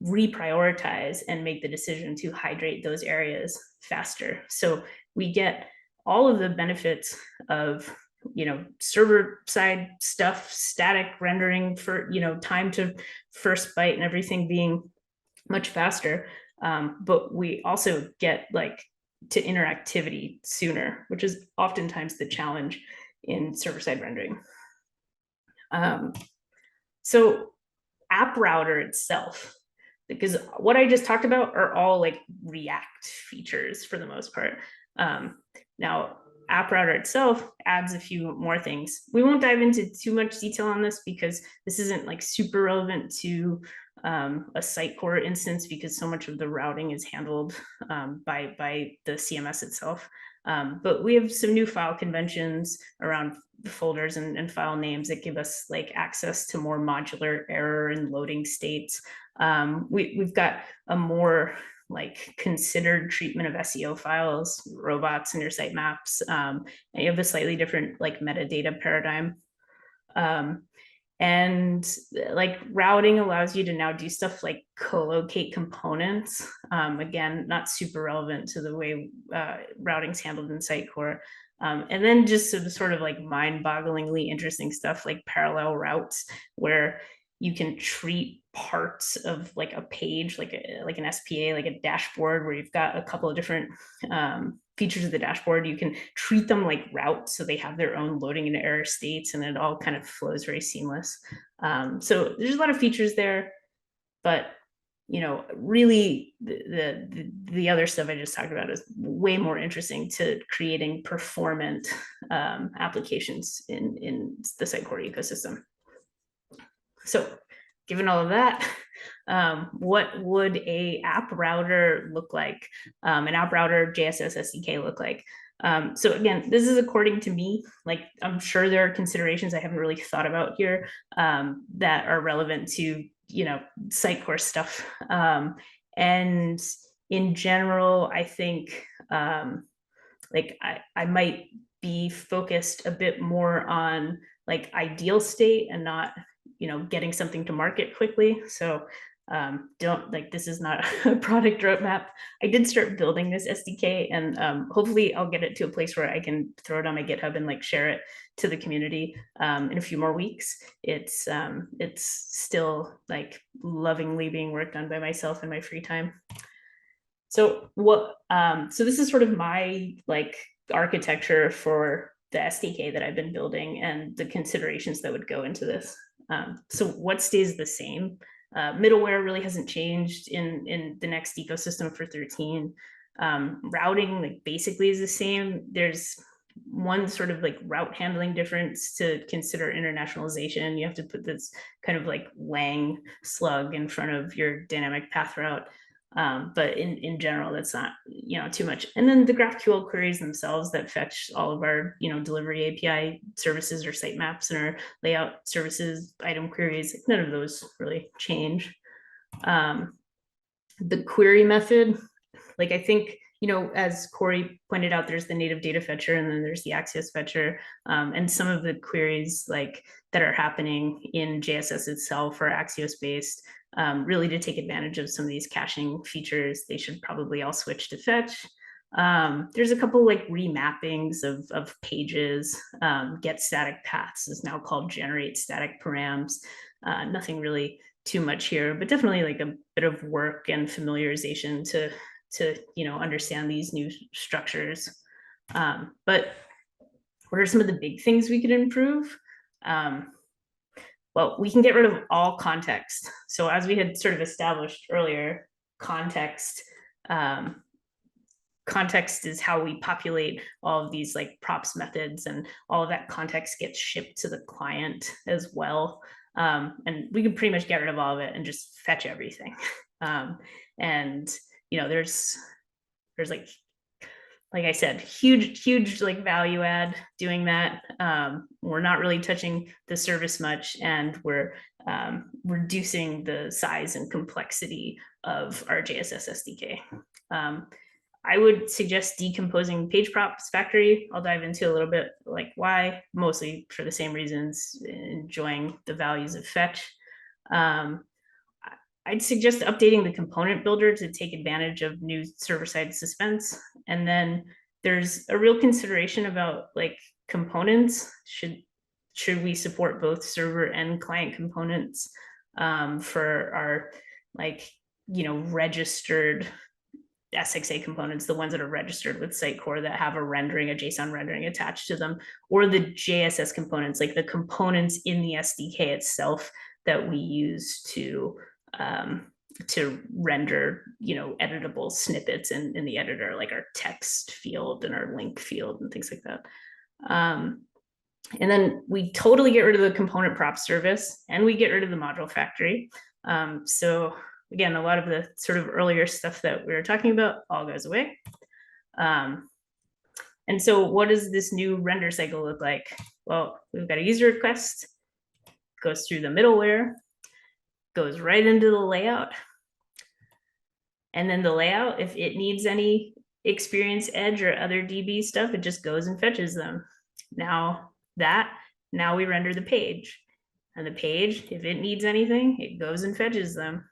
reprioritize and make the decision to hydrate those areas faster. So we get all of the benefits of server side stuff, static rendering for time to first byte and everything being much faster, but we also get to interactivity sooner, which is oftentimes the challenge in server side rendering. So app router itself, because what I just talked about are all React features for the most part. Now, app router itself adds a few more things. We won't dive into too much detail on this because this isn't super relevant to a Sitecore instance, because so much of the routing is handled by the CMS itself. But we have some new file conventions around folders and file names that give us access to more modular error and loading states. We've got a more considered treatment of SEO files, robots, and your sitemaps. And you have a slightly different metadata paradigm. And routing allows you to now do stuff like co-locate components. Again, not super relevant to the way routing's handled in Sitecore. And then just some sort of mind-bogglingly interesting stuff like parallel routes, where you can treat parts of a page, like an SPA, like a dashboard, where you've got a couple of different features of the dashboard. You can treat them like routes, so they have their own loading and error states, and it all kind of flows very seamless. So there's a lot of features there, but really the other stuff I just talked about is way more interesting to creating performant applications in the Sitecore ecosystem. So given all of that, what would a app router look like? An app router JSS SDK look like? So again, this is according to me. I'm sure there are considerations I haven't really thought about here that are relevant to Sitecore stuff. And in general, I think I might be focused a bit more on ideal state and not getting something to market quickly. So this is not a product roadmap. I did start building this SDK, and hopefully I'll get it to a place where I can throw it on my GitHub and share it to the community in a few more weeks. It's still lovingly being worked on by myself in my free time. So so this is sort of my architecture for the SDK that I've been building and the considerations that would go into this. So what stays the same? Middleware really hasn't changed in the Next ecosystem for 13. Routing basically is the same. There's one sort of route handling difference to consider internationalization. You have to put this kind of lang slug in front of your dynamic path route. But in general, that's not too much. And then the GraphQL queries themselves that fetch all of our delivery API services or sitemaps and our layout services, item queries, none of those really change. The query method, I think as Corey pointed out, there's the native data fetcher, and then there's the Axios fetcher, and some of the queries that are happening in JSS itself are Axios based. Really, to take advantage of some of these caching features, they should probably all switch to fetch. There's a couple remappings of pages. Get static paths is now called generate static params. Nothing really too much here, but definitely a bit of work and familiarization to understand these new structures. But what are some of the big things we could improve? Well, we can get rid of all context. So as we had sort of established earlier, context context is how we populate all of these like props methods, and all of that context gets shipped to the client as well. And we can pretty much get rid of all of it and just fetch everything. And you know, there's like I said, huge like value add doing that. We're not really touching the service much, and we're reducing the size and complexity of our JSS SDK. I would suggest decomposing page props factory. I'll dive into a little bit like why, mostly for the same reasons, enjoying the values of fetch. I'd suggest updating the component builder to take advantage of new server-side suspense. And then there's a real consideration about like components. Should we support both server and client components for our like, you know, registered SXA components, the ones that are registered with Sitecore that have a JSON rendering attached to them, or the JSS components, like the components in the SDK itself that we use to render, you know, editable snippets in the editor, like our text field and our link field and things like that. And then we totally get rid of the component prop service, and we get rid of the module factory. So again, a lot of the sort of earlier stuff that we were talking about all goes away. And so what does this new render cycle look like? Well, we've got a user request, goes through the middleware, goes right into the layout. And then the layout, if it needs any experience edge or other DB stuff, it just goes and fetches them. Now we render the page. And the page, if it needs anything, it goes and fetches them.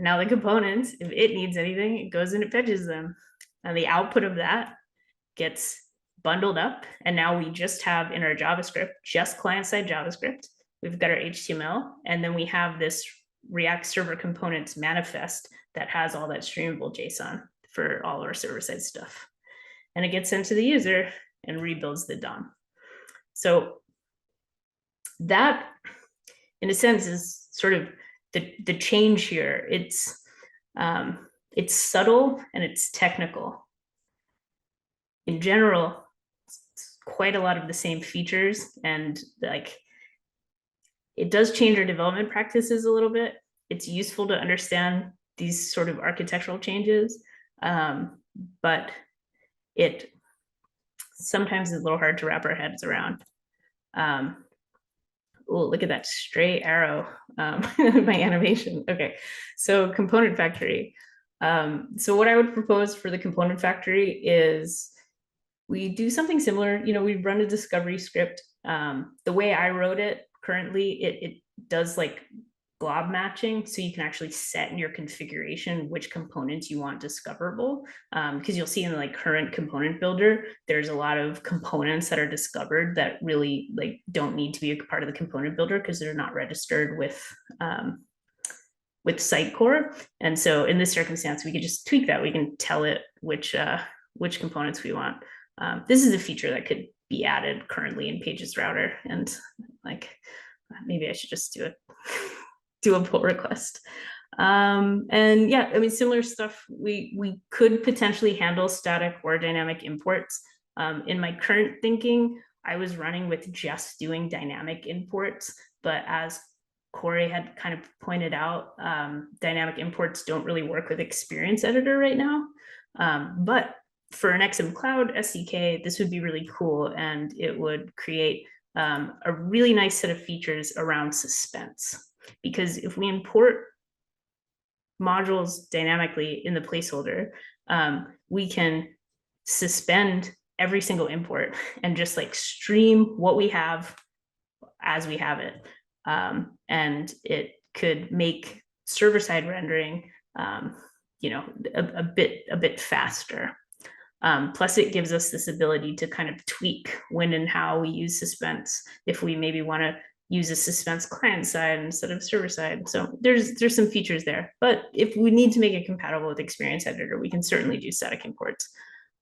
Now the components, if it needs anything, it goes and it fetches them. And the output of that gets bundled up. And now we just have in our JavaScript, just client-side JavaScript. We've got our HTML, and then we have this React server components manifest that has all that streamable JSON for all our server-side stuff. And it gets sent to the user and rebuilds the DOM. So that, in a sense, is sort of the change here. It's subtle and it's technical. In general, it's quite a lot of the same features, and like, it does change our development practices a little bit. It's useful to understand these sort of architectural changes, but it sometimes is a little hard to wrap our heads around. Oh, look at that stray arrow, my animation. Okay, so component factory. So what I would propose for the component factory is we do something similar. You know, we run a discovery script. The way I wrote it, currently, it does like glob matching, so you can actually set in your configuration which components you want discoverable. Because you'll see in the like current component builder, there's a lot of components that are discovered that really like don't need to be a part of the component builder because they're not registered with Sitecore. And so in this circumstance, we could just tweak that. We can tell it which components we want. This is a feature that could be added currently in Pages Router, and like maybe I should just do a pull request. And yeah, I mean, similar stuff. We could potentially handle static or dynamic imports. In my current thinking, I was running with just doing dynamic imports, but as Corey had kind of pointed out, dynamic imports don't really work with Experience Editor right now. But for an XM Cloud SDK, this would be really cool, and it would create a really nice set of features around suspense. Because if we import modules dynamically in the placeholder, we can suspend every single import and just like stream what we have as we have it. And it could make server-side rendering, you know, a bit faster. Plus, it gives us this ability to kind of tweak when and how we use suspense if we maybe want to use a suspense client side instead of server side. So there's some features there. But if we need to make it compatible with Experience Editor, we can certainly do static imports.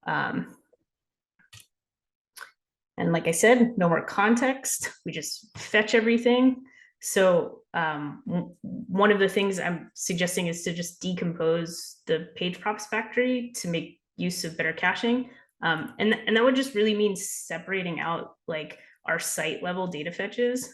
And like I said, no more context. We just fetch everything. So one of the things I'm suggesting is to just decompose the page props factory to make use of better caching. And that would just really mean separating out like our site level data fetches,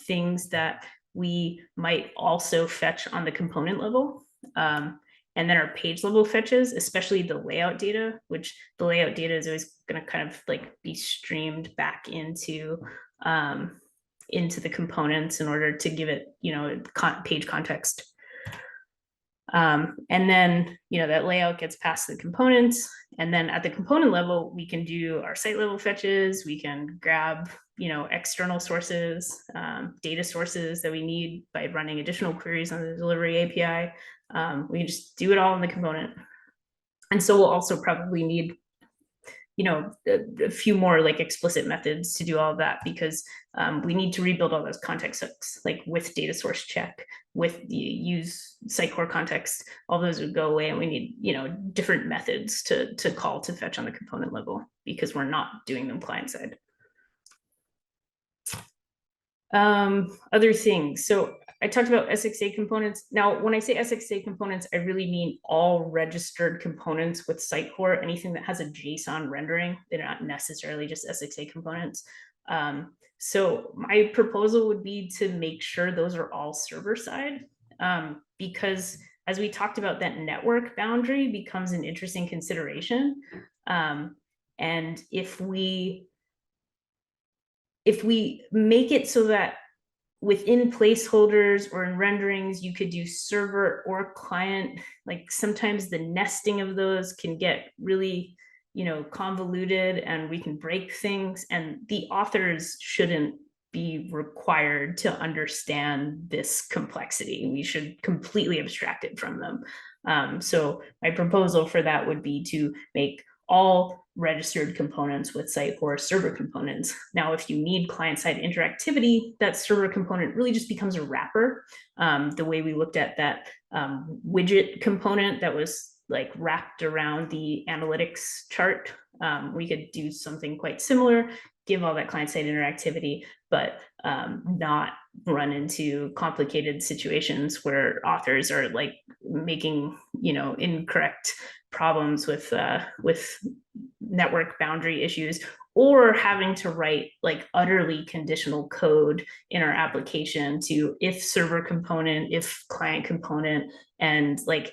things that we might also fetch on the component level. And then our page level fetches, especially the layout data, which the layout data is always going to kind of like be streamed back into the components in order to give it, page context. And then, that layout gets passed to the components. And then at the component level, we can do our site level fetches. We can grab, external sources, data sources that we need by running additional queries on the delivery API. We can just do it all in the component. And so we'll also probably need, a few more like explicit methods to do all of that, because we need to rebuild all those context hooks, like with data source check, with the use SitecoreContext, all those would go away, and we need, different methods to call to fetch on the component level, because we're not doing them client side. Other things. So I talked about SXA components. Now, when I say SXA components, I really mean all registered components with Sitecore, anything that has a JSON rendering. They're not necessarily just SXA components. So my proposal would be to make sure those are all server side, because as we talked about, that network boundary becomes an interesting consideration. And if we make it so that within placeholders or in renderings, you could do server or client, like sometimes the nesting of those can get really, convoluted, and we can break things, and the authors shouldn't be required to understand this complexity. We should completely abstract it from them. So my proposal for that would be to make all registered components with Sitecore server components. Now, if you need client-side interactivity, that server component really just becomes a wrapper. The way we looked at that widget component that was like wrapped around the analytics chart, we could do something quite similar, give all that client-side interactivity, but not run into complicated situations where authors are like making, incorrect problems with network boundary issues, or having to write like utterly conditional code in our application to if server component, if client component, and like,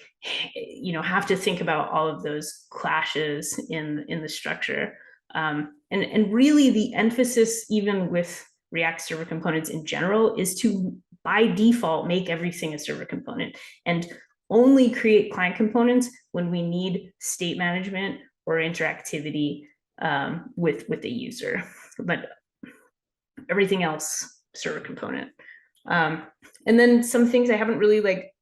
have to think about all of those clashes in the structure. And really the emphasis, even with React server components in general, is to by default make everything a server component, and only create client components when we need state management or interactivity with the user, but everything else server component. And then some things I haven't really like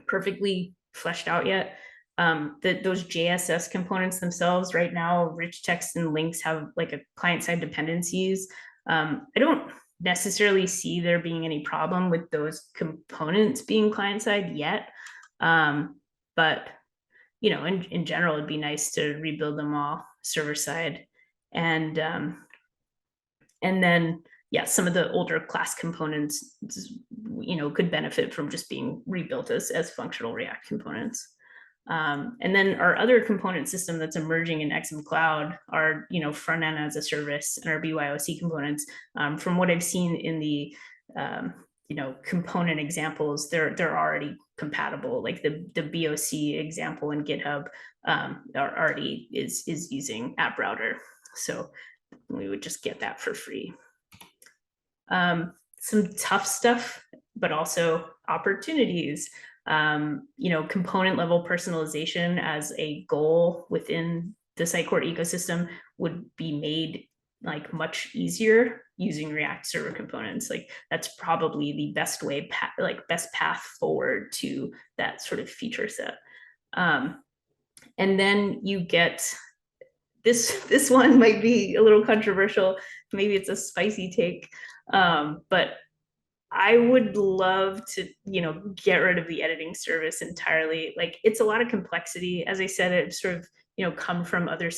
perfectly fleshed out yet. Those JSS components themselves right now, rich text and links have like a client-side dependencies. I don't necessarily see there being any problem with those components being client-side yet. But in general, it'd be nice to rebuild them all server side. And then, yeah, some of the older class components, could benefit from just being rebuilt as functional React components. And then our other component system that's emerging in XM Cloud are, front end as a service and our BYOC components. From what I've seen in the, component examples, they're already compatible. Like the BOC example in GitHub already is using App Router. So we would just get that for free. Some tough stuff, but also opportunities. Component level personalization as a goal within the Sitecore ecosystem would be made like much easier using React server components. Like that's probably the best way, best path forward to that sort of feature set. And then you get this one might be a little controversial. Maybe it's a spicy take, but I would love to, get rid of the editing service entirely. Like it's a lot of complexity. As I said, it sort of, come from other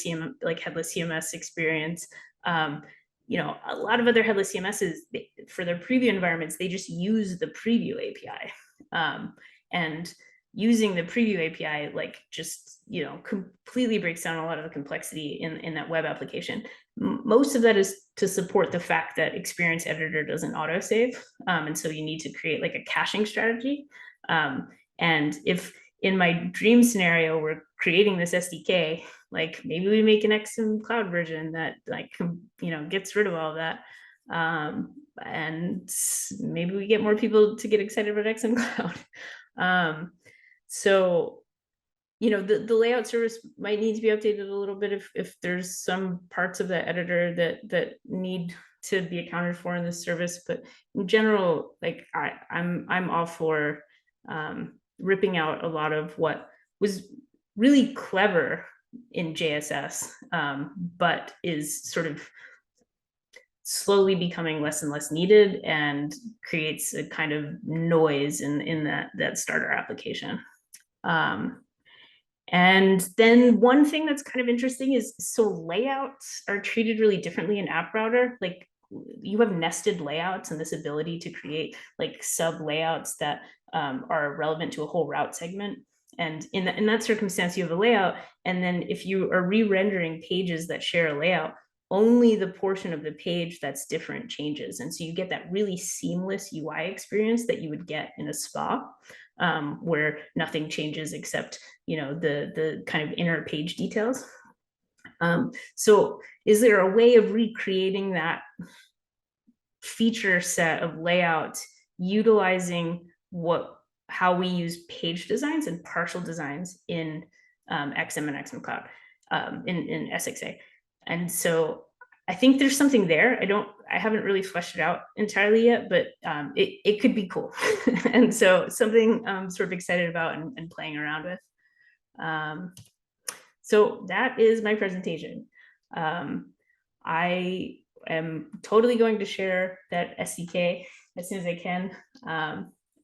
like headless CMS experience. A lot of other headless CMSs for their preview environments, they just use the preview API. And using the preview API, like just, you know, completely breaks down a lot of the complexity in that web application. Most of that is to support the fact that Experience Editor doesn't autosave. And so you need to create like a caching strategy. And if in my dream scenario, we're creating this SDK, like maybe we make an XM Cloud version that like, you know, gets rid of all of that. And maybe we get more people to get excited about XM Cloud. So, you know, the layout service might need to be updated a little bit if there's some parts of the editor that need to be accounted for in this service. But in general, like I'm all for ripping out a lot of what was really clever in JSS, but is sort of slowly becoming less and less needed and creates a kind of noise in that starter application. And then one thing that's kind of interesting is, so layouts are treated really differently in App Router. Like you have nested layouts and this ability to create like sub layouts that are relevant to a whole route segment. And in that circumstance, you have a layout. And then if you are re-rendering pages that share a layout, only the portion of the page that's different changes. And so you get that really seamless UI experience that you would get in a spa, where nothing changes except, you know, the kind of inner page details. So is there a way of recreating that feature set of layout utilizing how we use page designs and partial designs in XM and XM Cloud, in SXA? And so I think there's something there. I haven't really fleshed it out entirely yet, but it could be cool. And so something I'm sort of excited about and playing around with. So that is my presentation. I am totally going to share that SDK as soon as I can.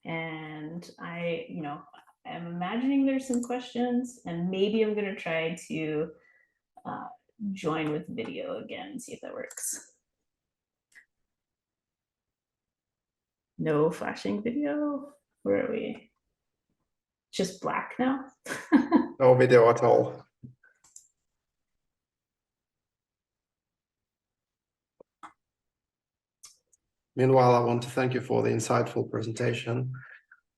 And I'm imagining there's some questions, and maybe I'm going to try to join with video again and see if that works. No flashing video. Where are we? Just black now. No video at all. Meanwhile, I want to thank you for the insightful presentation.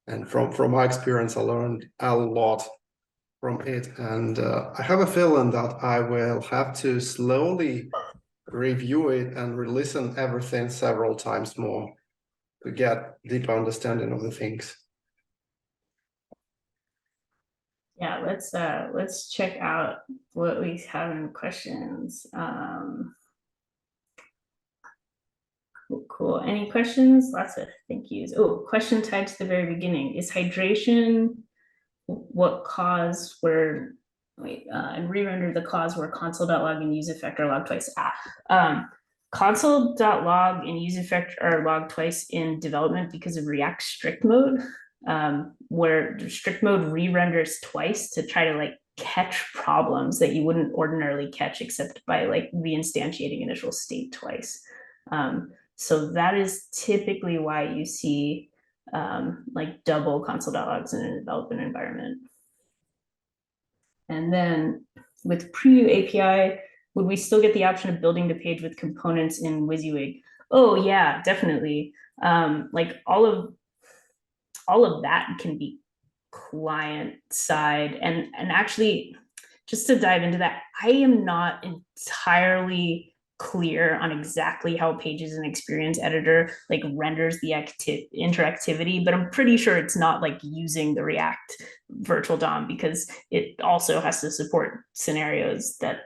And from my experience, I learned a lot from it. And I have a feeling that I will have to slowly review it and re-listen everything several times more to get deeper understanding of the things. Yeah, let's check out what we have in questions. Cool. Any questions? Lots of thank yous. Oh, question tied to the very beginning. Is hydration what cause where, and re-render the cause where console.log and useEffect are logged twice? Console.log and useEffect are logged twice in development because of React strict mode, where strict mode re-renders twice to try to like catch problems that you wouldn't ordinarily catch except by like reinstantiating initial state twice. So that is typically why you see like double console.logs in a development environment. And then with preview API, would we still get the option of building the page with components in WYSIWYG? Oh yeah, definitely. Like all of that can be client side. And actually, just to dive into that, I am not entirely clear on exactly how Pages and Experience Editor like renders the interactivity, but I'm pretty sure it's not like using the React virtual DOM, because it also has to support scenarios that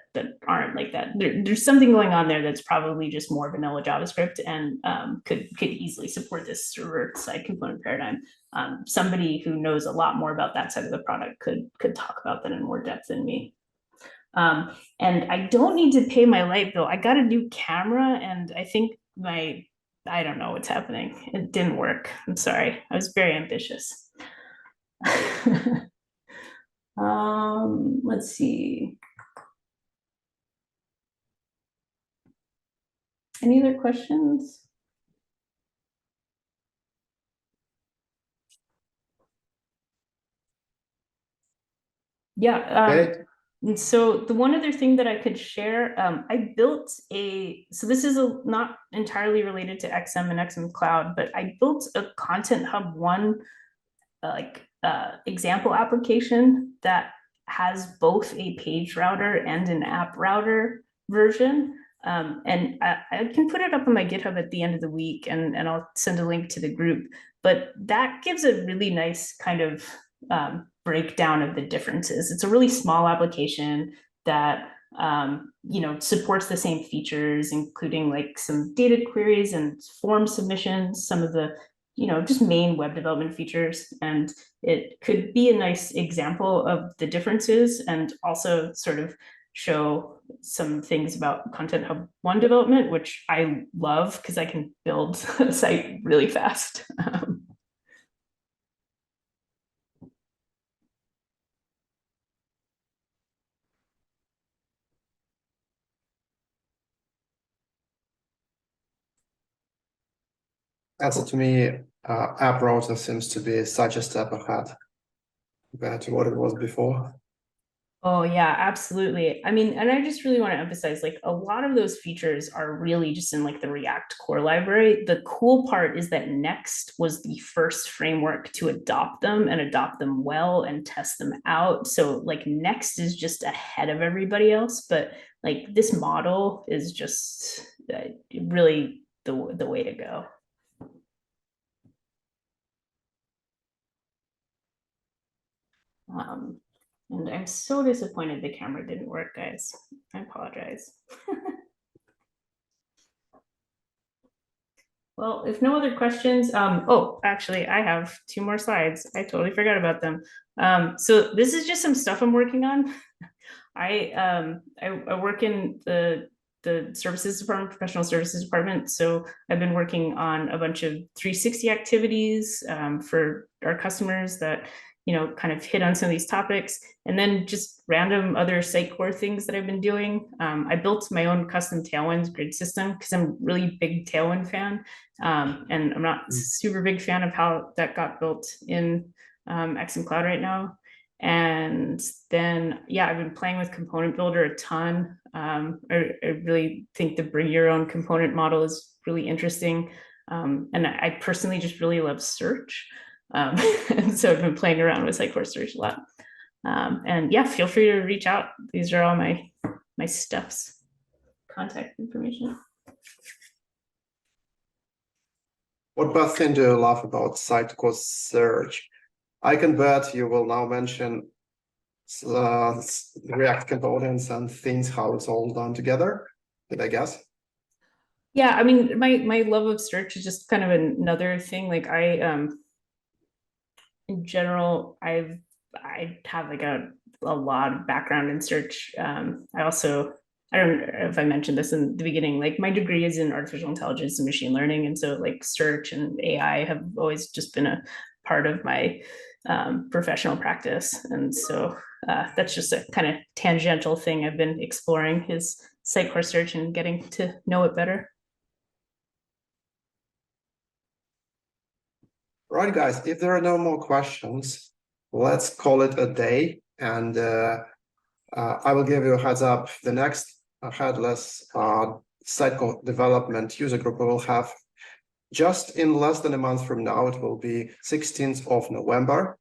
aren't like that. There's something going on there that's probably just more vanilla JavaScript and could easily support this server-side component paradigm. Somebody who knows a lot more about that side of the product could talk about that in more depth than me. And I don't need to pay my light bill. I got a new camera and I think I don't know what's happening. It didn't work. I'm sorry. I was very ambitious. Let's see. Any other questions? Yeah. Okay. And so the one other thing that I could share, I built so this is not entirely related to XM and XM Cloud, but I built a Content Hub 1 example application that has both a page router and an app router version. And I can put it up on my GitHub at the end of the week, and I'll send a link to the group. But that gives a really nice kind of breakdown of the differences. It's a really small application that supports the same features, including like some data queries and form submissions, some of the just main web development features. And it could be a nice example of the differences, and also sort of show some things about Content Hub 1 development, which I love because I can build a site really fast. That's to me, app router seems to be such a step ahead compared to what it was before. Oh yeah, absolutely. I mean, and I just really want to emphasize, like, a lot of those features are really just in like the React core library. The cool part is that Next was the first framework to adopt them, and adopt them well, and test them out. So like Next is just ahead of everybody else, but like this model is just really the way to go. And I'm so disappointed the camera didn't work, guys. I apologize. Well, if no other questions, oh, actually, I have 2 more slides. I totally forgot about them. So this is just some stuff I'm working on. I work in the services department, professional services department. So I've been working on a bunch of 360 activities for our customers that kind of hit on some of these topics, and then just random other Sitecore things that I've been doing. I built my own custom Tailwind grid system because I'm a really big Tailwind fan, and I'm not super big fan of how that got built in XM Cloud right now. And then, yeah, I've been playing with Component Builder a ton. I really think the bring your own component model is really interesting. And I personally just really love search. And so I've been playing around with Sitecore Search a lot. And yeah, feel free to reach out. These are all my stuffs, contact information. What bad thing do you love about Sitecore Search? I can bet you will now mention React components and things, how it's all done together, did I guess? Yeah, I mean, my love of search is just kind of another thing. Like in general, I have like a lot of background in search. I don't know if I mentioned this in the beginning, like my degree is in artificial intelligence and machine learning. And so like search and AI have always just been a part of my professional practice. And so that's just a kind of tangential thing I've been exploring, is Sitecore Search and getting to know it better. Right, guys, if there are no more questions, let's call it a day. And I will give you a heads up. The next headless Sitecore development user group we will have just in less than a month from now. It will be 16th of November.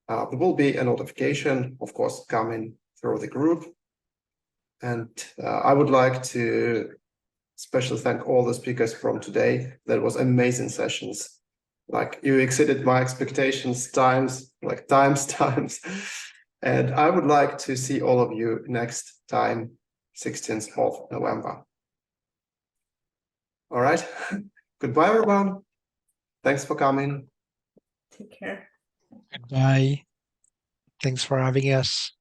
There will be a notification, of course, coming through the group. And I would like to especially thank all the speakers from today. That was amazing sessions. Like, you exceeded my expectations times. And I would like to see all of you next time, 16th of November. All right. Goodbye, everyone. Thanks for coming. Take care. Goodbye. Thanks for having us.